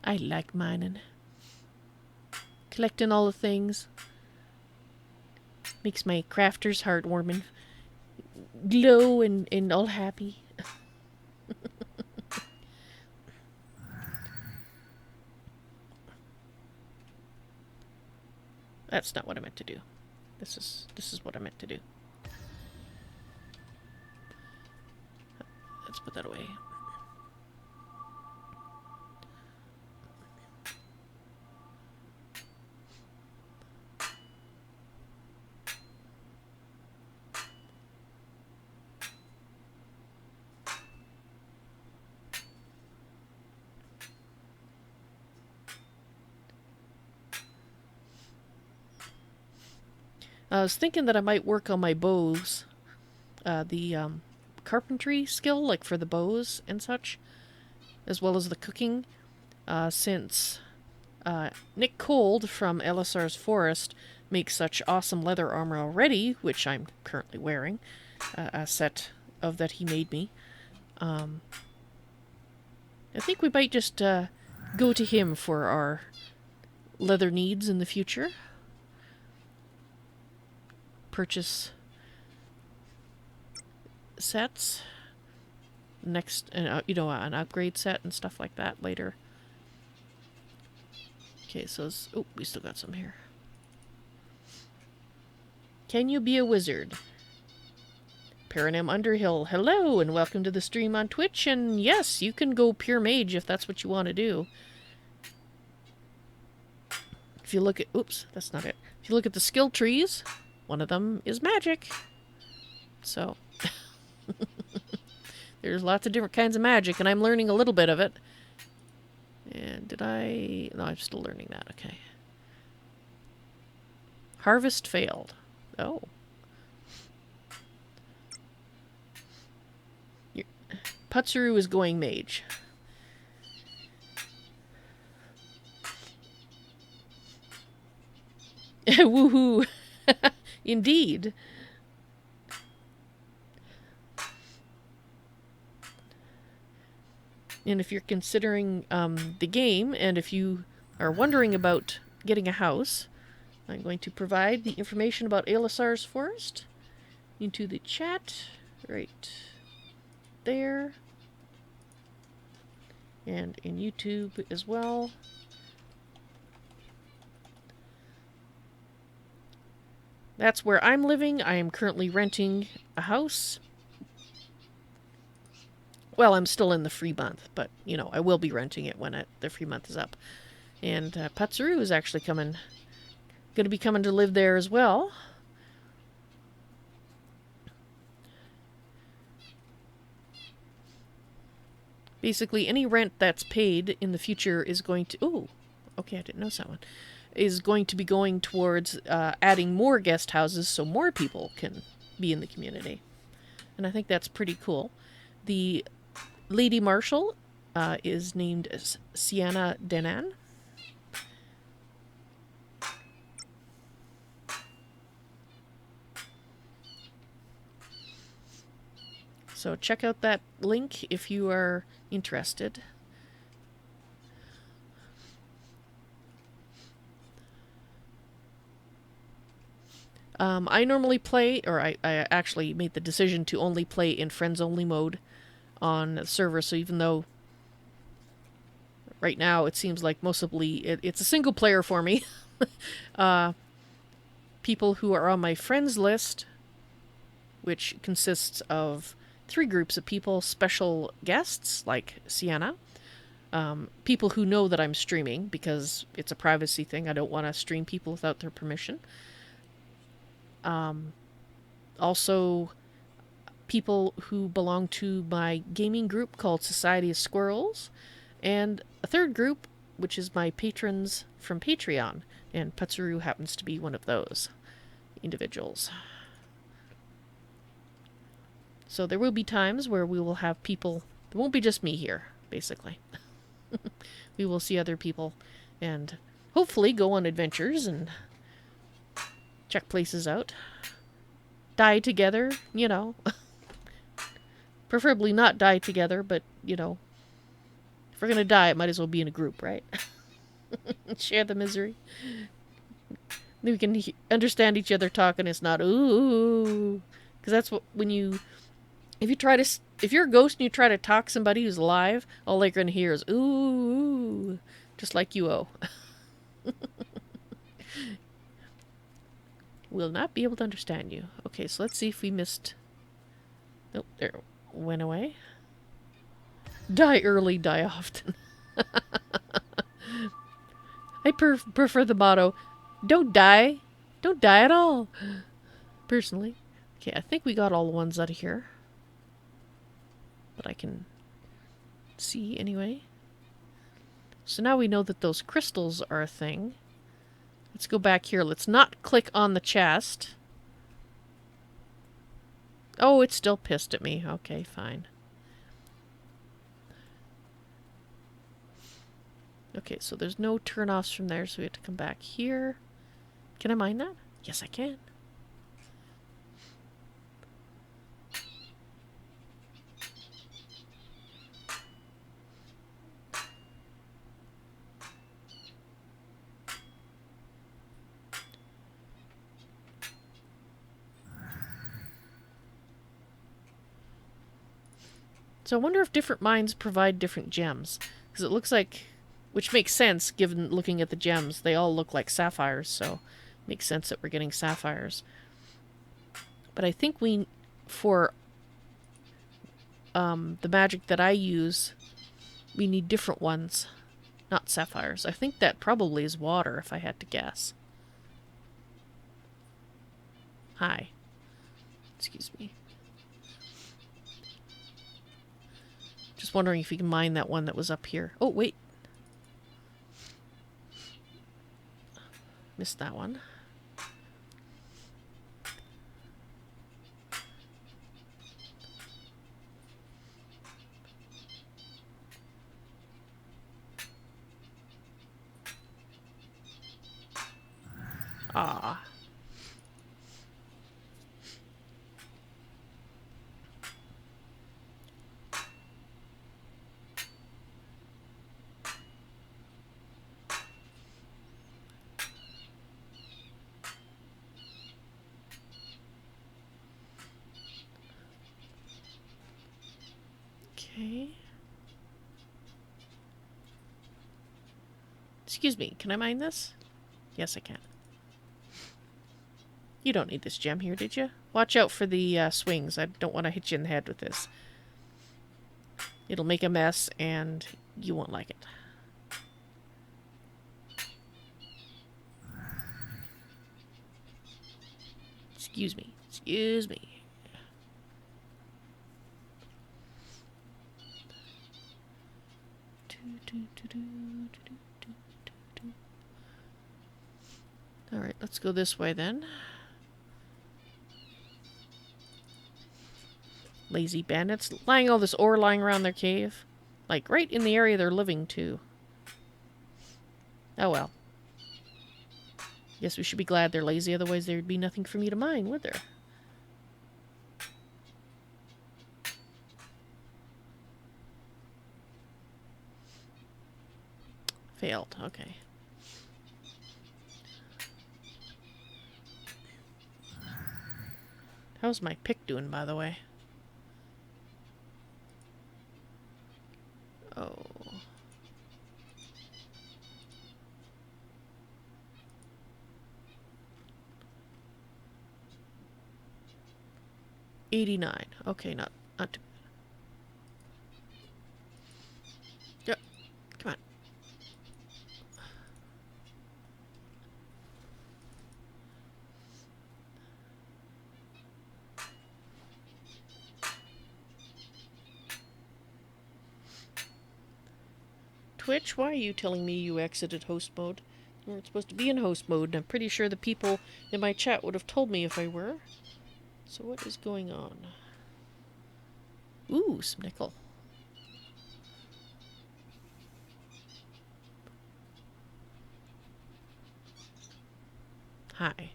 A: I like mining. Collecting all the things makes my crafter's heart warm and glow and all happy. That's not what I meant to do. This is what I meant to do. Let's put that away. I was thinking that I might work on my bows. The carpentry skill, like for the bows and such, as well as the cooking, since Nick Cold from LSR's Forest makes such awesome leather armor already, which I'm currently wearing. A set of that he made me. I think we might just go to him for our leather needs in the future. Purchase sets. Next, you know, an upgrade set and stuff like that later. Okay, so oh, we still got some here. Can you be a wizard? Paranim Underhill, hello and welcome to the stream on Twitch. And yes, you can go pure mage if that's what you want to do. If you look at, oops, that's not it. If you look at the skill trees, one of them is magic. So, there's lots of different kinds of magic, and I'm learning a little bit of it. And did I... No, I'm still learning that, okay. Harvest failed. Oh. Putsuru is going mage. Woohoo! Indeed. And if you're considering the game, and if you are wondering about getting a house, I'm going to provide the information about Aelisar's Forest into the chat right there. And in YouTube as well. That's where I'm living. I am currently renting a house. Well, I'm still in the free month, but, you know, I will be renting it when the free month is up. And Putsuru is actually going to be coming to live there as well. Basically, any rent that's paid in the future is going to... Ooh, okay, I didn't know that one. Is going to be going towards adding more guest houses so more people can be in the community. And I think that's pretty cool. The Lady Marshal is named Sienna Denan. So check out that link if you are interested. I normally play, or I actually made the decision to only play in friends-only mode on the server, so even though right now it seems like mostly it's a single player for me, people who are on my friends list, which consists of 3 groups of people, special guests like Sienna, people who know that I'm streaming because it's a privacy thing. I don't want to stream people without their permission. Also people who belong to my gaming group called Society of Squirrels, and a 3rd group, which is my patrons from Patreon, and Putsuru happens to be one of those individuals. So there will be times where we will have people, it won't be just me here, basically. We will see other people and hopefully go on adventures and check places out. Die together, you know. Preferably not die together, but, you know, if we're going to die, it might as well be in a group, right? Share the misery. Then we can understand each other talking. It's not, ooh. Because that's what, when you... If you're a ghost and you try to talk somebody who's alive, all they're going to hear is, ooh. Just like you owe. Will not be able to understand you. Okay, so let's see if we missed... Nope, there. Went away. Die early, die often. I prefer the motto, don't die. Don't die at all. Personally. Okay, I think we got all the ones out of here. But I can see anyway. So now we know that those crystals are a thing. Let's go back here. Let's not click on the chest. Oh, it's still pissed at me. Okay, fine. Okay, so there's no turn-offs from there, so we have to come back here. Can I mine that? Yes, I can. So I wonder if different mines provide different gems. Because it looks like, which makes sense given looking at the gems. They all look like sapphires, so it makes sense that we're getting sapphires. But I think for the magic that I use, we need different ones. Not sapphires. I think that probably is water, if I had to guess. Hi. Excuse me. Just wondering if you can mine that one that was up here. Oh, wait. Missed that one. Ah. Okay. Excuse me, can I mine this? Yes, I can. You don't need this gem here, did you? Watch out for the swings. I don't want to hit you in the head with this. It'll make a mess, and you won't like it. Excuse me. Excuse me. Alright, let's go this way then. Lazy bandits. Lying all this ore lying around their cave. Like, right in the area they're living, too. Oh well. Guess we should be glad they're lazy, otherwise there'd be nothing for me to mine, would there? Failed, okay. How's my pick doing, by the way? Oh. $89. Okay, not too bad. Yep. Come on. Twitch, why are you telling me you exited host mode? You weren't supposed to be in host mode, and I'm pretty sure the people in my chat would have told me if I were. So what is going on? Ooh, some nickel. Hi.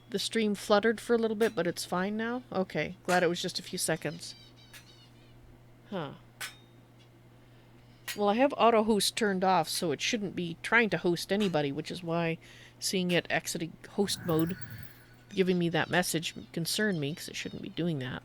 A: The stream fluttered for a little bit, but it's fine now? Okay, glad it was just a few seconds. Huh. Well, I have auto host turned off, so it shouldn't be trying to host anybody, which is why seeing it exiting host mode, giving me that message, concerned me, because it shouldn't be doing that.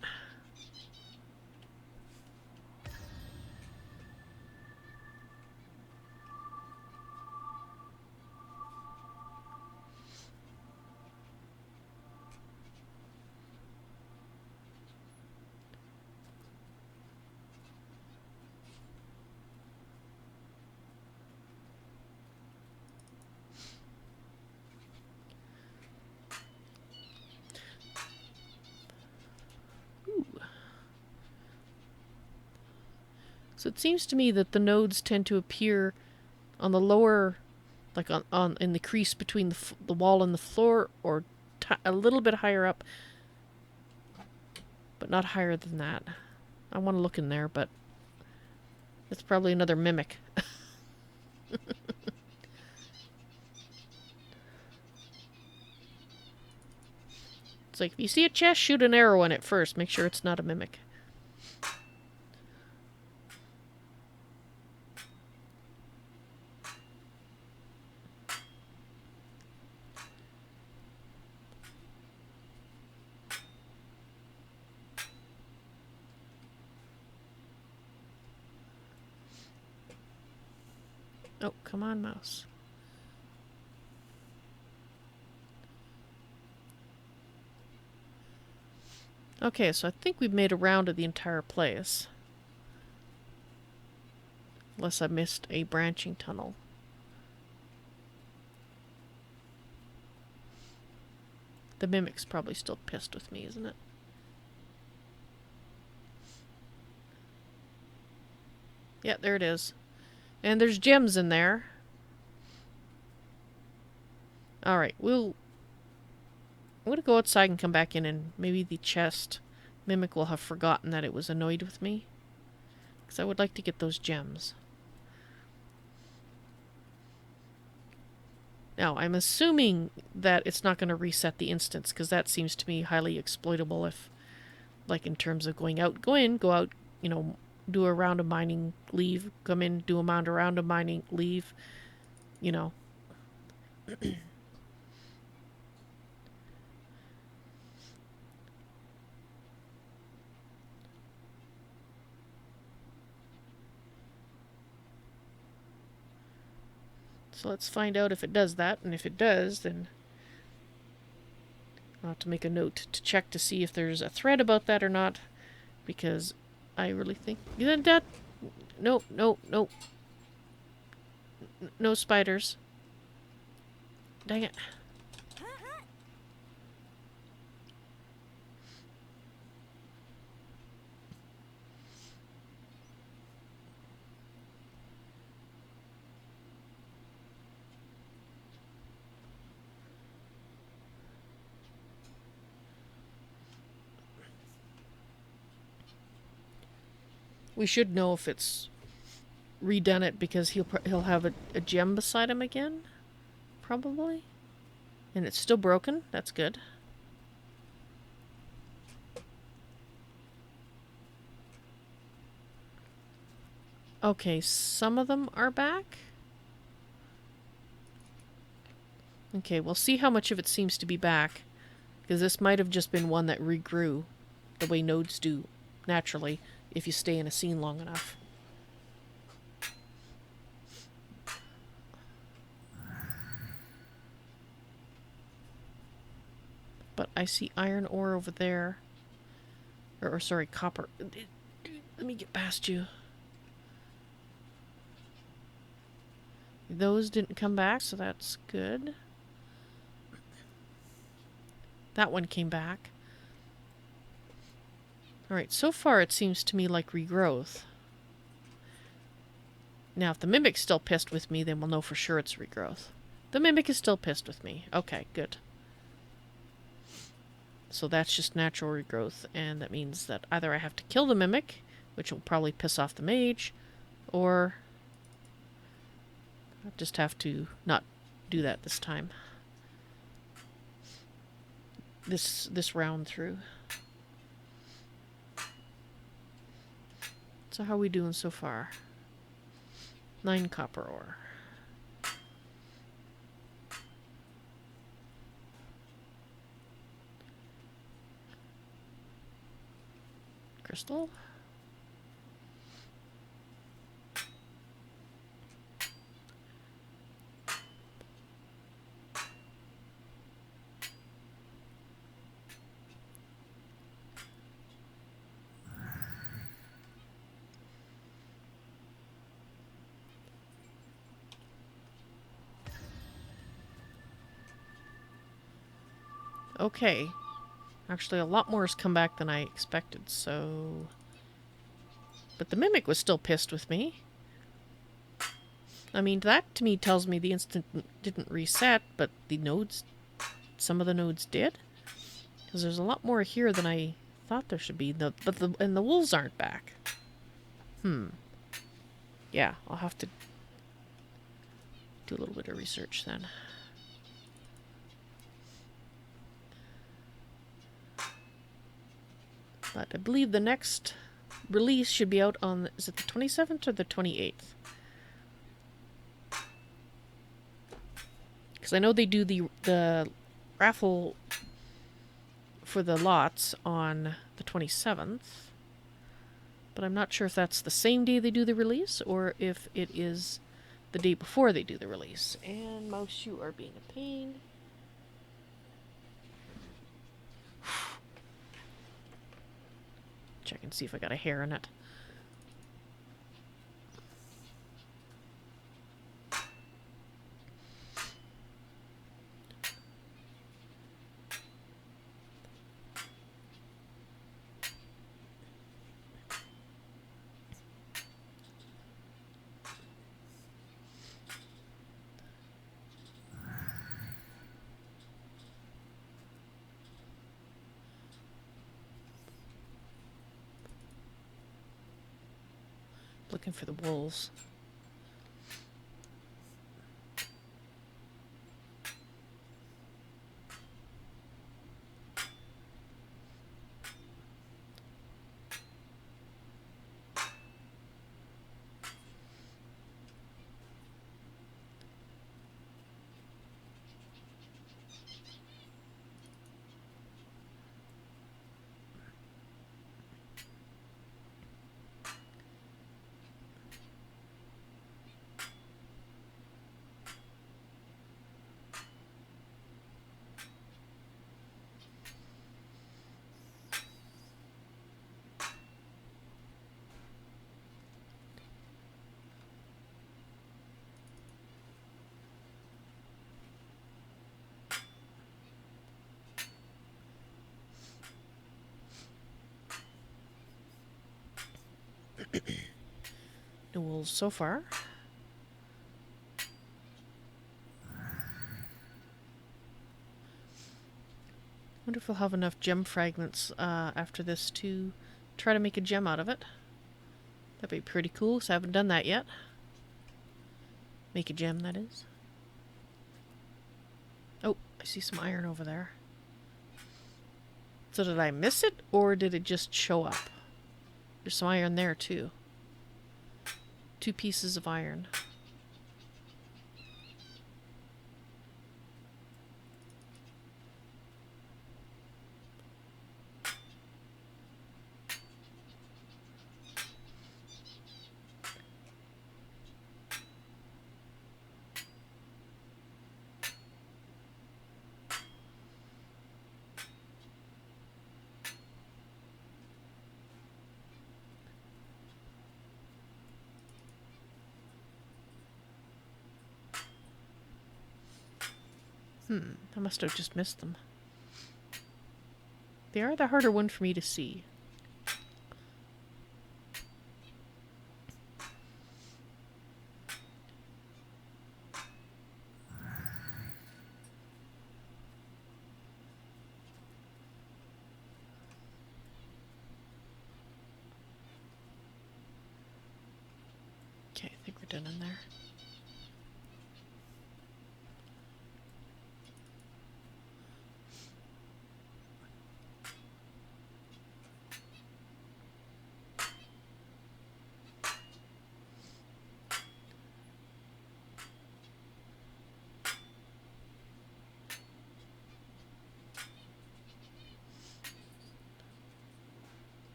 A: So it seems to me that the nodes tend to appear on the lower like on in the crease between the wall and the floor, or a little bit higher up, but not higher than that. I want to look in there, but it's probably another mimic. It's like, if you see a chest, shoot an arrow in it first. Make sure it's not a mimic. Oh, come on, mouse. Okay, so I think we've made a round of the entire place. Unless I missed a branching tunnel. The mimic's probably still pissed with me, isn't it? Yeah, there it is. And there's gems in there. Alright, I'm going to go outside and come back in, and maybe the chest mimic will have forgotten that it was annoyed with me. Because I would like to get those gems. Now, I'm assuming that it's not going to reset the instance, because that seems to me highly exploitable if, like, in terms of going out, go in, go out, you know, do a round of mining, leave, come in, do a round of mining, leave, you know. So let's find out if it does that, and if it does, then I'll have to make a note to check to see if there's a thread about that or not, because I really think that no, no spiders. Dang it. We should know if it's redone it, because he'll have a gem beside him again, probably. And it's still broken. That's good. Okay, some of them are back. Okay, we'll see how much of it seems to be back, because this might have just been one that regrew the way nodes do naturally if you stay in a scene long enough. But I see iron ore over there. Or sorry, copper. Let me get past you. Those didn't come back, so that's good. That one came back. Alright, so far it seems to me like regrowth. Now, if the mimic's still pissed with me, then we'll know for sure it's regrowth. The mimic is still pissed with me. Okay, good. So that's just natural regrowth, and that means that either I have to kill the mimic, which will probably piss off the mage, or I just have to not do that this time. This round through. So how are we doing so far? 9 copper ore. Crystal. Okay. Actually, a lot more has come back than I expected, so... But the mimic was still pissed with me. I mean, that to me tells me the instant didn't reset, but the nodes, some of the nodes did. Because there's a lot more here than I thought there should be. And the wolves aren't back. Yeah, I'll have to do a little bit of research then. But I believe the next release should be out on, is it the 27th or the 28th? Because I know they do the raffle for the lots on the 27th. But I'm not sure if that's the same day they do the release or if it is the day before they do the release. And mouse, you are being a pain. Check and see if I got a hair in it. Looking for the wolves. No wolves so far. Wonder if we'll have enough gem fragments after this to try to make a gem out of it. That'd be pretty cool, so I haven't done that yet. Make a gem, that is. Oh, I see some iron over there. So did I miss it, or did it just show up? There's some iron there, too. 2 pieces of iron. I must have just missed them. They are the harder one for me to see. Okay, I think we're done in there.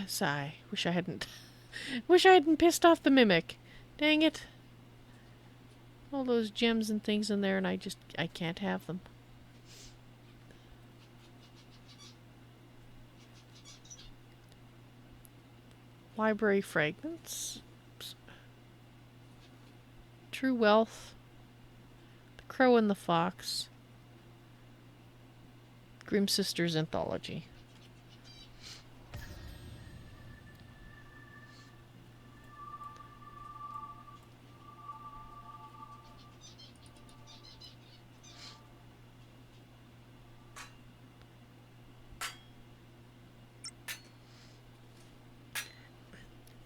A: Sigh. Wish I hadn't pissed off the mimic. Dang it. All those gems and things in there, and I can't have them. Library fragments. True wealth. The Crow and the Fox. Grimm Sisters Anthology.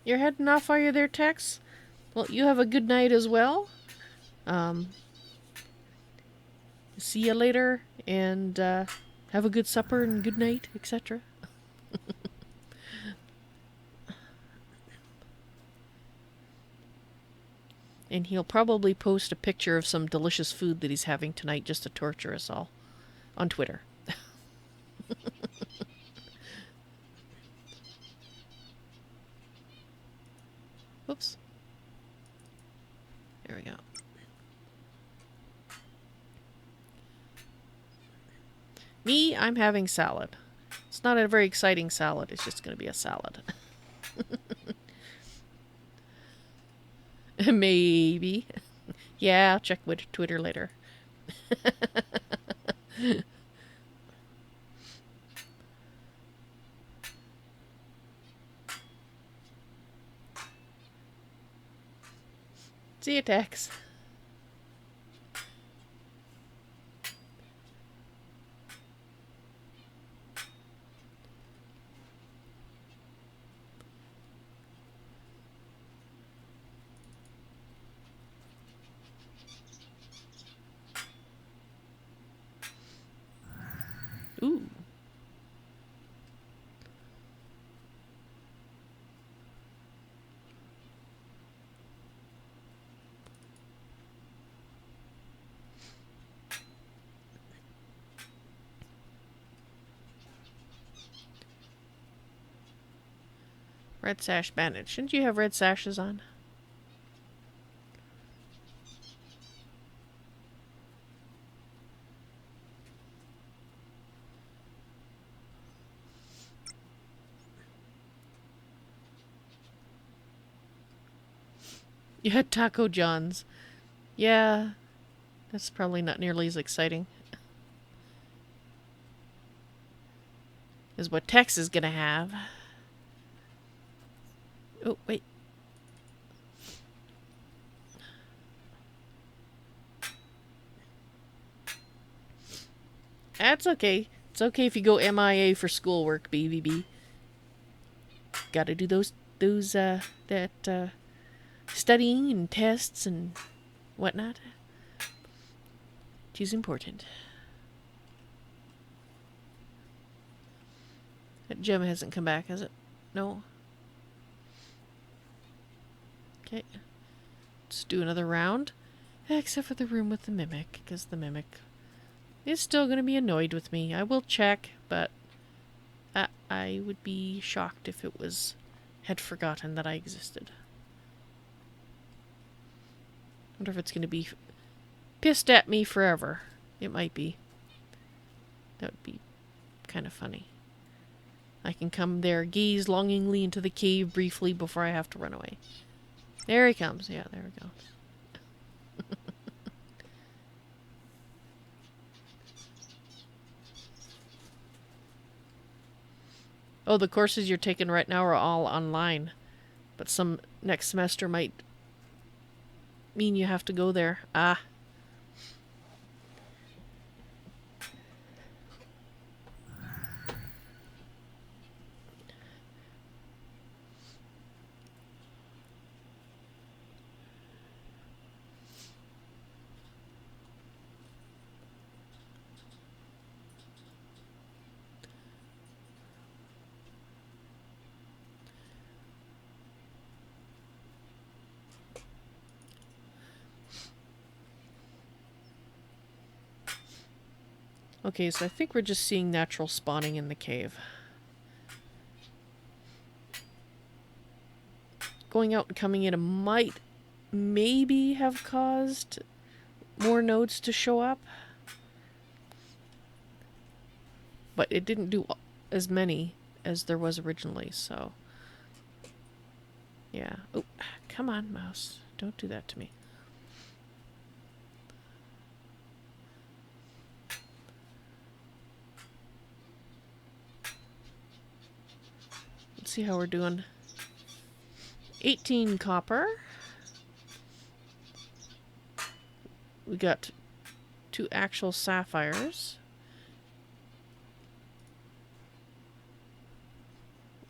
A: You're heading off, are you there, Tex? Well, you have a good night as well. See you later, and have a good supper and good night, etc. And he'll probably post a picture of some delicious food that he's having tonight just to torture us all on Twitter. Whoops. There we go. Me, I'm having salad. It's not a very exciting salad. It's just going to be a salad. Maybe. Yeah, I'll check with Twitter later. See you, Tex. Ooh. Red sash bandage. Shouldn't you have red sashes on? You had Taco John's. Yeah, that's probably not nearly as exciting as what Tex is gonna have. Oh, wait. That's okay. It's okay if you go MIA for schoolwork, BBB. Gotta do that studying and tests and whatnot. Which is important. That gem hasn't come back, has it? No. Okay. Let's do another round. Except for the room with the mimic, because the mimic is still going to be annoyed with me. I will check, but I would be shocked if it had forgotten that I existed. Wonder if it's going to be pissed at me forever. It might be. That would be kind of funny. I can come there, gaze longingly into the cave briefly before I have to run away. There he comes. Yeah, there we go. Oh, the courses you're taking right now are all online. But some next semester might mean you have to go there. Ah. Okay, so I think we're just seeing natural spawning in the cave. Going out and coming in might maybe have caused more nodes to show up. But it didn't do as many as there was originally, so... Yeah. Oh, come on, mouse. Don't do that to me. Let's see how we're doing. 18 copper. We got 2 actual sapphires.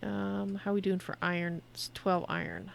A: How are we doing for iron? It's 12 iron.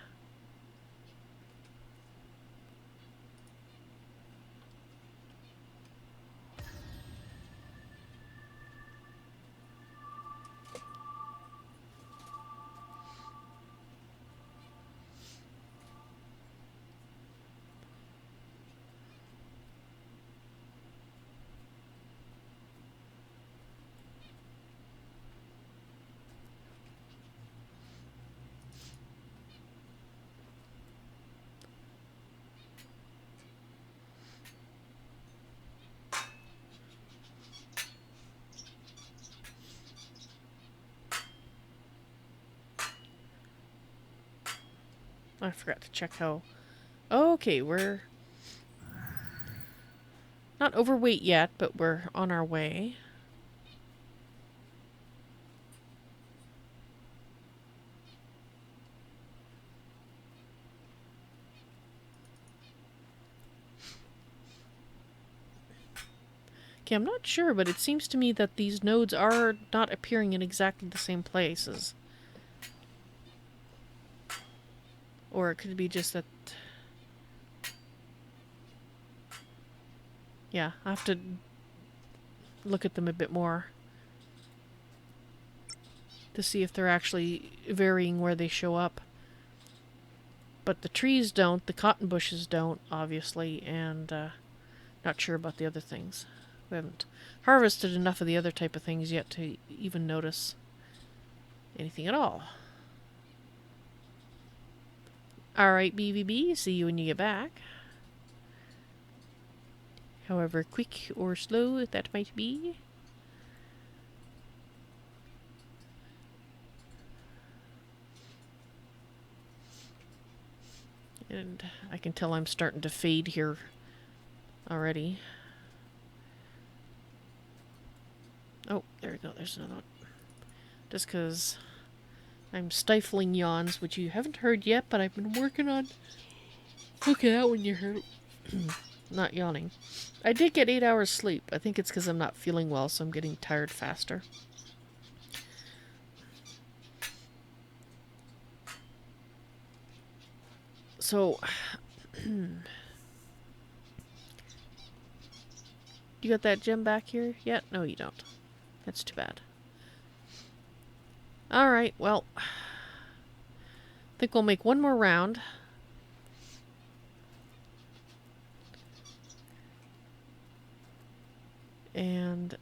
A: I forgot to check how... Okay, we're not overweight yet, but we're on our way. Okay, I'm not sure, but it seems to me that these nodes are not appearing in exactly the same places. Or it could be just that... Yeah, I have to look at them a bit more to see if they're actually varying where they show up. But the trees don't, the cotton bushes don't, obviously, and not sure about the other things. We haven't harvested enough of the other type of things yet to even notice anything at all. Alright, BVB, see you when you get back. However quick or slow that might be. And I can tell I'm starting to fade here already. Oh, there we go, there's another one. Just because I'm stifling yawns, which you haven't heard yet, but I've been working on. Look at that when you heard. Not yawning. I did get 8 hours sleep. I think it's because I'm not feeling well, so I'm getting tired faster. So, you got that gem back here yet? No, you don't. That's too bad. Alright, well, I think we'll make one more round. And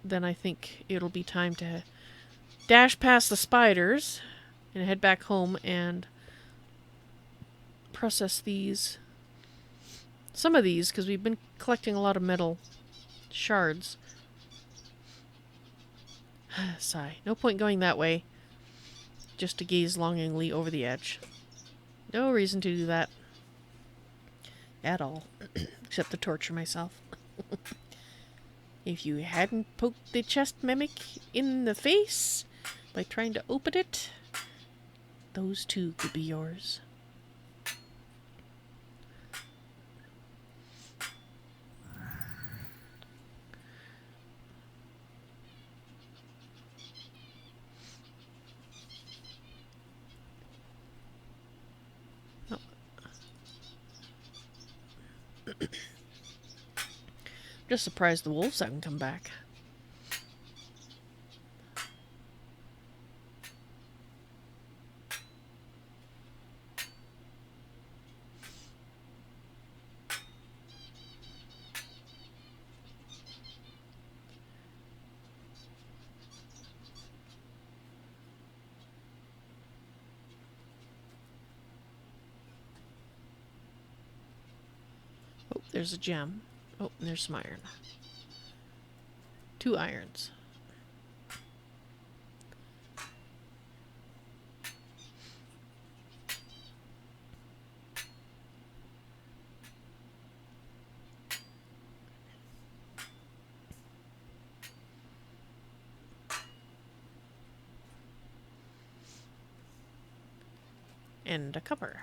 A: then I think it'll be time to dash past the spiders and head back home and process these. Some of these, because we've been collecting a lot of metal shards. Sigh. No point going that way. Just to gaze longingly over the edge. No reason to do that. At all. Except to torture myself. If you hadn't poked the chest mimic in the face by trying to open it, those two could be yours. Oh. Just surprised the wolves haven't come back. Oh, there's a gem. Oh, and there's some iron. 2 irons. And a cover.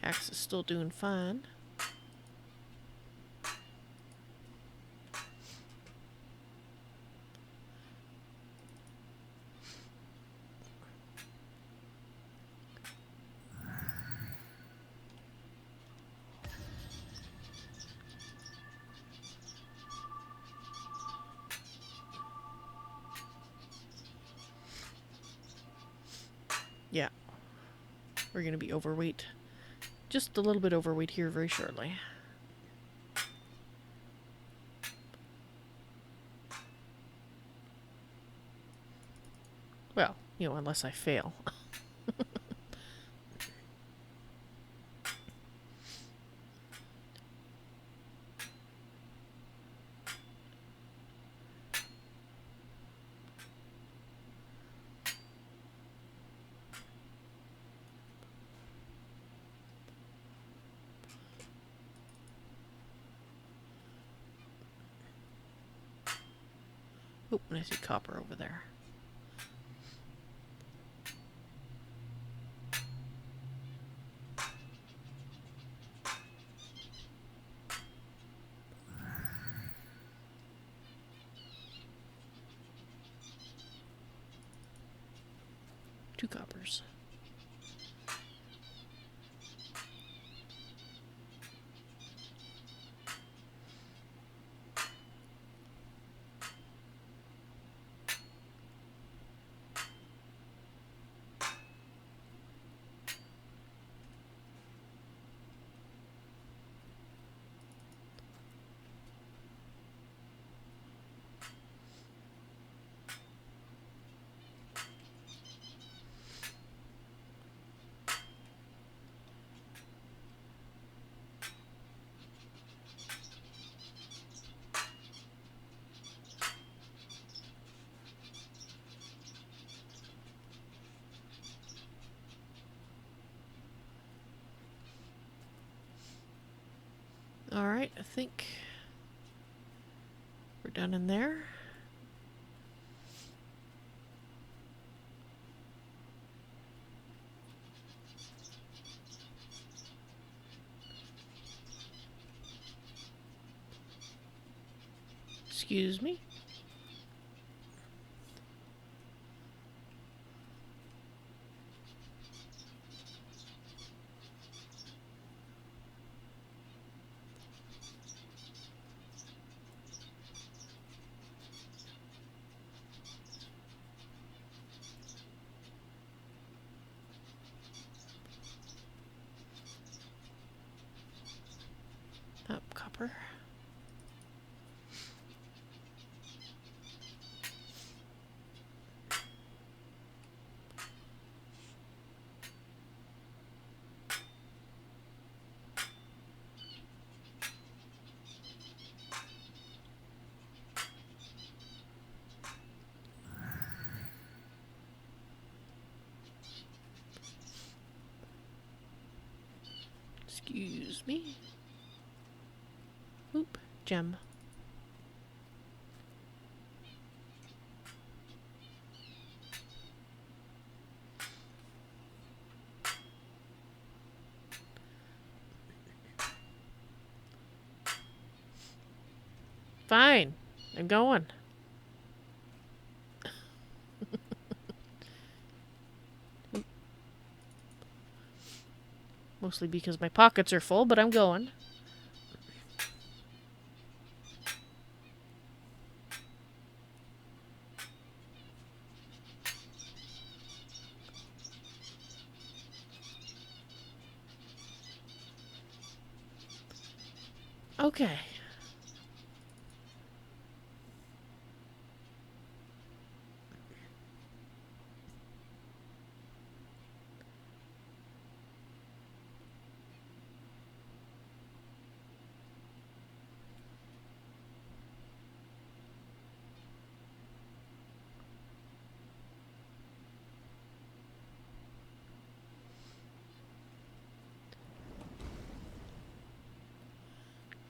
A: Axe is still doing fine. Yeah, we're going to be overweight. Just a little bit overweight here very shortly. Well, you know, unless I fail. Oh, and I see copper over there. Two coppers. Alright, I think we're done in there. Excuse me. Oh, copper. Excuse me. Oop, gem. Fine, I'm going. Mostly because my pockets are full, but I'm going. Okay.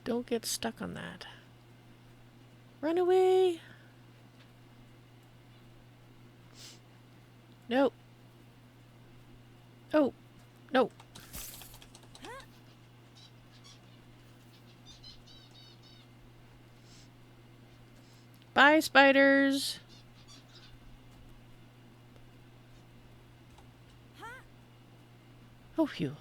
A: Don't get stuck on that. Run away! No. Oh, no. Bye, spiders. Oh, phew.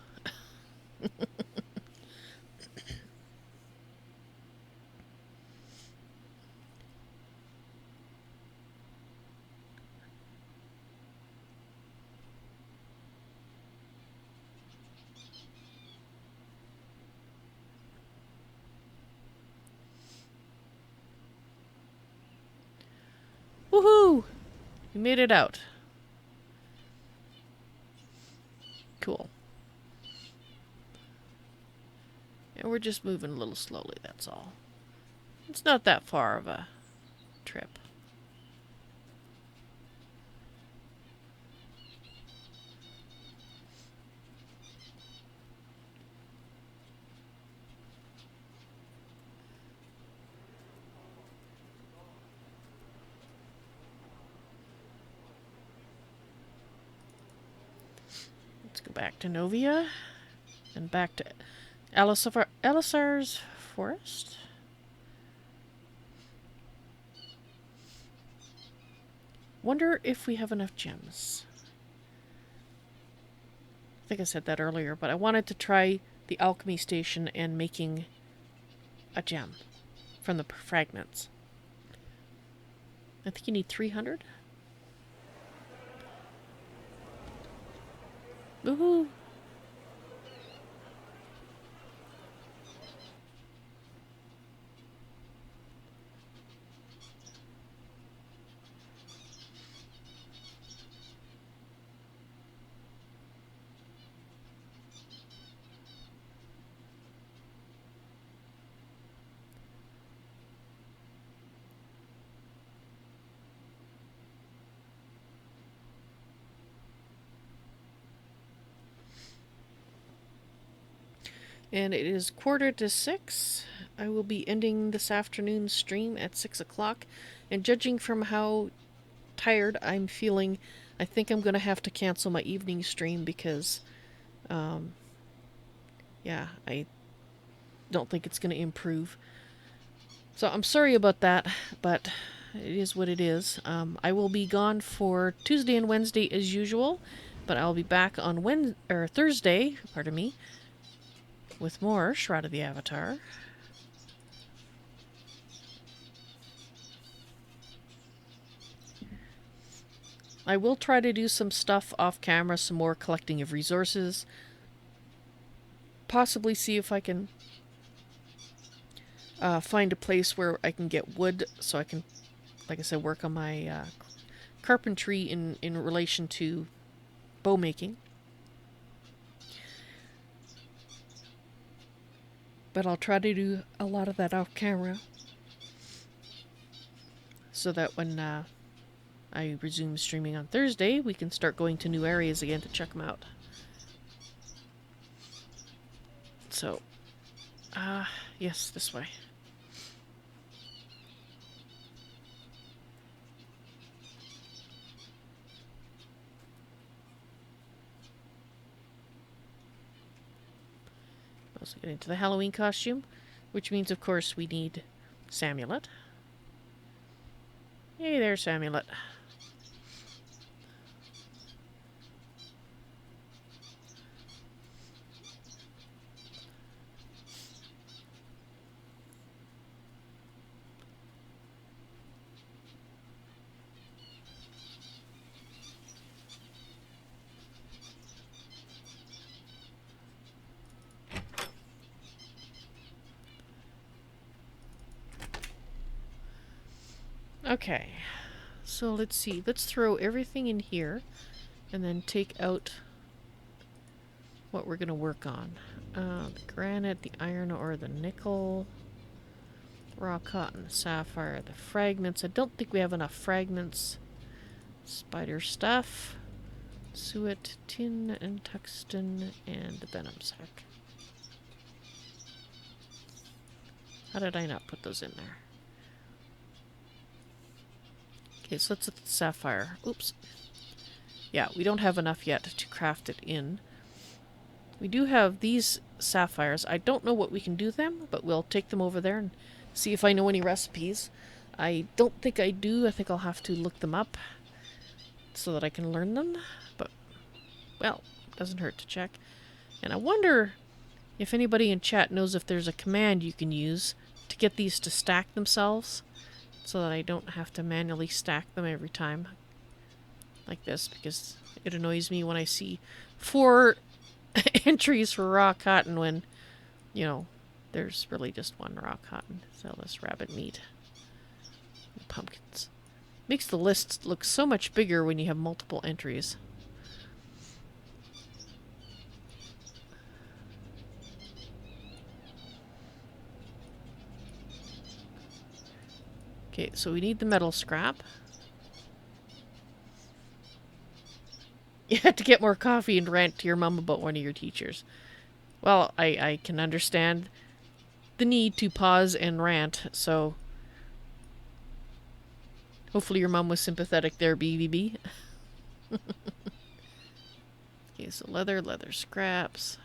A: Woohoo! We made it out. Cool. And we're just moving a little slowly, that's all. It's not that far of a trip. Let's go back to Novia and back to Elisar's forest. Wonder if we have enough gems. I think I said that earlier, but I wanted to try the alchemy station and making a gem from the fragments. I think you need 300. Woohoo! And it is 5:45. I will be ending this afternoon's stream at 6 o'clock. And judging from how tired I'm feeling, I think I'm going to have to cancel my evening stream because, yeah, I don't think it's going to improve. So I'm sorry about that, but it is what it is. I will be gone for Tuesday and Wednesday as usual, but I'll be back on Thursday, pardon me, with more Shroud of the Avatar. I will try to do some stuff off camera, some more collecting of resources. Possibly see if I can find a place where I can get wood so I can, like I said, work on my carpentry in relation to bow making. But I'll try to do a lot of that off camera so that when I resume streaming on Thursday, we can start going to new areas again to check them out. So, yes, this way. Also get into the Halloween costume, which means, of course, we need Samulet. Hey there, Samulet. Okay, so let's see. Let's throw everything in here and then take out what we're going to work on. The granite, the iron ore, the nickel, raw cotton, sapphire, the fragments. I don't think we have enough fragments. Spider stuff, suet, tin, and tungsten, and the venom sac. How did I not put those in there? Okay, so let's look at the sapphire. Oops. Yeah, we don't have enough yet to craft it in. We do have these sapphires. I don't know what we can do with them, but we'll take them over there and see if I know any recipes. I don't think I do. I think I'll have to look them up so that I can learn them. But, well, doesn't hurt to check. And I wonder if anybody in chat knows if there's a command you can use to get these to stack themselves so that I don't have to manually stack them every time like this, because it annoys me when I see 4 entries for raw cotton when, you know, there's really just 1 raw cotton. Sell this rabbit meat. And pumpkins. Makes the list look so much bigger when you have multiple entries. Okay, so we need the metal scrap. You had to get more coffee and rant to your mom about one of your teachers. Well, I can understand the need to pause and rant, so hopefully your mom was sympathetic there, BVB. Okay, so leather scraps.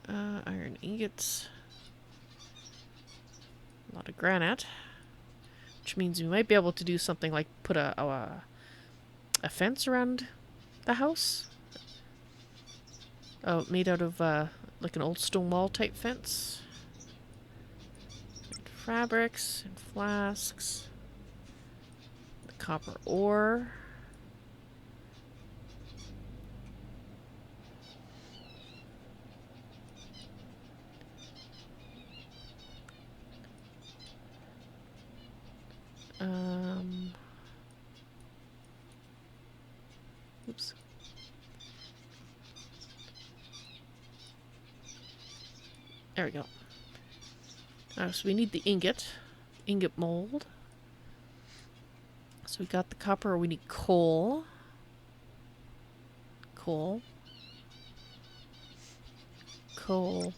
A: Iron ingots. A lot of granite. Which means we might be able to do something like put a fence around the house. Oh, made out of like an old stone wall type fence. And fabrics and flasks. The copper ore. Oops. There we go. So we need the ingot mold. So we got the copper. We need coal. Coal.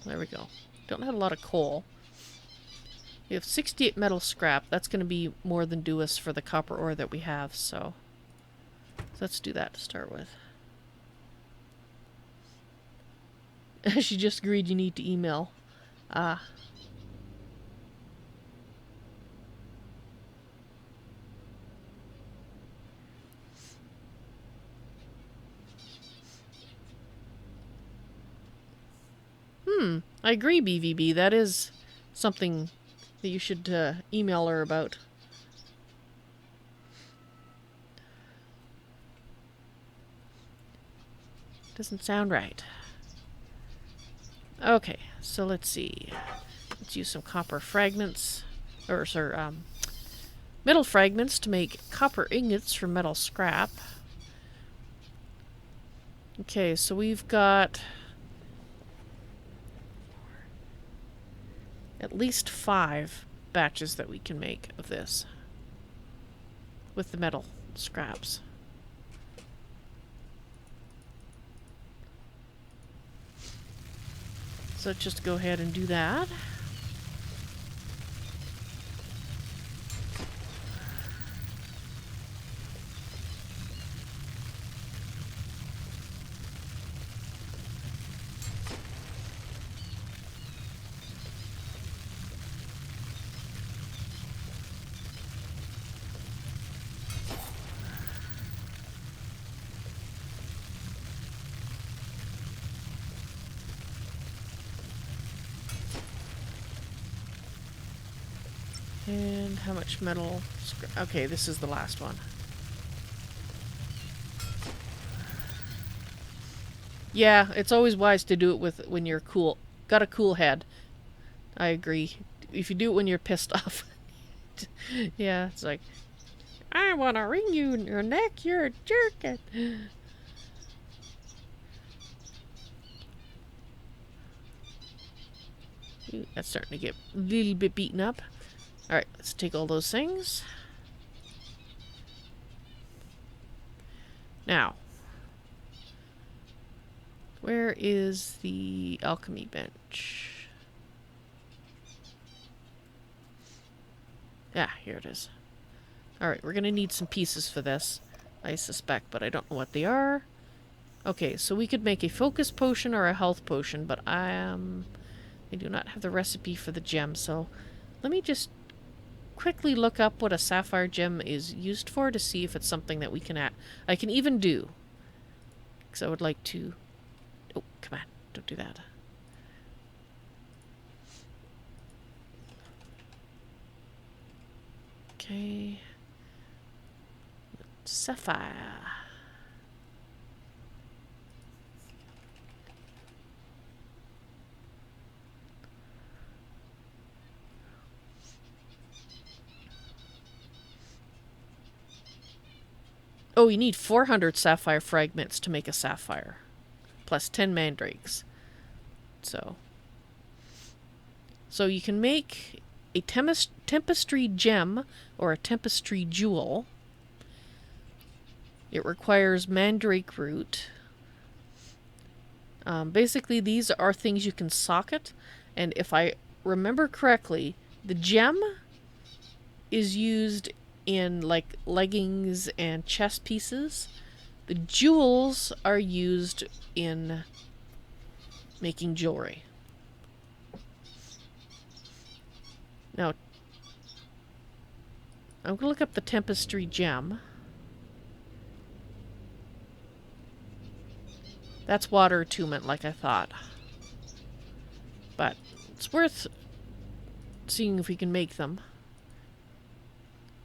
A: There we go. Don't have a lot of coal. We have 68 metal scrap. That's going to be more than due us for the copper ore that we have, so let's do that to start with. She just agreed you need to email. Ah. I agree, BVB. That is something that you should email her about. Doesn't sound right. Okay, so let's see. Let's use some copper fragments, or sorry, metal fragments to make copper ingots for metal scrap. Okay, so we've got at least 5 batches that we can make of this with the metal scraps. So let's just go ahead and do that. And how much metal? Okay, this is the last one. Yeah, it's always wise to do it with when you're cool. Got a cool head. I agree. If you do it when you're pissed off. Yeah, it's like, I want to wring you in your neck, you're a jerk. Ooh, that's starting to get a little bit beaten up. Alright, let's take all those things. Now, where is the alchemy bench? Yeah, here it is. Alright, we're gonna need some pieces for this, I suspect, but I don't know what they are. Okay, so we could make a focus potion or a health potion, but I do not have the recipe for the gem, so let me just quickly look up what a sapphire gem is used for to see if it's something that we can add. I can even do. Because I would like to... Oh, come on. Don't do that. Okay. Sapphire. Oh, you need 400 sapphire fragments to make a sapphire. Plus 10 mandrakes. So you can make a tempestry gem or a tempestry jewel. It requires mandrake root. Basically, these are things you can socket. And if I remember correctly, the gem is used in like leggings and chest pieces. The jewels are used in making jewelry. Now, I'm going to look up the tempestry gem. That's water attunement, like I thought. But it's worth seeing if we can make them.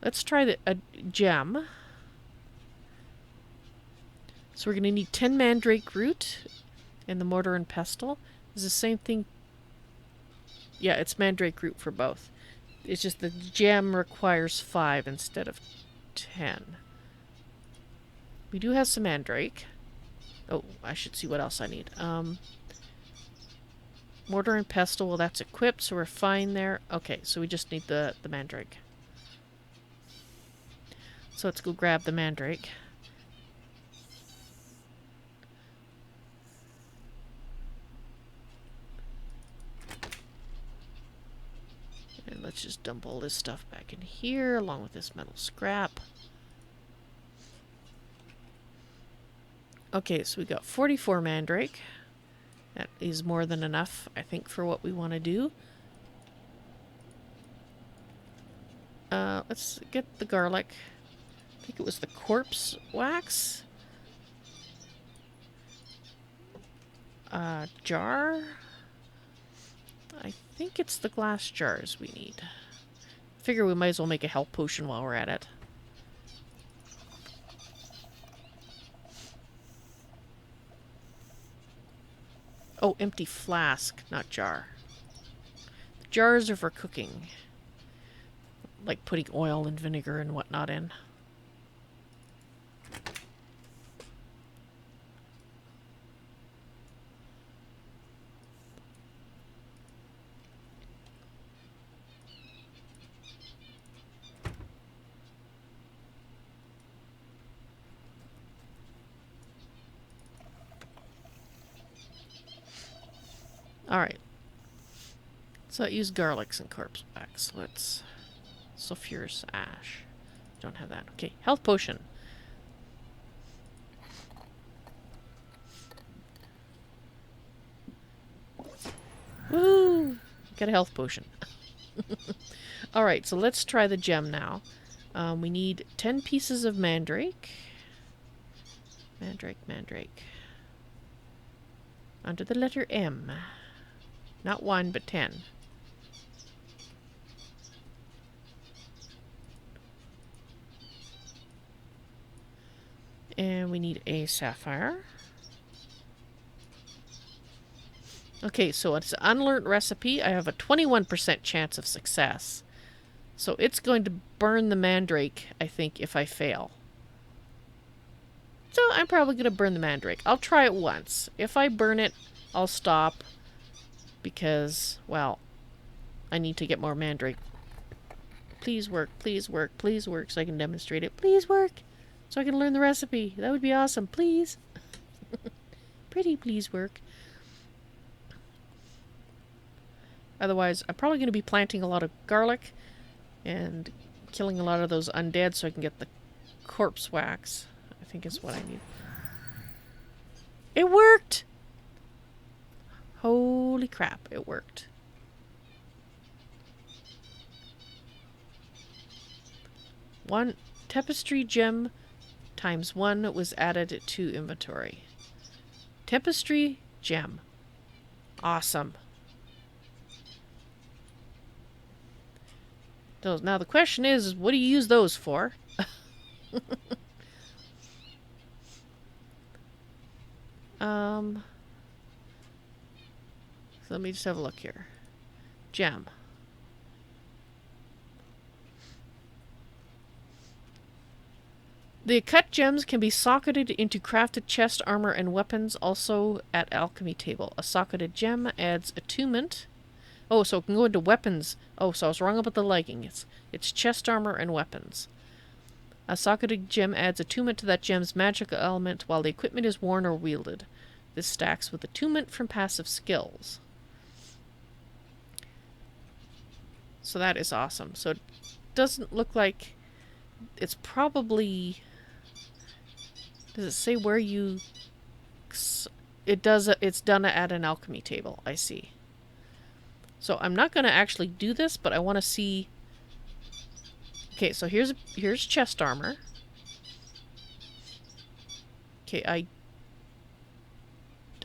A: Let's try a gem. So we're going to need 10 mandrake root and the mortar and pestle. Is the same thing. Yeah, it's mandrake root for both. It's just the gem requires 5 instead of 10. We do have some mandrake. Oh, I should see what else I need. Mortar and pestle, well, that's equipped, so we're fine there. Okay, so we just need the mandrake. So let's go grab the mandrake. And let's just dump all this stuff back in here, along with this metal scrap. Okay, so we got 44 mandrake. That is more than enough, I think, for what we want to do. Let's get the garlic. I think it was the corpse wax. Jar. I think it's the glass jars we need. Figure we might as well make a health potion while we're at it. Oh, empty flask, not jar. The jars are for cooking. Like putting oil and vinegar and whatnot in. Alright. So I use garlics and corpse wax. Let's... Sulfurous ash. Don't have that. Okay, health potion. Woo! Got a health potion. Alright, so let's try the gem now. We need 10 pieces of mandrake. Mandrake. Under the letter M. Not 1, but 10. And we need a sapphire. Okay, so it's an unlearned recipe. I have a 21% chance of success. So it's going to burn the mandrake, I think, if I fail. So I'm probably going to burn the mandrake. I'll try it once. If I burn it, I'll stop. Because, well, I need to get more mandrake. Please work, please work, please work so I can demonstrate it. Please work so I can learn the recipe. That would be awesome. Please. Pretty please work. Otherwise, I'm probably going to be planting a lot of garlic and killing a lot of those undead so I can get the corpse wax. I think is what I need. It worked! Holy crap, it worked. one tapestry gem times 1 was added to inventory. Tapestry gem. Awesome. Those. Now the question is, what do you use those for? So let me just have a look here. Gem. The cut gems can be socketed into crafted chest armor and weapons, also at alchemy table. A socketed gem adds attunement. Oh, so it can go into weapons. Oh, so I was wrong about the legging. It's chest armor and weapons. A socketed gem adds attunement to that gem's magical element while the equipment is worn or wielded. This stacks with attunement from passive skills. So that is awesome. So it doesn't look like... It's probably... Does it say where you... It does. It's done at an alchemy table. I see. So I'm not going to actually do this, but I want to see... Okay, so here's chest armor. Okay, I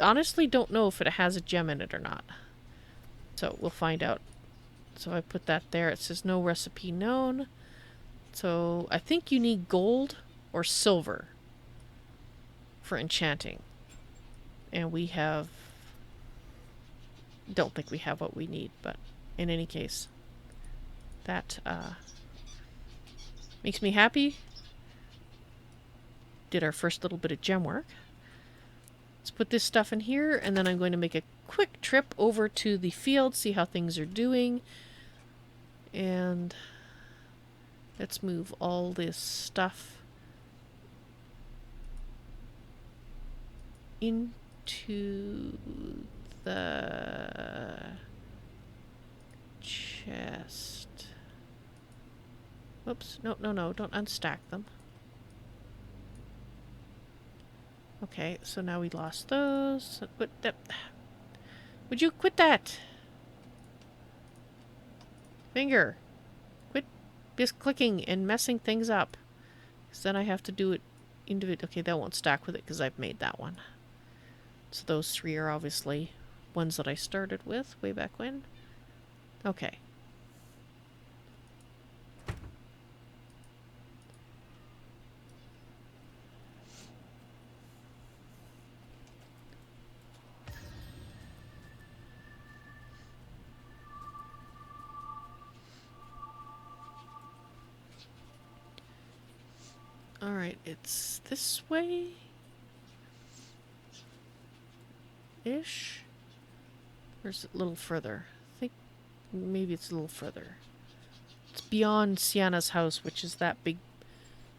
A: honestly don't know if it has a gem in it or not. So we'll find out. So I put that there. It says no recipe known. So I think you need gold or silver for enchanting. And we have... Don't think we have what we need, but in any case, that makes me happy. Did our first little bit of gem work. Let's put this stuff in here, and then I'm going to make a quick trip over to the field, see how things are doing. And let's move all this stuff into the chest. Whoops. No, don't unstack them. Okay, so now we lost those. But that... Would you quit that? Finger. Quit just clicking and messing things up. Because then I have to do it individually. Okay, that won't stack with it because I've made that one. So those 3 are obviously ones that I started with way back when. Okay. Alright, it's this way? Ish? Or is it a little further? I think maybe it's a little further. It's beyond Sienna's house, which is that big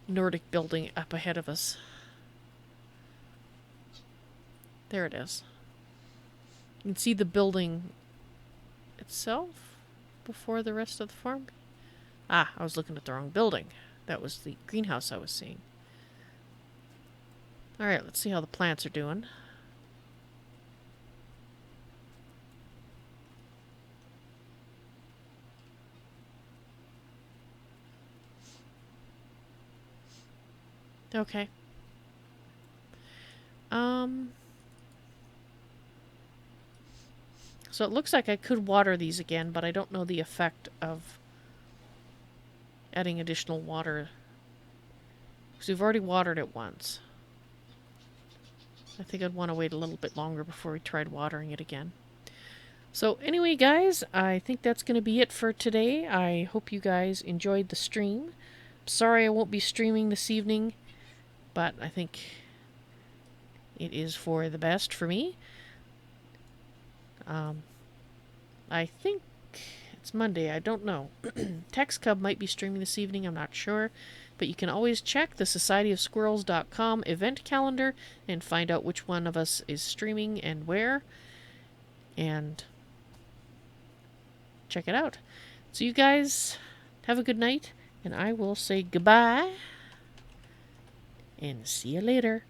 A: Nordic building up ahead of us. There it is. You can see the building itself before the rest of the farm. Ah, I was looking at the wrong building. That was the greenhouse I was seeing. Alright, let's see how the plants are doing. Okay. So it looks like I could water these again, but I don't know the effect of adding additional water. Because we've already watered it once. I think I'd want to wait a little bit longer before we tried watering it again. So anyway, guys, I think that's going to be it for today. I hope you guys enjoyed the stream. Sorry I won't be streaming this evening, but I think it is for the best for me. I think it's Monday. I don't know. Tex Cub might be streaming this evening. I'm not sure. But you can always check the societyofsquirrels.com event calendar and find out which one of us is streaming and where. And check it out. So you guys have a good night. And I will say goodbye. And see you later.